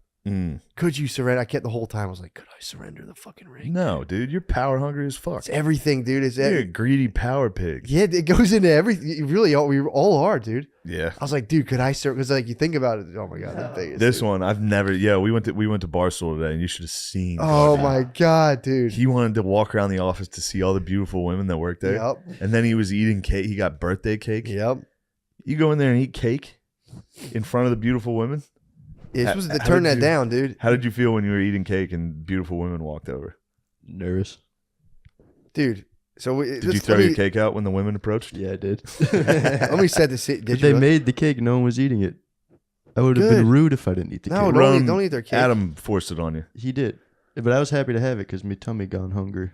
Could you surrender? I kept the whole time. I was like, could I surrender the fucking ring? No, dude. You're power hungry as fuck. It's everything, dude. You're a greedy power pig. Yeah, it goes into everything. We all are, dude. Yeah. I was like, dude, could I surrender? Because like you think about it. Oh my god, that thing is. This one I've never. Yeah, we went to Barstool today, and you should have seen. Oh my god, dude. He wanted to walk around the office to see all the beautiful women that work there. Yep. And then he was eating cake. He got birthday cake. Yep. You go in there and eat cake in front of the beautiful women. You're supposed to turn that down, dude. How did you feel when you were eating cake and beautiful women walked over? Nervous. Dude, so did you throw your cake out when the women approached? Yeah, I did. Let me set the scene. But they made the cake. No one was eating it. I would have been rude if I didn't eat the cake. No, don't eat their cake. Adam forced it on you. He did. But I was happy to have it because my tummy gone hungry.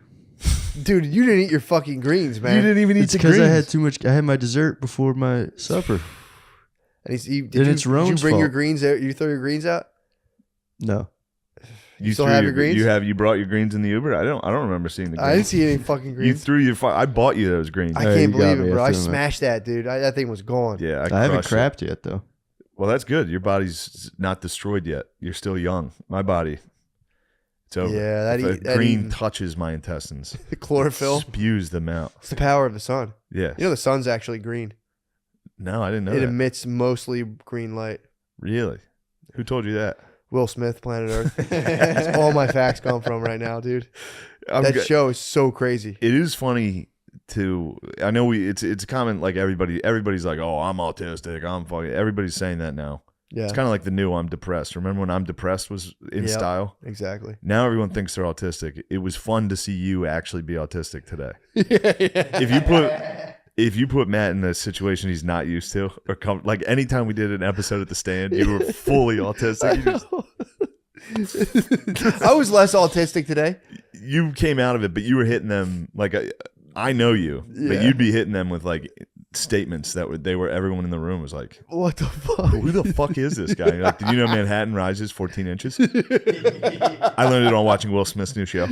Dude, you didn't eat your fucking greens, man. You didn't even eat the greens. Because I had too much. I had my dessert before my supper. And it's did you bring your greens out? You throw your greens out? No. You still have your greens? You brought your greens in the Uber? I don't remember seeing the greens. I didn't see any fucking greens. You threw I bought you those greens. I can't believe it, bro. I smashed that, dude. That thing was gone. Yeah, I haven't crapped yet, though. Well, that's good. Your body's not destroyed yet. You're still young. My body, it's over. Yeah, that green touches my intestines. The chlorophyll spews them out. It's the power of the sun. Yeah. You know the sun's actually green. No, I didn't know it that. emits mostly green light. Really? Who told you that? Will Smith, Planet Earth. That's all my facts come from right now, dude. That show is so crazy. It is funny to. I know it's a comment like everybody's like, oh, I'm autistic. I'm fucking. Everybody's saying that now. Yeah. It's kind of like the new I'm depressed. Remember when I'm depressed was in style? Exactly. Now everyone thinks they're autistic. It was fun to see you actually be autistic today. Yeah. If you put Matt in a situation he's not used to, or like anytime we did an episode at the stand, you were fully autistic. I was less autistic today. You came out of it, but you were hitting them like I know you, but you'd be hitting them with like statements that everyone in the room was like, "What the fuck? Who the fuck is this guy?" Like, did you know Manhattan rises 14 inches? I learned it on watching Will Smith's new show.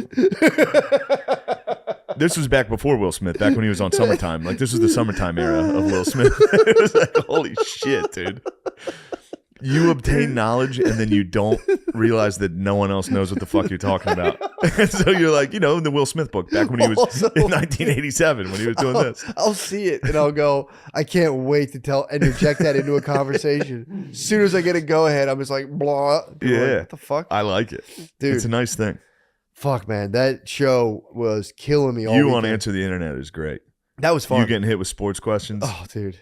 This was back before Will Smith, back when he was on Summertime. Like, this was the Summertime era of Will Smith. It was like, holy shit, dude. You obtain knowledge and then you don't realize that no one else knows what the fuck you're talking about. And so you're like, in the Will Smith book, back when he was in 1987, when he was doing this. I'll see it and I'll go, I can't wait to interject that into a conversation. As soon as I get a go ahead, I'm just like, blah. Yeah. What the fuck? I like it. Dude. It's a nice thing. Fuck, man. That show was killing me all You weekend. on Answer the Internet is great. That was fun. You getting hit with sports questions? Oh, dude.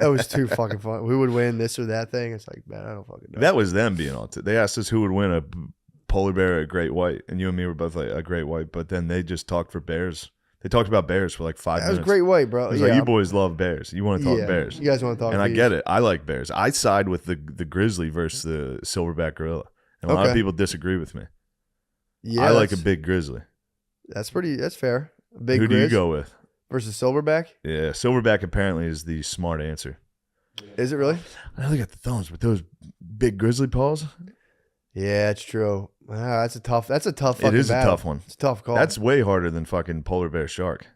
That was too fucking fun. Who would win this or that thing? It's like, man, I don't fucking know. That was them being autistic. They asked us who would win, a polar bear or a great white. And you and me were both like a great white. But then they just talked for bears. They talked about bears for like 5 minutes. That was great white, bro. It was like, you boys love bears. You want to talk bears. You guys want to talk And I get it. I like bears. I side with the grizzly versus the silverback gorilla. And a lot of people disagree with me. Yeah, I like a big grizzly. That's fair. A big Who do you go with? Versus silverback? Yeah, silverback apparently is the smart answer. Is it really? I know they got the thumbs, but those big grizzly paws? Yeah, it's true. Wow, that's a tough fucking It is battle. a tough one. It's a tough call. That's way harder than fucking polar bear shark.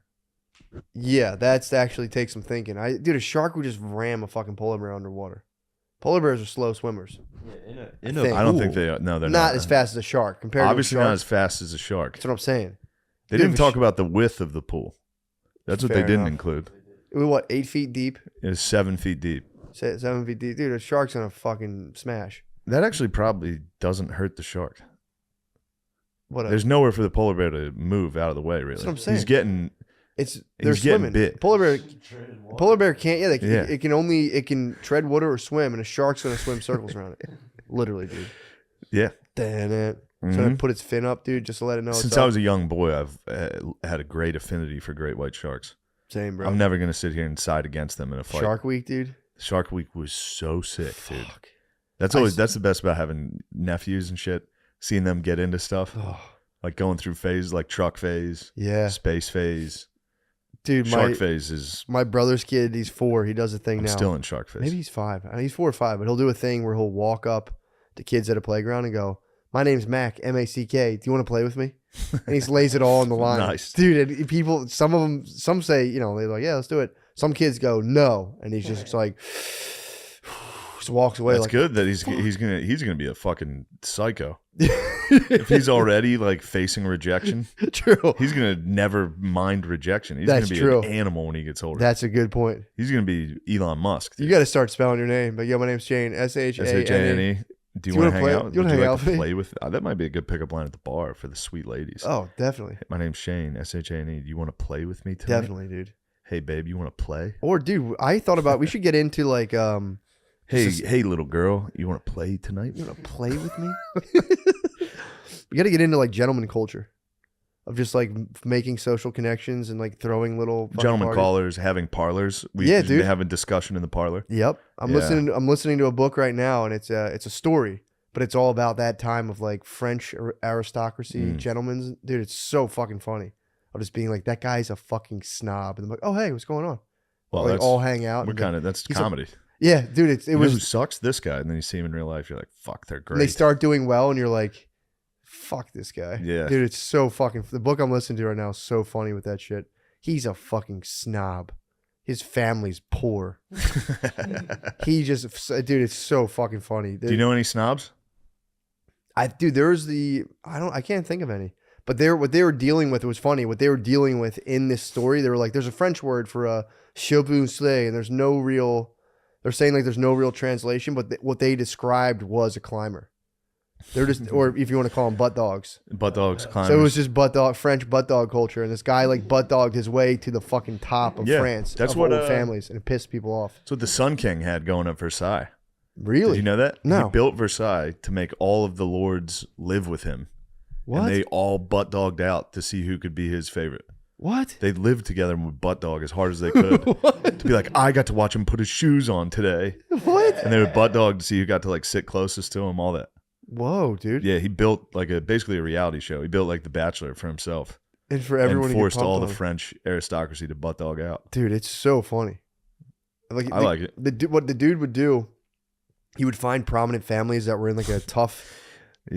Yeah, that's actually takes some thinking. Dude, a shark would just ram a fucking polar bear underwater. Polar bears are slow swimmers. I don't think they are. No, they're not. Not as fast as a shark. Compared Obviously to a shark, not as fast as a shark. That's what I'm saying. They didn't talk about the width of the pool. That's what they didn't include. It was what, 8 feet deep? It was 7 feet deep. 7 feet deep. Dude, a shark's gonna fucking smash. That actually probably doesn't hurt the shark. What? There's nowhere for the polar bear to move out of the way, really. That's what I'm saying. He's getting... They're swimming. Bit. Polar bear can't. Yeah, it can tread water or swim, and a shark's gonna swim circles around it. Literally, dude. Yeah. Damn it. It's gonna put its fin up, dude, just to let it know. Since I was a young boy, I've had a great affinity for great white sharks. Same, bro. I'm never gonna sit here and side against them in a fight. Shark Week, dude. Shark Week was so sick, dude. Fuck. That's the best about having nephews and shit. Seeing them get into stuff, like going through phases like truck phase, space phase. Dude, shark phase is... My brother's kid, he's 4. He does a thing now. I'm still in shark phase. Maybe he's 5. He's 4 or 5, but he'll do a thing where he'll walk up to kids at a playground and go, "My name's Mac, M-A-C-K. Do you want to play with me?" And he lays it all on the line. Nice. Dude, and people, some say, they're like, "Yeah, let's do it." Some kids go, "No." And he's just like, just walks away. That's like, good that he's gonna be a fucking psycho. If he's already like facing rejection, true. He's gonna never mind rejection. He's That's gonna be true. an animal when he gets older. That's a good point. He's gonna be Elon Musk. Dude. You got to start spelling your name. But yo, my name's Shane. S-H-A-N-E. Do you want to hang out? Do you want to hang out with me? Play with? That might be a good pickup line at the bar for the sweet ladies. Oh, definitely. My name's Shane. S-H-A-N-E. Do you want to play with me tonight? Definitely, dude. Hey, babe, you want to play? Or, dude, I thought about we should get into like Hey, little girl, you want to play tonight? You want to play with me? We got to get into like gentleman culture of just like making social connections and like throwing little gentleman parties. Callers, having parlors. We dude. have a discussion in the parlor. Yep, I'm listening to a book right now, and it's a story, but it's all about that time of like French aristocracy, gentlemen. Dude, it's so fucking funny. Of just being like, that guy's a fucking snob, and I'm like, oh hey, what's going on? Well, like all hang out. That's comedy. Yeah, dude, it was who sucks this guy, and then you see him in real life, you're like, fuck, they're great. And they start doing well, and you're like, fuck this guy. Yeah, dude, it's so fucking. The book I'm listening to right now is so funny with that shit. He's a fucking snob. His family's poor. Dude, it's so fucking funny. Do you know any snobs? I can't think of any. But what they were dealing with, it was funny. What they were dealing with in this story, they were like, there's a French word for a chevaucheur, and they're saying like there's no real translation, but what they described was a climber. They're just, or if you want to call them butt dogs. Butt dogs, climbers. So it was just French butt dog culture, and this guy like butt dogged his way to the fucking top of France. That's of what old families, and it pissed people off. That's what the Sun King had going at Versailles. Really? Did you know that? No. He built Versailles to make all of the lords live with him. What? And they all butt dogged out to see who could be his favorite. What? They lived together and would butt dog as hard as they could. To be like, I got to watch him put his shoes on today. What? And they would butt dog to see who got to like sit closest to him, all that. Whoa, dude. Yeah, he built like basically a reality show. He built like The Bachelor for himself. And for everyone and to forced get all pumped the on. French aristocracy to butt dog out. Dude, it's so funny. I like it. What the dude would do, he would find prominent families that were in like a tough...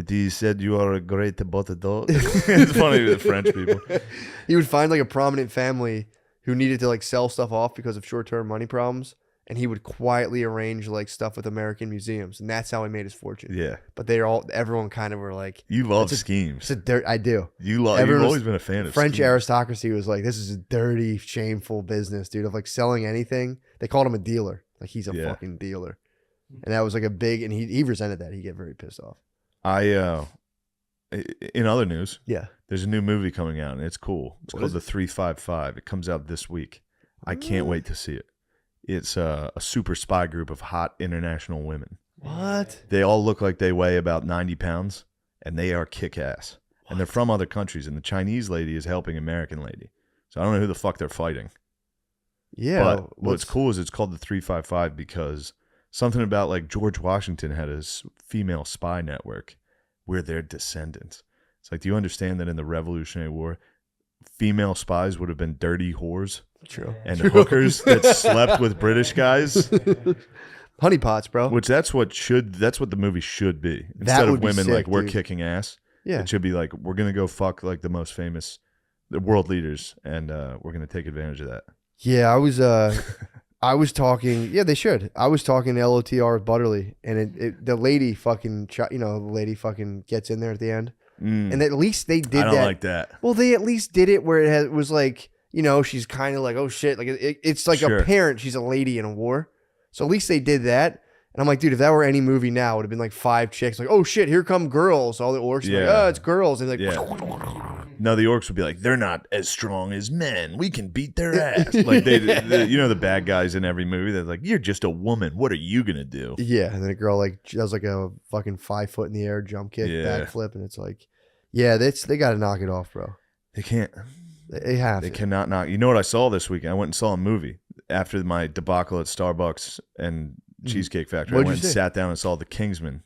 He said you are a great butt dog. It's funny with French people. He would find like a prominent family who needed to like sell stuff off because of short-term money problems, and he would quietly arrange like stuff with American museums, and that's how he made his fortune. Yeah. But everyone kind of were like, you love schemes. I do. You've always been a fan of French schemes. aristocracy was like, this is a dirty, shameful business, dude, of like selling anything. They called him a dealer. Like he's a fucking dealer. And that was like a big, and he resented that. He'd get very pissed off. In other news, there's a new movie coming out, and it's cool. It's called The 355. It comes out this week. I can't wait to see it. It's a super spy group of hot international women. What? They all look like they weigh about 90 pounds, and they are kick-ass. And they're from other countries, and the Chinese lady is helping American lady. So I don't know who the fuck they're fighting. Yeah. But what's cool is it's called The 355 because something about like George Washington had his female spy network. We're their descendants. It's like, do you understand that in the Revolutionary War, female spies would have been dirty whores? True. And hookers that slept with British guys? Honeypots, bro. Which that's what the movie should be. That Instead would of be women sick, like, we're dude. kicking ass. Yeah. It should be like, we're going to go fuck like the most famous the world leaders, and we're going to take advantage of that. Yeah, I was talking. Yeah, they should. I was talking to LOTR with Butterly, and the lady fucking, the lady fucking gets in there at the end. And at least they did I don't that. like that. Well, they at least did it where it was like, you know, she's kind of like, oh shit, like it's like Sure. a parent. She's a lady in a war, so at least they did that. And I'm like, dude, if that were any movie now, it would have been like 5 chicks, like, oh shit, here come girls. All the orcs, are like, oh, it's girls, and like, No, the orcs would be like, they're not as strong as men. We can beat their ass. Like they, you know, the bad guys in every movie. They're like, you're just a woman. What are you gonna do? yeah. And then a girl like does like a fucking 5 foot in the air jump kick, backflip, and it's like, yeah, they got to knock it off, bro. They can't. They have. They cannot knock. You know what I saw this weekend? I went and saw a movie after my debacle at Starbucks and Cheesecake Factory. What'd I went you and see? sat down and saw The Kingsman.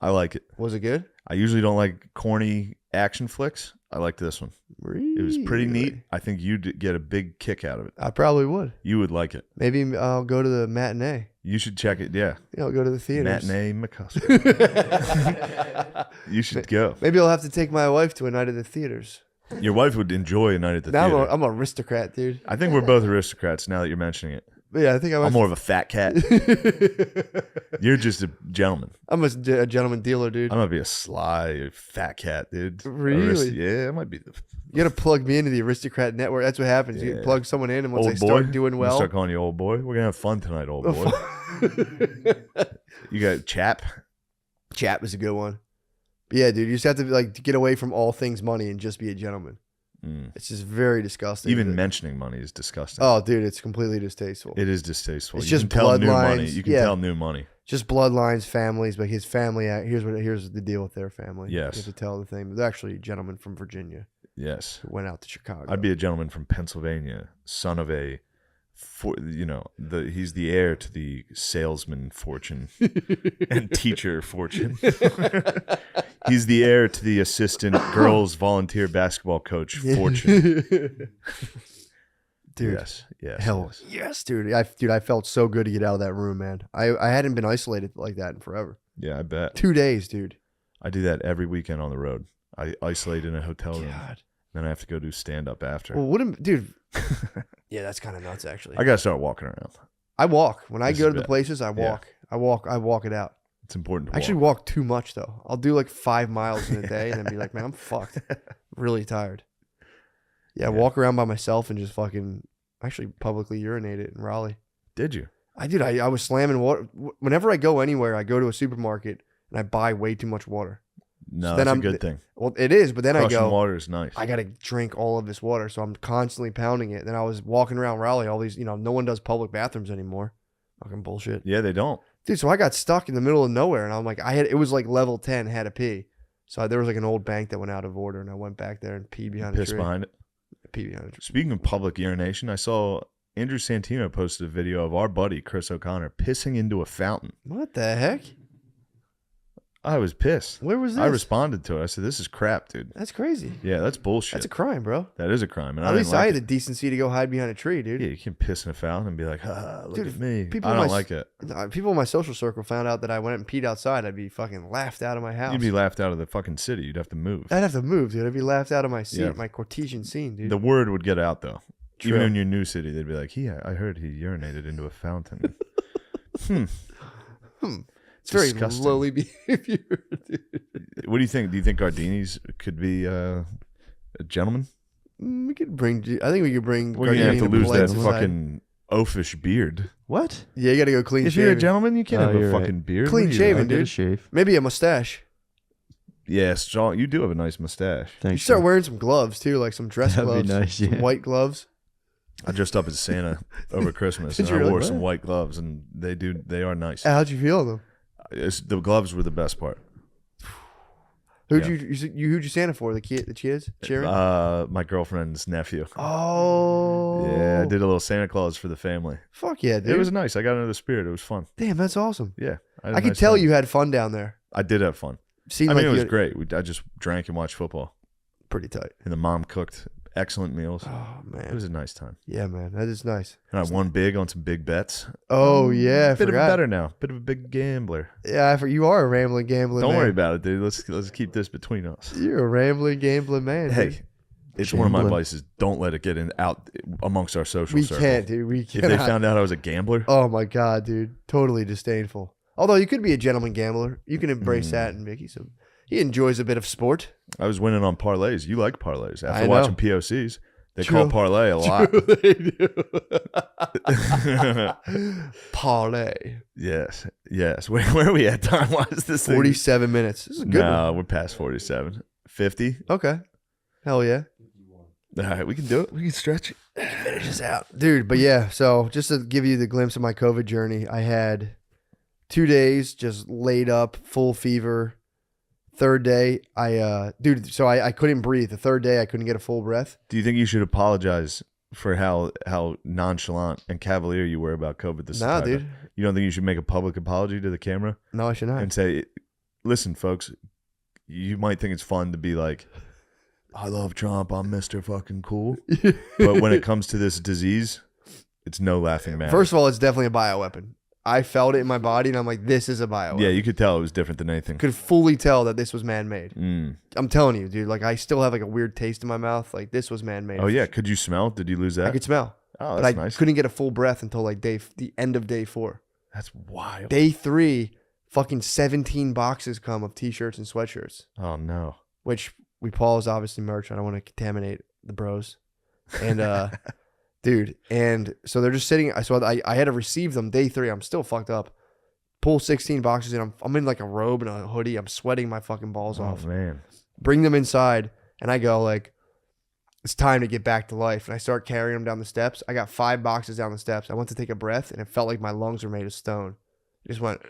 I like it. Was it good? I usually don't like corny action flicks. I liked this one. Really? It was pretty neat. I think you'd get a big kick out of it. I probably would. You would like it. Maybe I'll go to the matinee. You should check it. Yeah. Yeah, I'll go to the theaters. Matinee McCusker. You should go. Maybe I'll have to take my wife to a night at the theaters. Your wife would enjoy a night at the Now theater. I'm an aristocrat, dude. I think we're both aristocrats now that you're mentioning it. But yeah, I think I'm more of a fat cat. You're just a gentleman. I'm a gentleman dealer, dude. I'm gonna be a sly fat cat, dude. Really? Yeah, it might be the You got to plug me into the aristocrat network. That's what happens. You Yeah. plug someone in, and once old they boy. start doing I'm gonna well, start calling you old boy. We're gonna have fun tonight, old boy. You got Chap. Chat was a good one. But yeah, dude, you just have to like get away from all things money and just be a gentleman. It's just very disgusting. Even mentioning money is disgusting. Oh, dude, it's completely distasteful. It is distasteful. It's You just can tell new bloodlines. money. You can Yeah. tell new money. Just bloodlines, families, but his family. Here's the deal with their family. Yes. You have to tell the thing. They're actually a gentleman from Virginia Yes. who went out to Chicago. I'd be a gentleman from Pennsylvania, son of a, he's the heir to the salesman fortune and teacher fortune. He's the heir to the assistant girls volunteer basketball coach fortune. Dude. Yes. Hell yes, dude. I felt so good to get out of that room, man. I hadn't been isolated like that in forever. Yeah, I bet. 2 days, dude. I do that every weekend on the road. I isolate in a hotel room. God. Then I have to go do stand up after. Well, dude. Yeah, that's kind of nuts, actually. I gotta start walking around. I walk when I This go is to the bad. places. I walk. I walk it out. It's important to I actually walk too much though. I'll do like 5 miles in a day and then be like, man, I'm fucked. I'm really tired. Yeah, I walk around by myself and just fucking actually publicly urinated in Raleigh. Did you? I was slamming water. Whenever I go anywhere, I go to a supermarket and I buy way too much water. No, So that's then a good thing. Well, it is, but then Crushing I go, water is nice. I got to drink all of this water. So I'm constantly pounding it. Then I was walking around Raleigh, all these, no one does public bathrooms anymore. Fucking bullshit. Yeah, they don't. Dude, so I got stuck in the middle of nowhere and I'm like, it was like level 10, had to pee. So there was like an old bank that went out of order and I went back there and peed behind a Piss tree. behind it. Pee behind a tree. Speaking of public urination, I saw Andrew Santino posted a video of our buddy Chris O'Connor pissing into a fountain. What the heck? I was pissed. Where was this? I responded to it. I said, "This is crap, dude." That's crazy. Yeah, that's bullshit. That's a crime, bro. That is a crime. And At I least didn't like I had it. the decency to go hide behind a tree, dude. Yeah, you can piss in a fountain and be like, look Dude, at me. people I in don't my- like it. People in my social circle found out that I went and peed outside. I'd be fucking laughed out of my house. You'd be laughed out of the fucking city. You'd have to move. I'd have to move, dude. I'd be laughed out of my seat, Yeah. my Cortesian scene, dude. The word would get out, though. True. Even in your new city, they'd be like, I heard he urinated into a fountain. It's very disgusting. lowly behavior, dude. What do you think? Do you think Gardini's could be a gentleman? We could bring. I think we could bring. We're going to have to Gardini lose that polite society. fucking oafish beard. What? Yeah, you got to go clean If shaven. you're a gentleman, you can't Oh, have a you're fucking right. beard. Clean What are you, shaven, I'll get a dude. shave. Maybe a mustache. Yes, John, you do have a nice mustache. You Thanks. start man. wearing some gloves too, like some dress That'd be gloves, nice, some yeah. white gloves. I dressed up as Santa over Christmas, Did and you I really? wore some white gloves, and they are nice. How'd you feel though? The gloves were the best part. Who'd Yeah. who'd you Santa for? The kids cheering? My girlfriend's nephew. Oh, Yeah, I did a little Santa Claus for the family. Fuck yeah, dude! It was nice. I got into the spirit. It was fun. Damn, that's awesome. Yeah, had a I could nice tell time. you had fun down there. I did have fun. Seemed I mean, like it was you- great. I just drank and watched football, Pretty tight. and the mom cooked excellent meals. Oh It man, was a nice time. yeah, man, that is nice. And I won big on some big bets. Oh yeah, I Bit of a forgot. better now. Bit of a big gambler. Yeah, you are a rambling gambling. Don't man. worry about it, dude. Let's keep this between us. You're a rambling gambling man. Hey, dude. it's one of my Gambling. vices. Don't let it get out amongst our social we circle. can't, dude. We If can't. they found out I was a gambler, Oh my god, dude, totally disdainful. Although you could be a gentleman gambler, you can embrace that and make you some. He enjoys a bit of sport. I was winning on parlays. You like parlays. I After know. watching POCs, they True. call parlay a lot. True, they do. Parlay. Yes. Where are we at time-wise? This thing? 47 minutes. This is a good No, one. we're past 47. 50? Okay. Hell yeah. All right, we can do it. We can stretch it. Finish this out. Dude, but yeah, so just to give you the glimpse of my COVID journey, I had 2 days just laid up, full fever. Third day, I couldn't breathe. The third day, I couldn't get a full breath. Do you think you should apologize for how nonchalant and cavalier you were about COVID this Nah, time? dude. You don't think you should make a public apology to the camera No, I should not. and say, listen, folks, you might think it's fun to be like, I love Trump, I'm Mr. fucking cool. But when it comes to this disease, it's no laughing matter. First of all, it's definitely a bioweapon. I felt it in my body, and I'm like, this is a bioweapon. Yeah, you could tell it was different than anything. Could fully tell that this was man-made. Mm. I'm telling you, dude. Like, I still have like a weird taste in my mouth. Like, this was man-made. Oh, yeah. Could you smell? Did you lose that? I could smell. Oh, But that's I nice. couldn't get a full breath until like the end of day 4. That's wild. Day 3, fucking 17 boxes come of t-shirts and sweatshirts, Oh, no. which we pause obviously merch. I don't want to contaminate the bros. And dude, and so they're just sitting. So I had to receive them day 3. I'm still fucked up. Pull 16 boxes in. I'm in like a robe and a hoodie. I'm sweating my fucking balls Oh, off. man. Bring them inside, and I go like, it's time to get back to life. And I start carrying them down the steps. I got 5 boxes down the steps. I went to take a breath, and it felt like my lungs were made of stone. It just went,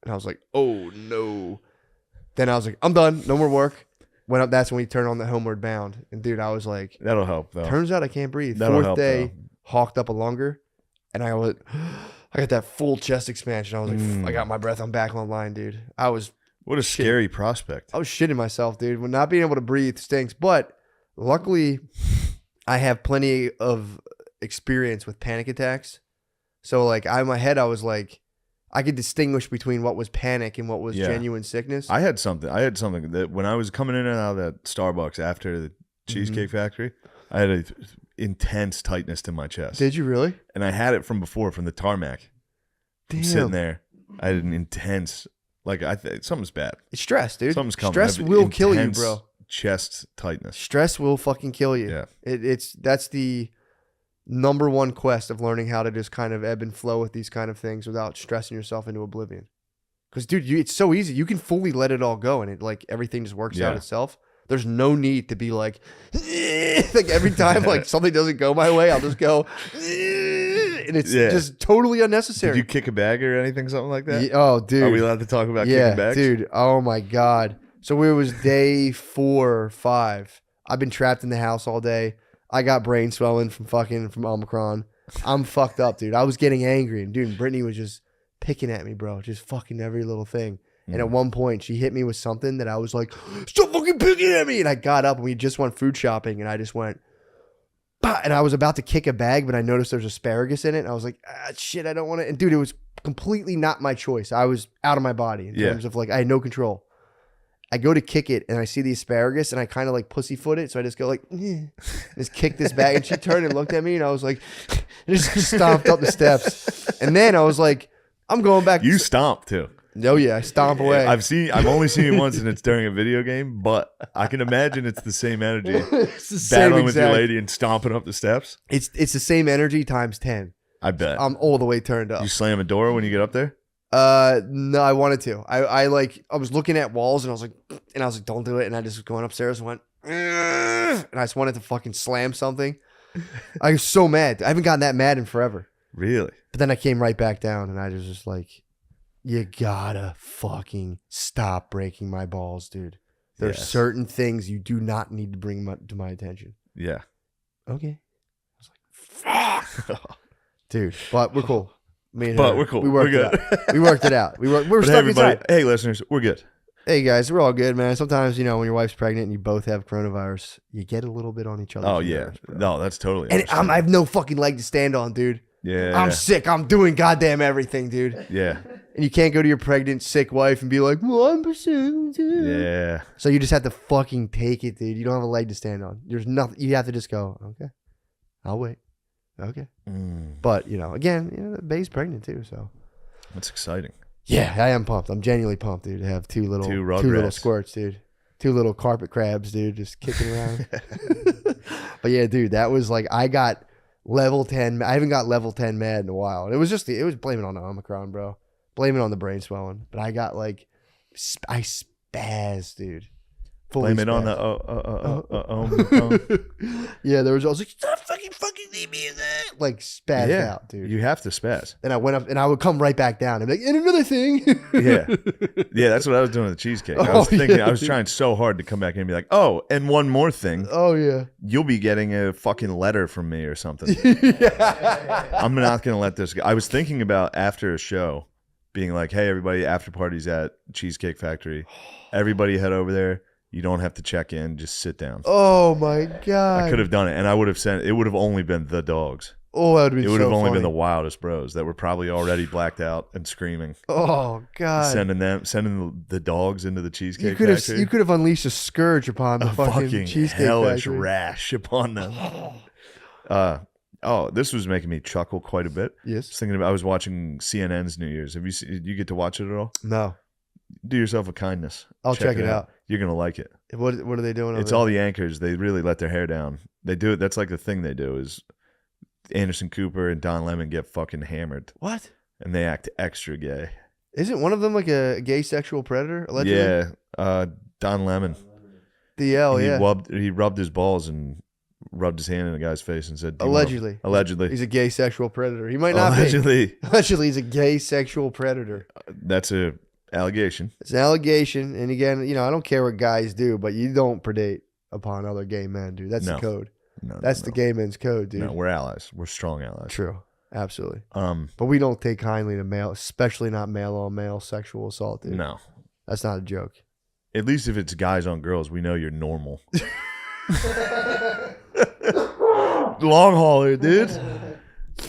and I was like, oh no. Then I was like, I'm done. No more work. Went up. That's when we turned on the Homeward Bound. And dude, I was like, That'll help, though. turns out I can't breathe. That'll 4th help, day, though. hawked up a lunger, and I got that full chest expansion. I was like, I got my breath. I'm back online, dude. What a scary prospect. I was shitting myself, dude. When not being able to breathe stinks. But luckily, I have plenty of experience with panic attacks. So like in my head, I was like, I could distinguish between what was panic and what was genuine sickness. I had something that when I was coming in and out of that Starbucks after the Cheesecake Factory, I had a intense tightness in my chest. Did you really? And I had it from before, from the tarmac. Damn. I'm sitting there. I had an intense, like, something's bad. It's stress, dude. Something's coming. Stress I have will kill you, intense bro. Chest tightness. Stress will fucking kill you. Yeah. That's the number one quest of learning how to just kind of ebb and flow with these kind of things without stressing yourself into oblivion. Because, dude, it's so easy. You can fully let it all go, and it like everything just works out itself. There's no need to be like every time like something doesn't go my way, I'll just go, and it's just totally unnecessary. Did you kick a bag or anything, something like that? Oh, dude. Are we allowed to talk about kicking bags? Dude. Oh my God. So it was day 4 or 5. I've been trapped in the house all day. I got brain swelling from Omicron. I'm fucked up, dude. I was getting angry, and dude, Brittany was just picking at me, bro. Just fucking every little thing. And at one point, she hit me with something that I was like, stop fucking picking at me. And I got up, and we just went food shopping, and I just went, bah! And I was about to kick a bag, but I noticed there's asparagus in it. And I was like, shit, I don't want to. And dude, it was completely not my choice. I was out of my body in terms of like, I had no control. I go to kick it, and I see the asparagus, and I kind of like pussyfoot it. So I just go like, just kick this bag. And she turned and looked at me, and I was like, just stomped up the steps. And then I was like, I'm going back. You stomp too. Oh yeah, I stomp away. I've only seen it once, and it's during a video game, but I can imagine it's the same energy. It's the same Battling with your exact. lady and stomping up the steps. It's the same energy times 10. I bet. I'm all the way turned up. You slam a door when you get up there? No, I wanted to. I was looking at walls, and I was like, don't do it. And I just was going upstairs and went, and I just wanted to fucking slam something. I was so mad. I haven't gotten that mad in forever. Really? But then I came right back down, and I was just like, you gotta fucking stop breaking my balls, dude. There's certain things you do not need to bring to my attention. Yeah. Okay. I was like, fuck. Dude, but we're cool. We're cool. We worked We're it out. We worked it out. We're But stuck everybody, inside. hey, listeners, we're good. Hey guys, we're all good, man. Sometimes, when your wife's pregnant and you both have coronavirus, you get a little bit on each other. Oh, yeah. No, that's totally And understandable. I have no fucking leg to stand on, dude. Yeah. I'm sick. I'm doing goddamn everything, dude. Yeah. And you can't go to your pregnant, sick wife and be like, well, I'm pursuing too. Yeah. So you just have to fucking take it, dude. You don't have a leg to stand on. There's nothing. You have to just go, okay, I'll wait. Okay. But, again, the babe's pregnant too, so. That's exciting. Yeah, I am pumped. I'm genuinely pumped, dude, to have two little Rugrats. squirts, dude. Two little carpet crabs, dude, just kicking around. But yeah, dude, that was like, I got level 10. I haven't got level 10 mad in a while. And it was blaming on the Omicron, bro. Blaming on the brain swelling. But I got like, I spazzed, dude. Fully Blame it on the Yeah, there was also like, stop fucking leave me in there. Like spazzed out, dude. You have to spaz. And I went up and I would come right back down and be like, and another thing. Yeah. Yeah, that's what I was doing with the cheesecake. I was thinking, I was trying so hard to come back in and be like, oh, and one more thing. Oh, yeah. You'll be getting a fucking letter from me or something. Yeah. I'm not going to let this go. I was thinking about after a show being like, hey, everybody, after party's at Cheesecake Factory. Everybody head over there. You don't have to check in. Just sit down. Oh, my God. I could have done it, and I would have sent. It would have only been the dogs. Oh, that would be It would have only funny. been the wildest bros that were probably already blacked out and screaming. Oh, God. Sending the dogs into the Cheesecake Factory. You could have unleashed a scourge upon the A fucking Cheesecake hellish Factory. rash upon them. This was making me chuckle quite a bit. Yes. I was watching CNN's New Year's. Did you get to watch it at all? No. Do yourself a kindness. I'll check it out. You're gonna like it. What are they doing? It's over all the anchors. They really let their hair down. They do it. That's like the thing they do is Anderson Cooper and Don Lemon get fucking hammered, What? and they act extra gay. Isn't one of them like a gay sexual predator? Allegedly? Yeah, Don Lemon. DL, yeah. He rubbed his balls and rubbed his hand in the guy's face and said, Allegedly. Allegedly. He's a gay sexual predator. He might not Allegedly. be. Allegedly, he's a gay sexual predator. That's a allegation. It's an allegation. And again, I don't care what guys do, but you don't predate upon other gay men, dude. That's the code. No, That's the gay men's code, dude. No, we're allies. We're strong allies. True. Absolutely. Um, But we don't take kindly to male, especially not male on male sexual assault, dude. no. That's not a joke. At least if it's guys on girls, we know you're normal. Long hauler, dude.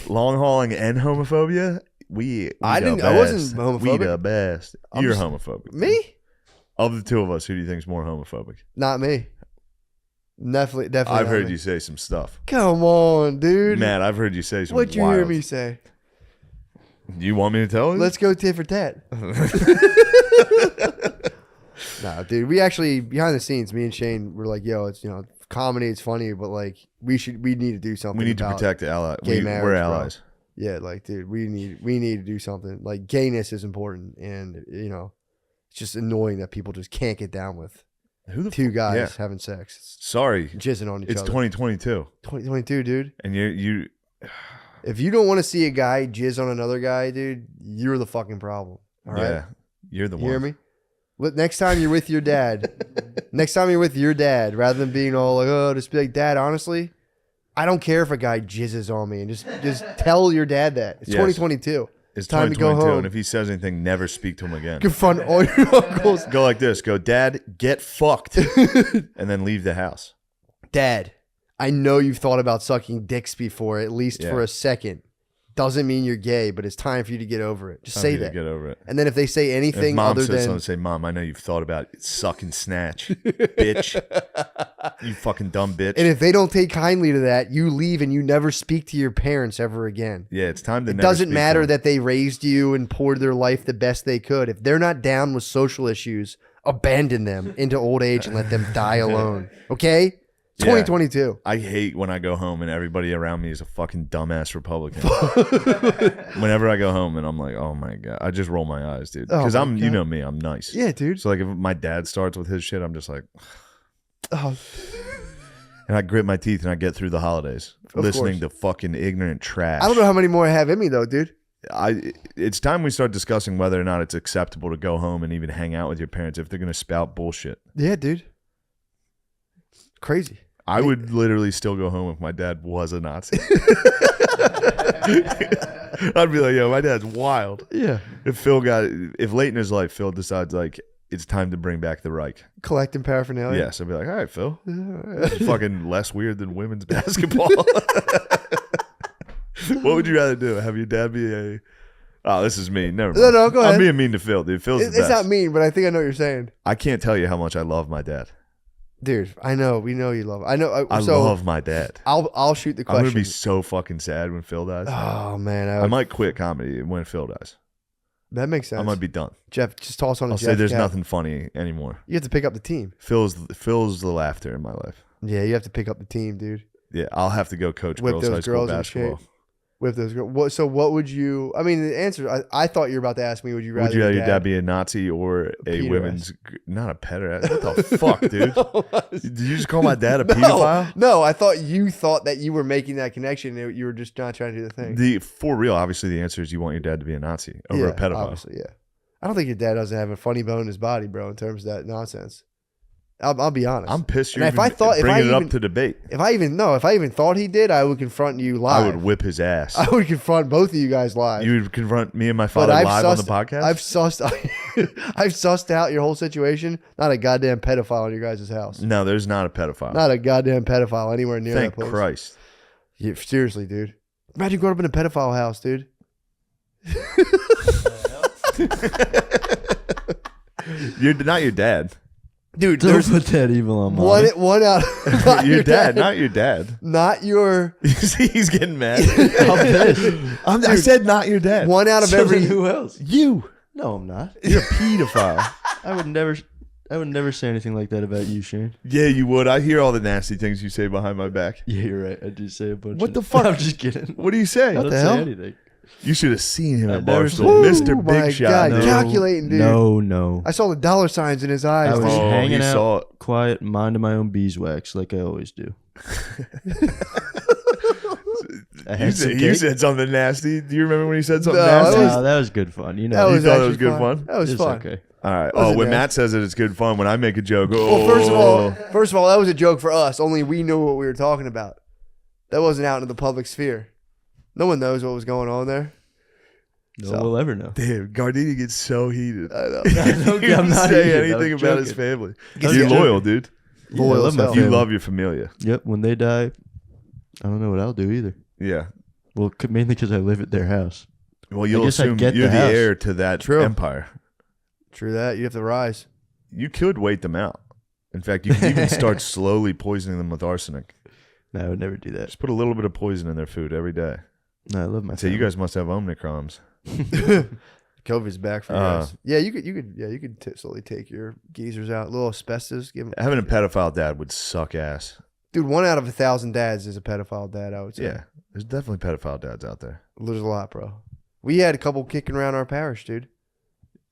Long hauling and homophobia. I wasn't homophobic. We the best. I'm You're just- homophobic. Me? Of the two of us, who do you think's more homophobic? Not me. Definitely. I've not heard me. you say some stuff. Come on, dude. Matt, I've heard you say some What'd you wild. hear me say? You want me to tell you? Let's go tit for tat. Nah, dude. We actually, behind the scenes, me and Shane were like, yo, it's, comedy, it's funny, but like, we need to do something. We need to about protect the ally. gay We're marriage, bro. allies. Yeah, like, dude, we need to do something. Like, gayness is important, and it's just annoying that people just can't get down with Who the two guys yeah. having sex, Sorry, jizzing on each it's other. 2022, 2022, dude. and you. If you don't want to see a guy jizz on another guy, dude, you're the fucking problem. All right, Yeah, you're the you one. hear me? Next time you're with your dad, rather than being all like, oh, just be like, Dad, honestly, I don't care if a guy jizzes on me, and just tell your dad that. It's Yes. 2022. It's time to go 2022, home. and if he says anything, never speak to him again. Confront all your uncles. Go like this. Go, Dad, get fucked, and then leave the house. Dad, I know you've thought about sucking dicks before, at least Yeah. for a second. Doesn't mean you're gay, but it's time for you to get over it. Just Time say for you to that. Get over it. And then if they say If anything mom other says than something, say, Mom, I know you've thought about it. Suck and snatch, bitch. You fucking dumb bitch. and if they don't take kindly to that, you leave and you never speak to your parents ever again. Yeah, it's time to. It never doesn't speak matter to him. that they raised you and poured their life the best they could. If they're not down with social issues, abandon them into old age and let them die alone. Okay? It's Yeah. 2022. I hate when I go home and everybody around me is a fucking dumbass Republican. Whenever I go home and I'm like, oh my God, I just roll my eyes, dude. Oh Because my you God. know me, I'm nice. Yeah, dude. So like if my dad starts with his shit, I'm just like, Oh, and I grit my teeth and I get through the holidays Of listening course. to fucking ignorant trash. I don't know how many more I have in me, though, dude. It's time we start discussing whether or not it's acceptable to go home and even hang out with your parents if they're going to spout bullshit. Yeah, dude. Crazy. I would literally still go home if my dad was a Nazi. I'd be like, yo, my dad's wild. Yeah. If late in his life, Phil decides like it's time to bring back the Reich. Collecting paraphernalia. Yes, I'd be like, all right, Phil. Yeah. This is fucking less weird than women's basketball. What would you rather do? Have your dad be a... Oh, this is mean. Never mind. No, go ahead. I'm being mean to Phil, dude. Phil's the It's best. not mean, but I think I know what you're saying. I can't tell you how much I love my dad. Dude, I know. We know you love it. I know. I So love my dad. I'll shoot the I'm question. going to be so fucking sad when Phil dies. Oh, man. I might quit comedy when Phil dies. That makes sense. I might be done. Jeff, just toss on a I'll Jeff say there's cap. nothing funny anymore. You have to pick up the team. Fills the laughter in my life. Yeah, you have to pick up the team, dude. Yeah, I'll have to go coach Whip girls those high school girls in basketball. shape. With those girls. So what would you? I mean, the answer. I thought you were about to ask me. Would you rather? Would you rather your dad be a Nazi or a Pedo women's? Not a pederast. What the fuck, dude? Did you just call my dad a No, pedophile? no. I thought that you were making that connection. You were just not trying to do the thing. For real, obviously, the answer is you want your dad to be a Nazi over yeah, a pedophile. Obviously, yeah. I don't think your dad doesn't have a funny bone in his body, bro. In terms of that nonsense. I'll be honest. I'm pissed you're And if I thought- if I bringing it even- up to debate. If I even thought he did, I would confront you live. I would whip his ass. I would confront both of you guys live. You would confront me and my But father I've live on the sussed- podcast? I've sussed out your whole situation. Not a goddamn pedophile in your guys' house. No, there's not a pedophile. Not a goddamn pedophile anywhere near Thank that place. Christ. Yeah, seriously, dude. Imagine growing up in a pedophile house, dude. You're not your dad. Dude, Don't there's put that evil on one mom. one out. Not Your dad, not your dad. not your You see, he's getting mad. I'm pissed. I said not your dad. one out of So every. then who else? You. No, I'm not. You're a pedophile. I would never say anything like that about you, Shane. Yeah, you would. I hear all the nasty things you say behind my back. Yeah, you're right. I do say a bunch. What of the fuck? I'm just kidding. What do you say? I don't the hell? say anything. You should have seen him I at never Barstool. said- Mr. Oh my Big Shot. God, dude. calculating, dude. No. I saw the dollar signs in his eyes. I was dude. hanging he out. saw it. Quiet, minding my own beeswax like I always do. I had some You cake. said something nasty. Do you remember when he said something No, nasty? That was good fun. You know, That You was thought it actually was good fun? That was it's fun. okay. All right. Was Oh, it when nasty? Matt says it, it's good fun. When I make a joke, Well, first of all, that was a joke for us. Only we knew what we were talking about. That wasn't out in the public sphere. No one knows what was going on there. No So- one will ever know. damn, Gardini gets so heated. I know. He I'm didn't not say heated. I anything was about his joking. family. I was You're joking. loyal, dude. Yeah, I Loyal love as my hell. You family. love your familia. Yep. When they die, I don't know what I'll do either. Yeah. Well, mainly because I live at their house. Well, you'll guess I assume get you're the the house. heir to that True. empire. True that. You have to rise. You could wait them out. In fact, you could even start slowly poisoning them with arsenic. No, I would never do that. Just put a little bit of poison in their food every day. No, I love my I'd say you family. guys must have Omicrons. COVID's back for you guys. Yeah, you could slowly take your geezers out. A little asbestos. Give 'em- Having a pedophile dad would suck ass. Dude, 1 out of 1,000 dads is a pedophile dad, I would say. Yeah. There's definitely pedophile dads out there. There's a lot, bro. We had a couple kicking around our parish, dude.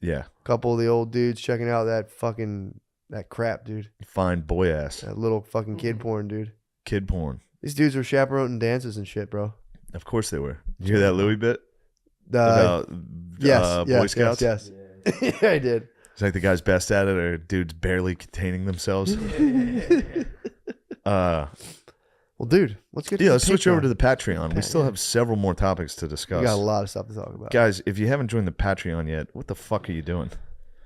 Yeah. A couple of the old dudes checking out that crap, dude. Fine boy ass. That little fucking kid porn, dude. Kid porn. These dudes were chaperoning dances and shit, bro. Of course they were. Did you hear that Louis bit? Yes, About Boy Scouts? Yes. Yeah, I did. It's like the guy's best at it or dudes barely containing themselves. Well, dude, let's get to Yeah, the let's switch over Patreon. to the Patreon. We still Yeah. have several more topics to discuss. We got a lot of stuff to talk about. Guys, if you haven't joined the Patreon yet, what the fuck are you doing?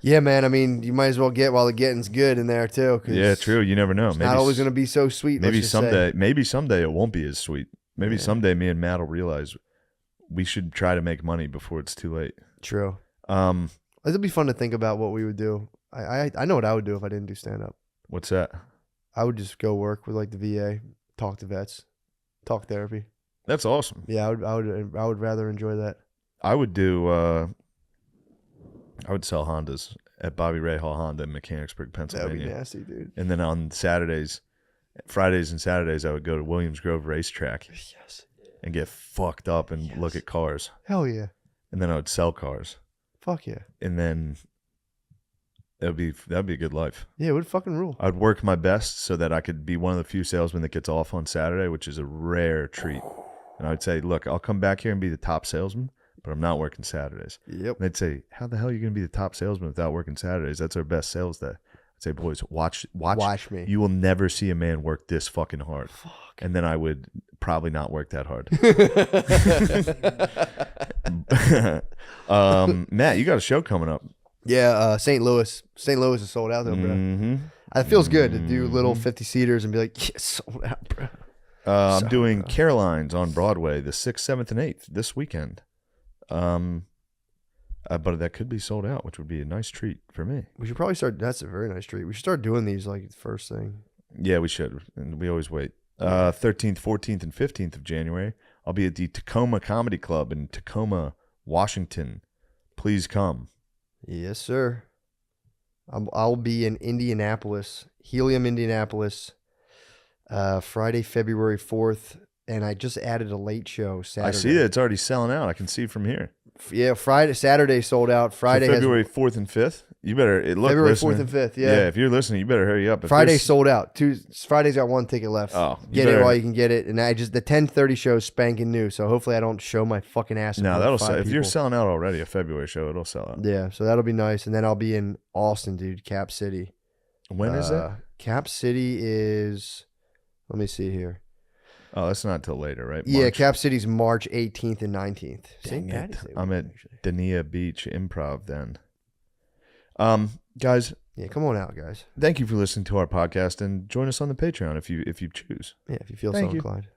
Yeah, man. I mean, you might as well get while the getting's good in there too. 'Cause Yeah, true. You never know. It's not always going to be so sweet. maybe let's just say. someday it won't be as sweet. Maybe Yeah. someday me and Matt will realize we should try to make money before it's too late. True. Um, It'd be fun to think about what we would do. I know what I would do if I didn't do stand up. what's that? I would just go work with like the VA, talk to vets, talk therapy. That's awesome. Yeah, I would rather enjoy that. I would do. I would sell Hondas at Bobby Ray Hall Honda in Mechanicsburg, That would be Pennsylvania. nasty, dude. And then on Fridays and Saturdays, I would go to Williams Grove Racetrack Yes. and get fucked up and look Yes. at cars. Hell yeah. And then I would sell cars. Fuck yeah. And then that'd be a good life. Yeah, it would fucking rule. I'd work my best so that I could be one of the few salesmen that gets off on Saturday, which is a rare treat. And I would say, look, I'll come back here and be the top salesman, but I'm not working Saturdays. Yep. And they'd say, how the hell are you going to be the top salesman without working Saturdays? That's our best sales day. I'd say, boys, watch. Watch me. You will never see a man work this fucking hard. Fuck. And then I would probably not work that hard. Matt, you got a show coming up. Yeah, St. Louis. St. Louis is sold out though, bro. Mm-hmm. It feels good to do little 50-seaters and be like, yeah, sold out, bro. I'm So, doing Caroline's on Broadway the 6th, 7th, and 8th this weekend. But that could be sold out, which would be a nice treat for me. We should probably start. That's a very nice treat. We should start doing these like first thing. Yeah, we should. And we always wait. 13th, 14th, and 15th of January, I'll be at the Tacoma Comedy Club in Tacoma, Washington, please come. Yes, sir. I'll be in Indianapolis, Helium, Indianapolis, Friday, February 4th. And I just added a late show Saturday. I see that it's already selling out. I can see from here. Yeah, Saturday sold out. Friday So February 4th and 5th. You better look. February listener. 4th and 5th. Yeah. If you're listening, you better hurry up. If Friday there's- sold out. Friday's got one ticket left. Oh, get it while you can get it. And the 10:30 show is spanking new. So hopefully I don't show my fucking ass. in No, front of that'll 5 sell. If you're people. selling out already, a February show, it'll sell out. Yeah, so that'll be nice. And then I'll be in Austin, dude. Cap City. When is that? Cap City is. Let me see here. Oh, that's not till later, right? Yeah, March. Cap City's March 18th and 19th. Dang St. it. Patty's Day I'm at weekend, actually. Dania Beach Improv then. Guys, Yeah, come on out, guys. thank you for listening to our podcast and join us on the Patreon if you choose. Yeah, if you feel Thank so you. inclined.